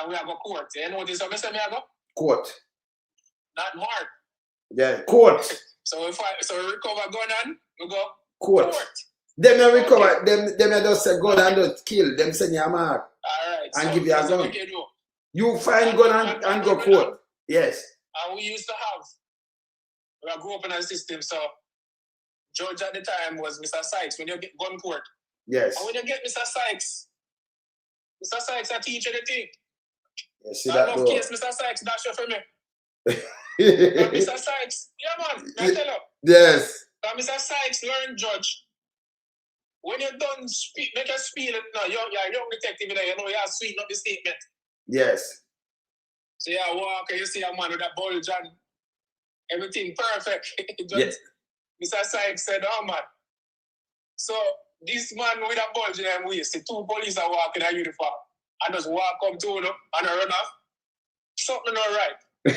we have a court. You know this, I say me go? Court. Not mark. Yeah, court. So if we recover gun on, we go court. Them you recover, them you just say gun and just kill. Them send you a mark. Alright. And so give you a gun. You find gun and go court. Yes. And we used to have, we grew up in a system, so judge at the time was Mr. Sykes when you get gun court. Yes. And when you get Mr. Sykes a teacher the thing. You see that though. Case Mr. Sykes dash you for me. Mr. Sykes, yeah man, I tell you. Yes. But Mr. Sykes learn judge. When you're done make a speed, no, you're a young detective, you know, you have sweeten up the statement. Yes. So you walk and you see a man with a bulge and everything perfect. Yes. Mr. Sykes said, oh man. So this man with a bulge in him waist, the two police are walking in a uniform and just walk up to him and run off. Something not right.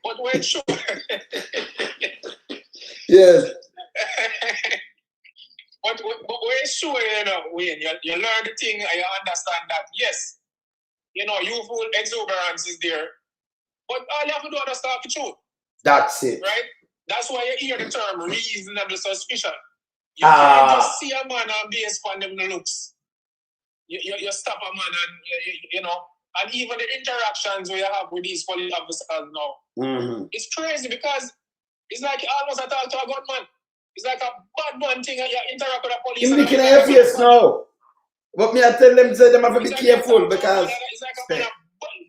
But when sure. Yes. But we're sure, you know, Wayne, you learn the thing and you understand that, yes, you know, youthful exuberance is there. But all you have to do is understand the truth. That's it. Right? That's why you hear the term reasonable suspicion. You can't just see a man and base upon them looks. You stop a man and, you know, and even the interactions we have with these police officers now, it's crazy because it's like you almost talk to a gunman. It's like a bad man thing and you interact with the police. You're looking at your face now. But me I tell them say them have to be careful because it's like a man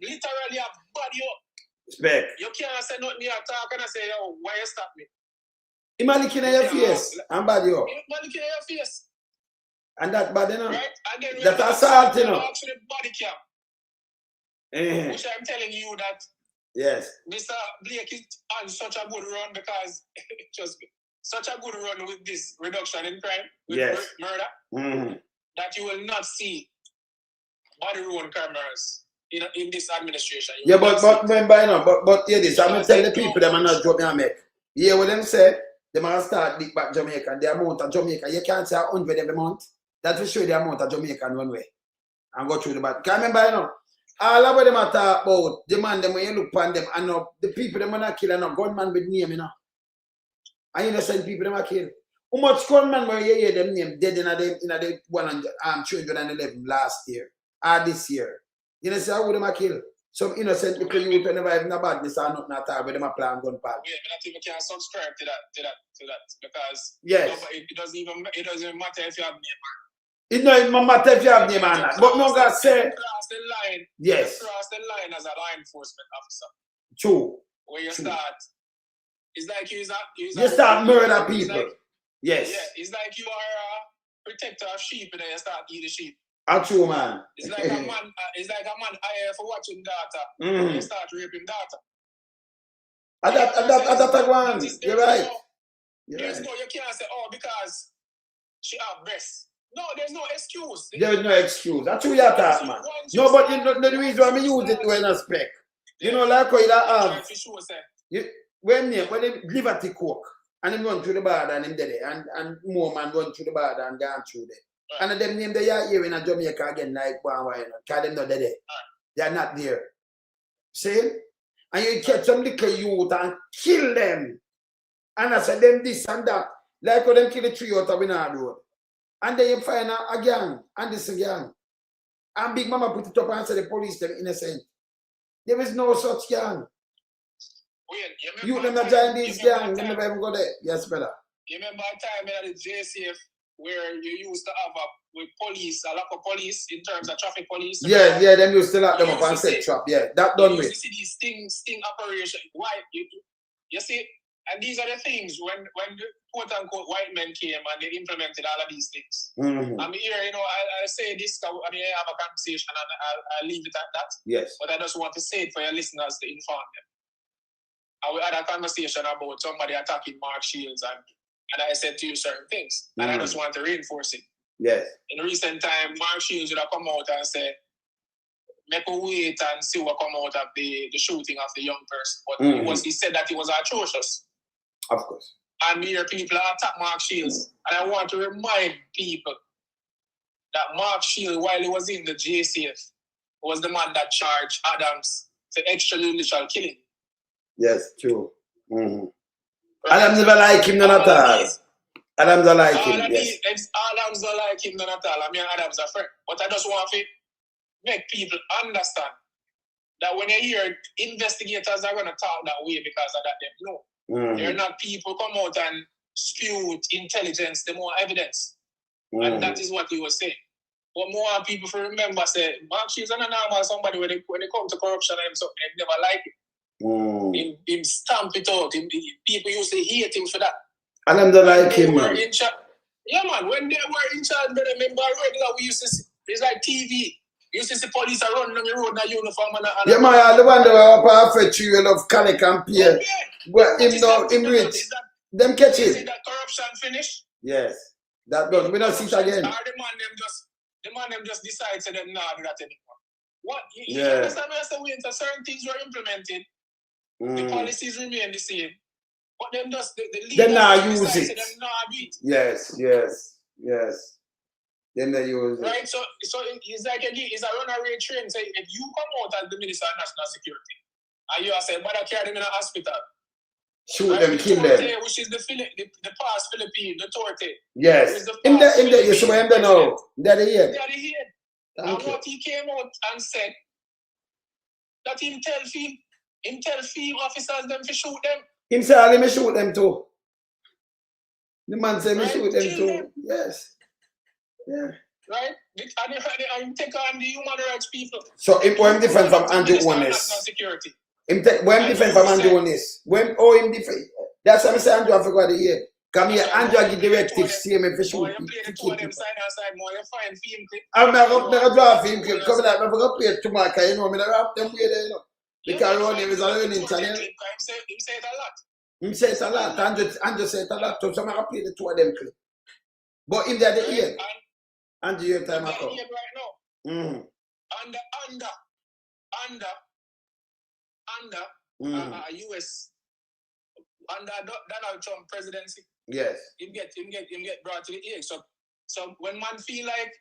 literally a body up. Respect. You can't say nothing you talk and I say, yo, why you stop me? You're looking at your face and bad you up. You're looking at your face. And that bad, you know? Right? And then that assault, you know? Actually body cam. Which I'm telling you that yes. Mr. Blake is on such a good run because just such a good run with this reduction in crime, with Yes. murder, that you will not see body worn cameras in this administration. You Yeah, will but not see it. remember, you know, but hear this. I'm gonna tell the people them are not joke me and make. You hear what them say? They must start big back Jamaica. The amount of Jamaica, you can't say 100 every month. That will show you the amount of Jamaican one way. And go through the back. Can't remember, you know. All of them are talk about the man them when you look upon them and the people them are not killing no gunman with name, you know. And innocent people them are killed. How much gunman were you hear them name dead in the 211 last year or this year? You know, say how would them are killed? Some innocent little youth who never even a badness or nothing at all, but them a plan gun pal. Yeah, but I think we can subscribe to that because Yes. it doesn't even matter if you have name. It don't even matter if you have name or not. But no God say Cross the line. yes. You cross the line as a law enforcement officer. True. Where you True. start, it's like you start murder people. Like, yes. Yeah, it's like you are a protector of sheep and then you start eating sheep. A true man. It's like a man. It's like a man hired for watching data. And you start raping data. That's one. You're right. There's no. You can't say because she have breasts. No, there's no excuse. There's no excuse. That's who you talk, man. No, but you know the reason why I use it to in a spec. You know, like how you have. When they Liberty Coke and him run through the border and him dead and more man run through the border and gone through there. Right. And them name they are here in Jamaica again like one way, because them not there. They are not there. See? And you catch some little youth and kill them. And I said them this and that. Like how them kill the 3 out of Winard Road. And then you find a gang, and this gang. And Big Mama put it up and said the police them innocent. There is no such gang. You them not join this gang, they never even go there. Yes, brother. You remember a time at the JCF where you used to have with police, a lot of police in terms of traffic police? Yeah, them used to lock them up and set trap. Yeah, that done with. You see these sting operation. Why? You see, and these are the things when the quote unquote white men came and they implemented all of these things. I'm here, you know, I say this, I have a conversation and I'll leave it at that. Yes. But I just want to say it for your listeners to inform them. And we had a conversation about somebody attacking Mark Shields and I said to you certain things. And I just want to reinforce it. Yes. In recent time, Mark Shields would have come out and said, make a wait and see what come out of the shooting of the young person. But he said that it was atrocious. Of course. And here people attack Mark Shields. And I want to remind people that Mark Shields, while he was in the JCF, was the man that charged Adams for extrajudicial killing. Yes, true. Adams never like him none at all. Adams don't like him. Yes. Adams don't like him none at all. I mean, Adams a friend. But I just want to make people understand that when you hear investigators are going to talk that way because of that, they know. They're not people come out and spew intelligence, the more evidence. And that is what he was saying. But more people to remember say, Mark Shields is not normal somebody when they come to corruption and something, they never like it. Him stamp it out. People used to hate him for that. And them don't like him, man. Yeah, man. When they were in charge, but remember regular, we used to see, it's like TV. You used to see police are running on the road in a uniform. Yeah, man, the one that were for trail of Calic and Pierre. Well, him rich. Them catch him. See that corruption finish? Yes. That done. We don't see it again. The man them just decide to them not do that anymore. What? You Yeah. understand what I'm saying? So certain things were implemented. The policies remain the same. But them just the Them not use it. Them not do it. Yes. Then they use it. Right? So it's like it's a runaway train. So if you come out as the Minister of National Security and you are saying, but I carry them in a hospital. Shoot them, kill them. Which is the past Philippine, the Torte. Yes. In the you see him there now. They're the head. They're the head. And what he came out and said that him tell field officers them to shoot them. Him say let me shoot them too. The man say me shoot them too. Yes. Yeah. Right? And take on the human rights people. So him different from Andrew Honest. Him different from Andrew Honest. Him different. That's what I say Andrew I forgot the year. Come here, Andrew give directives, see him if you shoot people. I'm not draw film clip. Come here, I'm going to play it tomorrow because you know, I'm going to wrap them way there, you know. Because around him is a learning channel. Him say it a lot. Him say it a lot. Andrew say it a lot. So I'm going to play the two of them clip. But if they're the ear, Andrew, your time I come. Right now. Mm. Under US under Donald Trump presidency. Yes. Him get brought to the ear. So when man feel like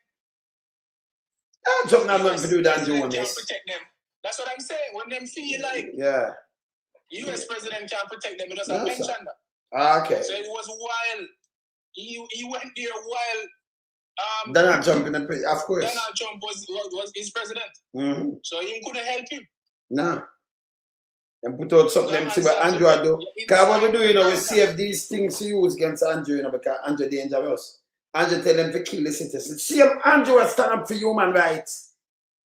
something I'm going to do that, can't protect them. That's what I'm saying. When them feel like US president can't protect them, he doesn't mention that. Okay. So it was while he went there while Donald Trump in the of course. Donald Trump was his president. Mm-hmm. So he couldn't help him. Nah. And put out something them see what Andrew do. Because what we do, we save these things to use against Andrew, because Andrew dangerous. Andrew tell them to kill the citizens. See him, Andrew will stand up for human rights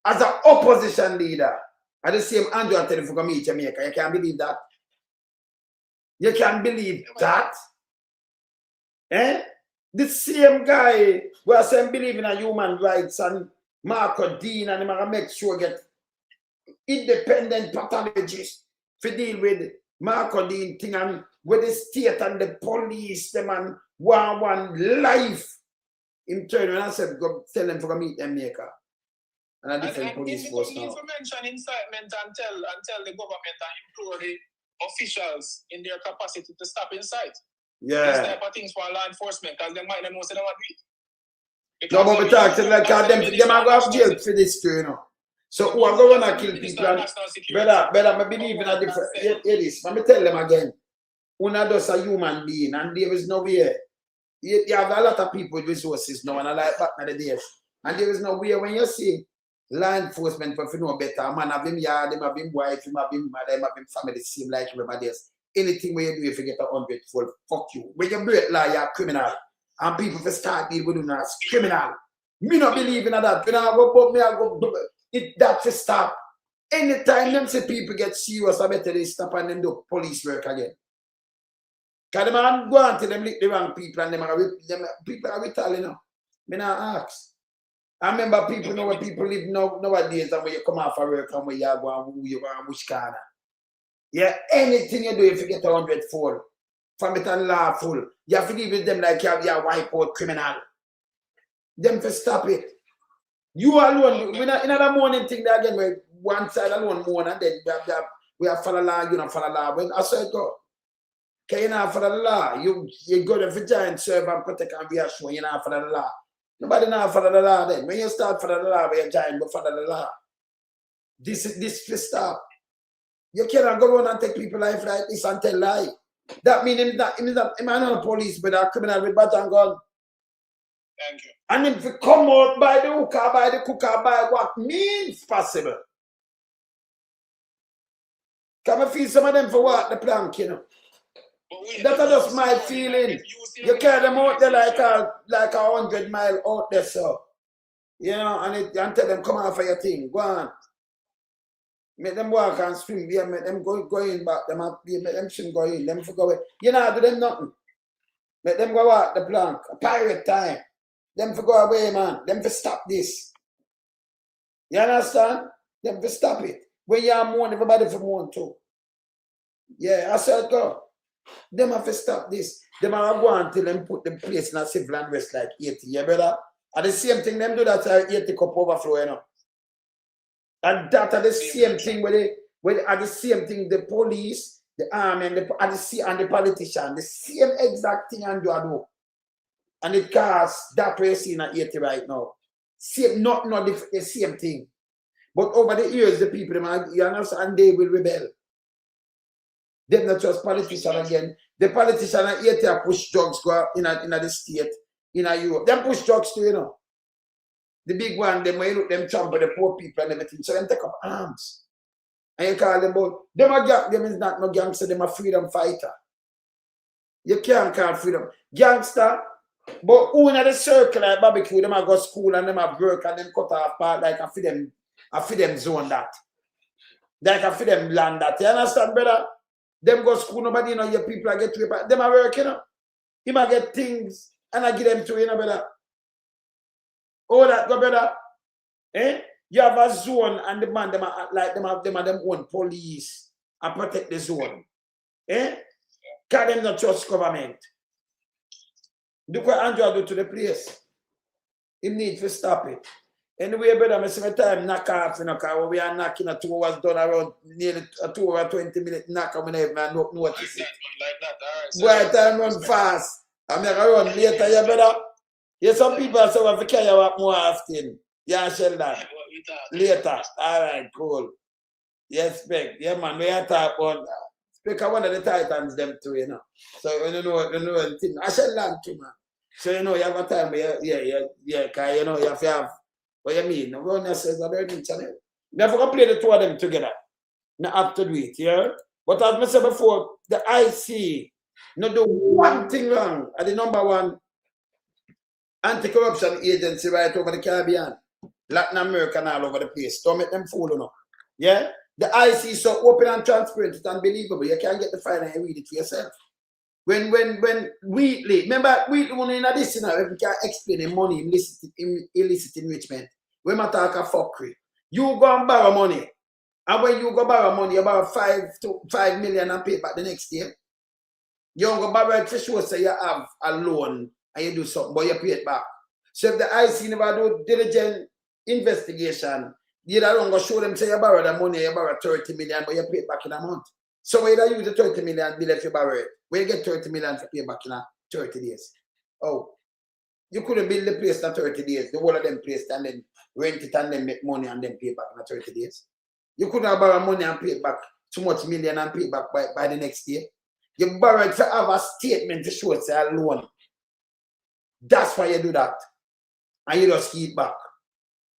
as an opposition leader. And the same Andrew will tell him to go meet Jamaica. You can't believe that? You can't believe that? Eh? The same guy who are saying believe in human rights and Marco Dean and him make sure get independent pathologists to deal with Marco Dean thing and with the state and the police them and one life. Him turn around and said go tell them to go meet them maker. And a different police force now. Need to mention incitement and tell the government and implore the officials in their capacity to stop incite. Yeah. These type of things for law enforcement, because they might not know they don't do it. No, but we talk to like them are going to have jail for this too, you know. So who are going to kill people? And, brother, I believe in a different. It is. Let me tell them again. Una does a human being, and there is no way. You have a lot of people with resources now, and I like back in the days. And there is no way when you see law enforcement for know better, a man have him yard, him have him wife, him have him mother, him have him family, same like everybody else. Anything where you do if you get 100 full, fuck you. When you break law, you're a criminal. And people for start deal with you now, criminal. Me not believe in that. When I go but me, I go it that to stop. Anytime them say people get serious, I better they stop and then do police work again. Because them man go on to them lick the wrong people and them people are retaliating now. Me not ask. I remember people know where people live nowadays and when you come off of work and where you go and who you go and which corner. Yeah, anything you do if you get 100 full, from it and lawful, you have to deal with them like you have your wipe out criminal. Them to stop it. You alone, we not in the morning thing that again, where one side alone mourn and then we have follow law, you don't follow law. When I said go, can you not follow the law? You go to the giant serve and protect and be assured you not follow the law. Nobody not follow the law then. When you start follow the law, we are giant, but follow the law. This to stop. You cannot go around and take people's life like this and tell lie. That means him not a police, but a criminal with badge and gun. Thank you. And if you come out by the hook or by the cook or by what means possible. Can I feel some of them for what the plank, you know? That's just my feeling. You carry them out there like a 100 mile out there, so. You know, and tell them come on for your thing. Go on. Make them walk and swim, yeah, make them go in back, make them swim go in, them for go away. You know, do them nothing. Make them go out the plank, a pirate time. Them for go away, man. Them for stop this. You understand? Them for stop it. When you are mourn, everybody for mourn too. Yeah, I said go. Them have to stop this. Them are go until them put the place in a civil unrest like 80, yeah, brother? And the same thing, them do that 80 cup overflow, you know. And that are the same thing the police, the army, and the politician, the same exact thing and do. And it casts that way seen at 80 right now. Same, not the same thing. But over the years, the people, you understand, they will rebel. They're not just politicians again. The politician at 80 push drugs go in the state, in Europe. They push drugs too, you know. The big one, them when you look them trample the poor people and everything. So them take up arms. And you call them about them is not no gangster, them a freedom fighter. You can't call freedom. Gangster, but who in the circle like barbecue, them a go school and them a work and them cut off part like a feed them zone that. Like a feed them land that. You understand, brother? Them go school, nobody know your people get to it. Them a work, you know. He might get things and I give them to you know, brother. Oh, that go brother. Eh? You have a zone and the man them are like them have them own police and protect the zone. Eh? Can them not trust government? Look what Andrew do to the place. He needs to stop it. Anyway, brother, I see my time knock off, you know, because we are knocking at 2 hours done around nearly a 2 hour 20 minute knock and we never not notice it. Boy, time run fast. I'm going to run later, yeah, brother. Yeah, some people say, well, if you carry up more often. Yeah, Sheldon. Later. All right, cool. Yes, Spec. Yeah, man, we are talking about Spec one of the Titans, them too, you know. So, you know anything. I Sheldon too, man. So, you know, you have a time where, yeah, because, you know, you have to have, what you mean? No one else says, I don't need channel. Never gonna play the two of them together. Not have to do it, yeah? But as I said before, the IC, no do one thing wrong at the number one anti-corruption agency right over the Caribbean, Latin America and all over the place. Don't make them fool, you know. Yeah? The IC is so open and transparent, it's unbelievable. You can't get the file and read it for yourself. When Wheatley, remember Wheatley one in this, you know, we can explain the money, illicit enrichment. When we talk a fuckery, you go and borrow money. And when you go borrow money, you borrow 5 million and pay back the next year. You don't go borrow it for sure, so you have a loan and you do something, but you pay it back. So if the IC never do diligent investigation, you don't go show them, say you borrow the money, you borrow 30 million, but you pay it back in a month. So when you use the 30 million bill if you borrow it, when you get 30 million to pay back in 30 days. Oh, you couldn't build the place in 30 days, the whole of them place and then rent it and then make money and then pay back in 30 days. You couldn't borrow money and pay back too much million and pay back by the next year. You borrow it to have a statement to show it's a loan. That's why you do that. And you just keep back.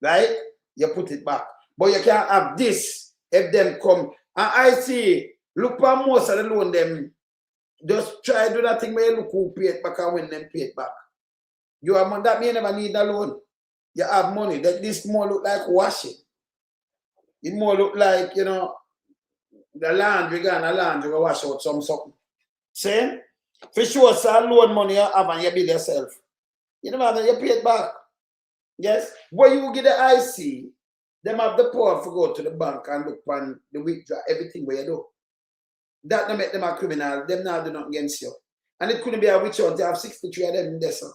Right? You put it back. But you can't have this if them come. And I see, look for most of the loan them. Just try to do that thing where you look who pay it back and when them pay it back. You have money, that may never need a loan. You have money. That this more look like washing. It more look like, you know, the laundry gun, a laundry will wash out something. See? For sure, so loan money you have and you build yourself. You know what, you pay it back. Yes? When you get the IC, them have the power to go to the bank and look on the withdraw, everything where you do. That don't make them a criminal. Them now do nothing against you. And it couldn't be a witch hunt. They have 63 of them in there, so.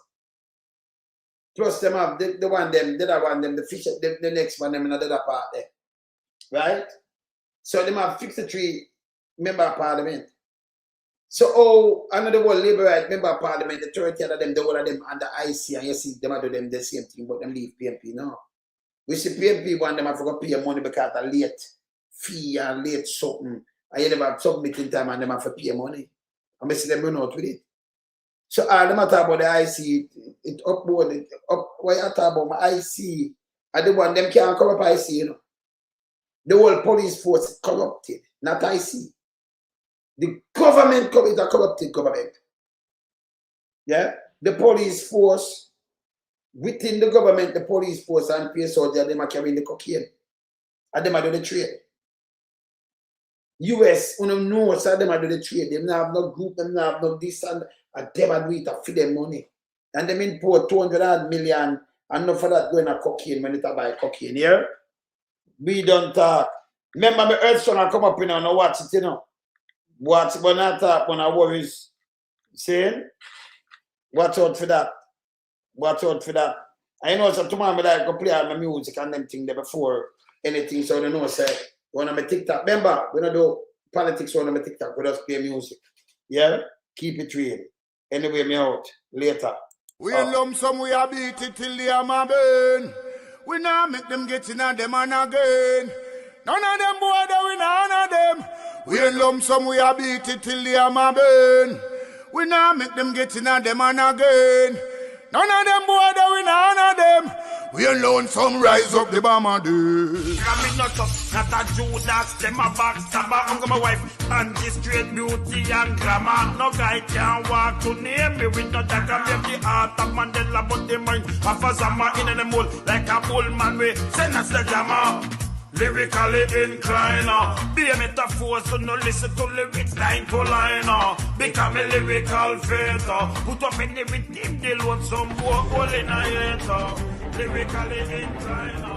Plus them have the one them, the other one them, the fish, the next one them in the other part there. Right? So them have 53 member of parliament. So another one Labour right member of parliament, the 30 of them, the whole of them under IC, and you see them do them the same thing, but them leave PMP now. We see PMP one them have to pay money because of late fee and late something. And you never have submitting time and them have to pay money. And we see them run out with it. So all them talk about the IC, it upload it up. Why you talk about my IC? And the one them can't come up IC, you know. The whole police force is corrupted, not IC. The government is a corrupted government. Yeah? The police force, within the government, the police force and PSO, soldiers, them are carrying the cocaine. And them are doing the trade. US, know so them are doing the trade. Them not have no group, them not have no this and them are doing it to feed them money. And them import 200 million and not for that going to cocaine when they buy cocaine. Yeah? We don't talk. Remember my earth son come up in and watch it, you know. Watch when I talk when I worries saying, watch out for that. Watch out for that. I know so tomorrow I like to play my music and them thing there before anything. So I know say when I'm a TikTok. Remember, we don't do politics when I'm a TikTok, we just play music. Yeah? Keep it real. Anyway, me out. Later. We lump some, we a beat it till the hammer burn. We now make them get in on them and again. None of them boy that we none of them. We lump some, we a beat it till the hammer burn. We now make them get in on them and again. None of them boy that we none of them. We alone some rise up the bomber dude. I'm not a Judas, them a backstabber. I'm got my wife and this straight beauty and glamour. No guy can walk to name me with no dagger. Maybe the heart of Mandela, but the mind of a Zama in the mold like a bull man. We send us the jammer. Lyrically inclined, be a metaphor, so no listen to lyrics line to line. Become a lyrical fighter, put up any with him, they want some more hole in a hater. Lyrically inclined.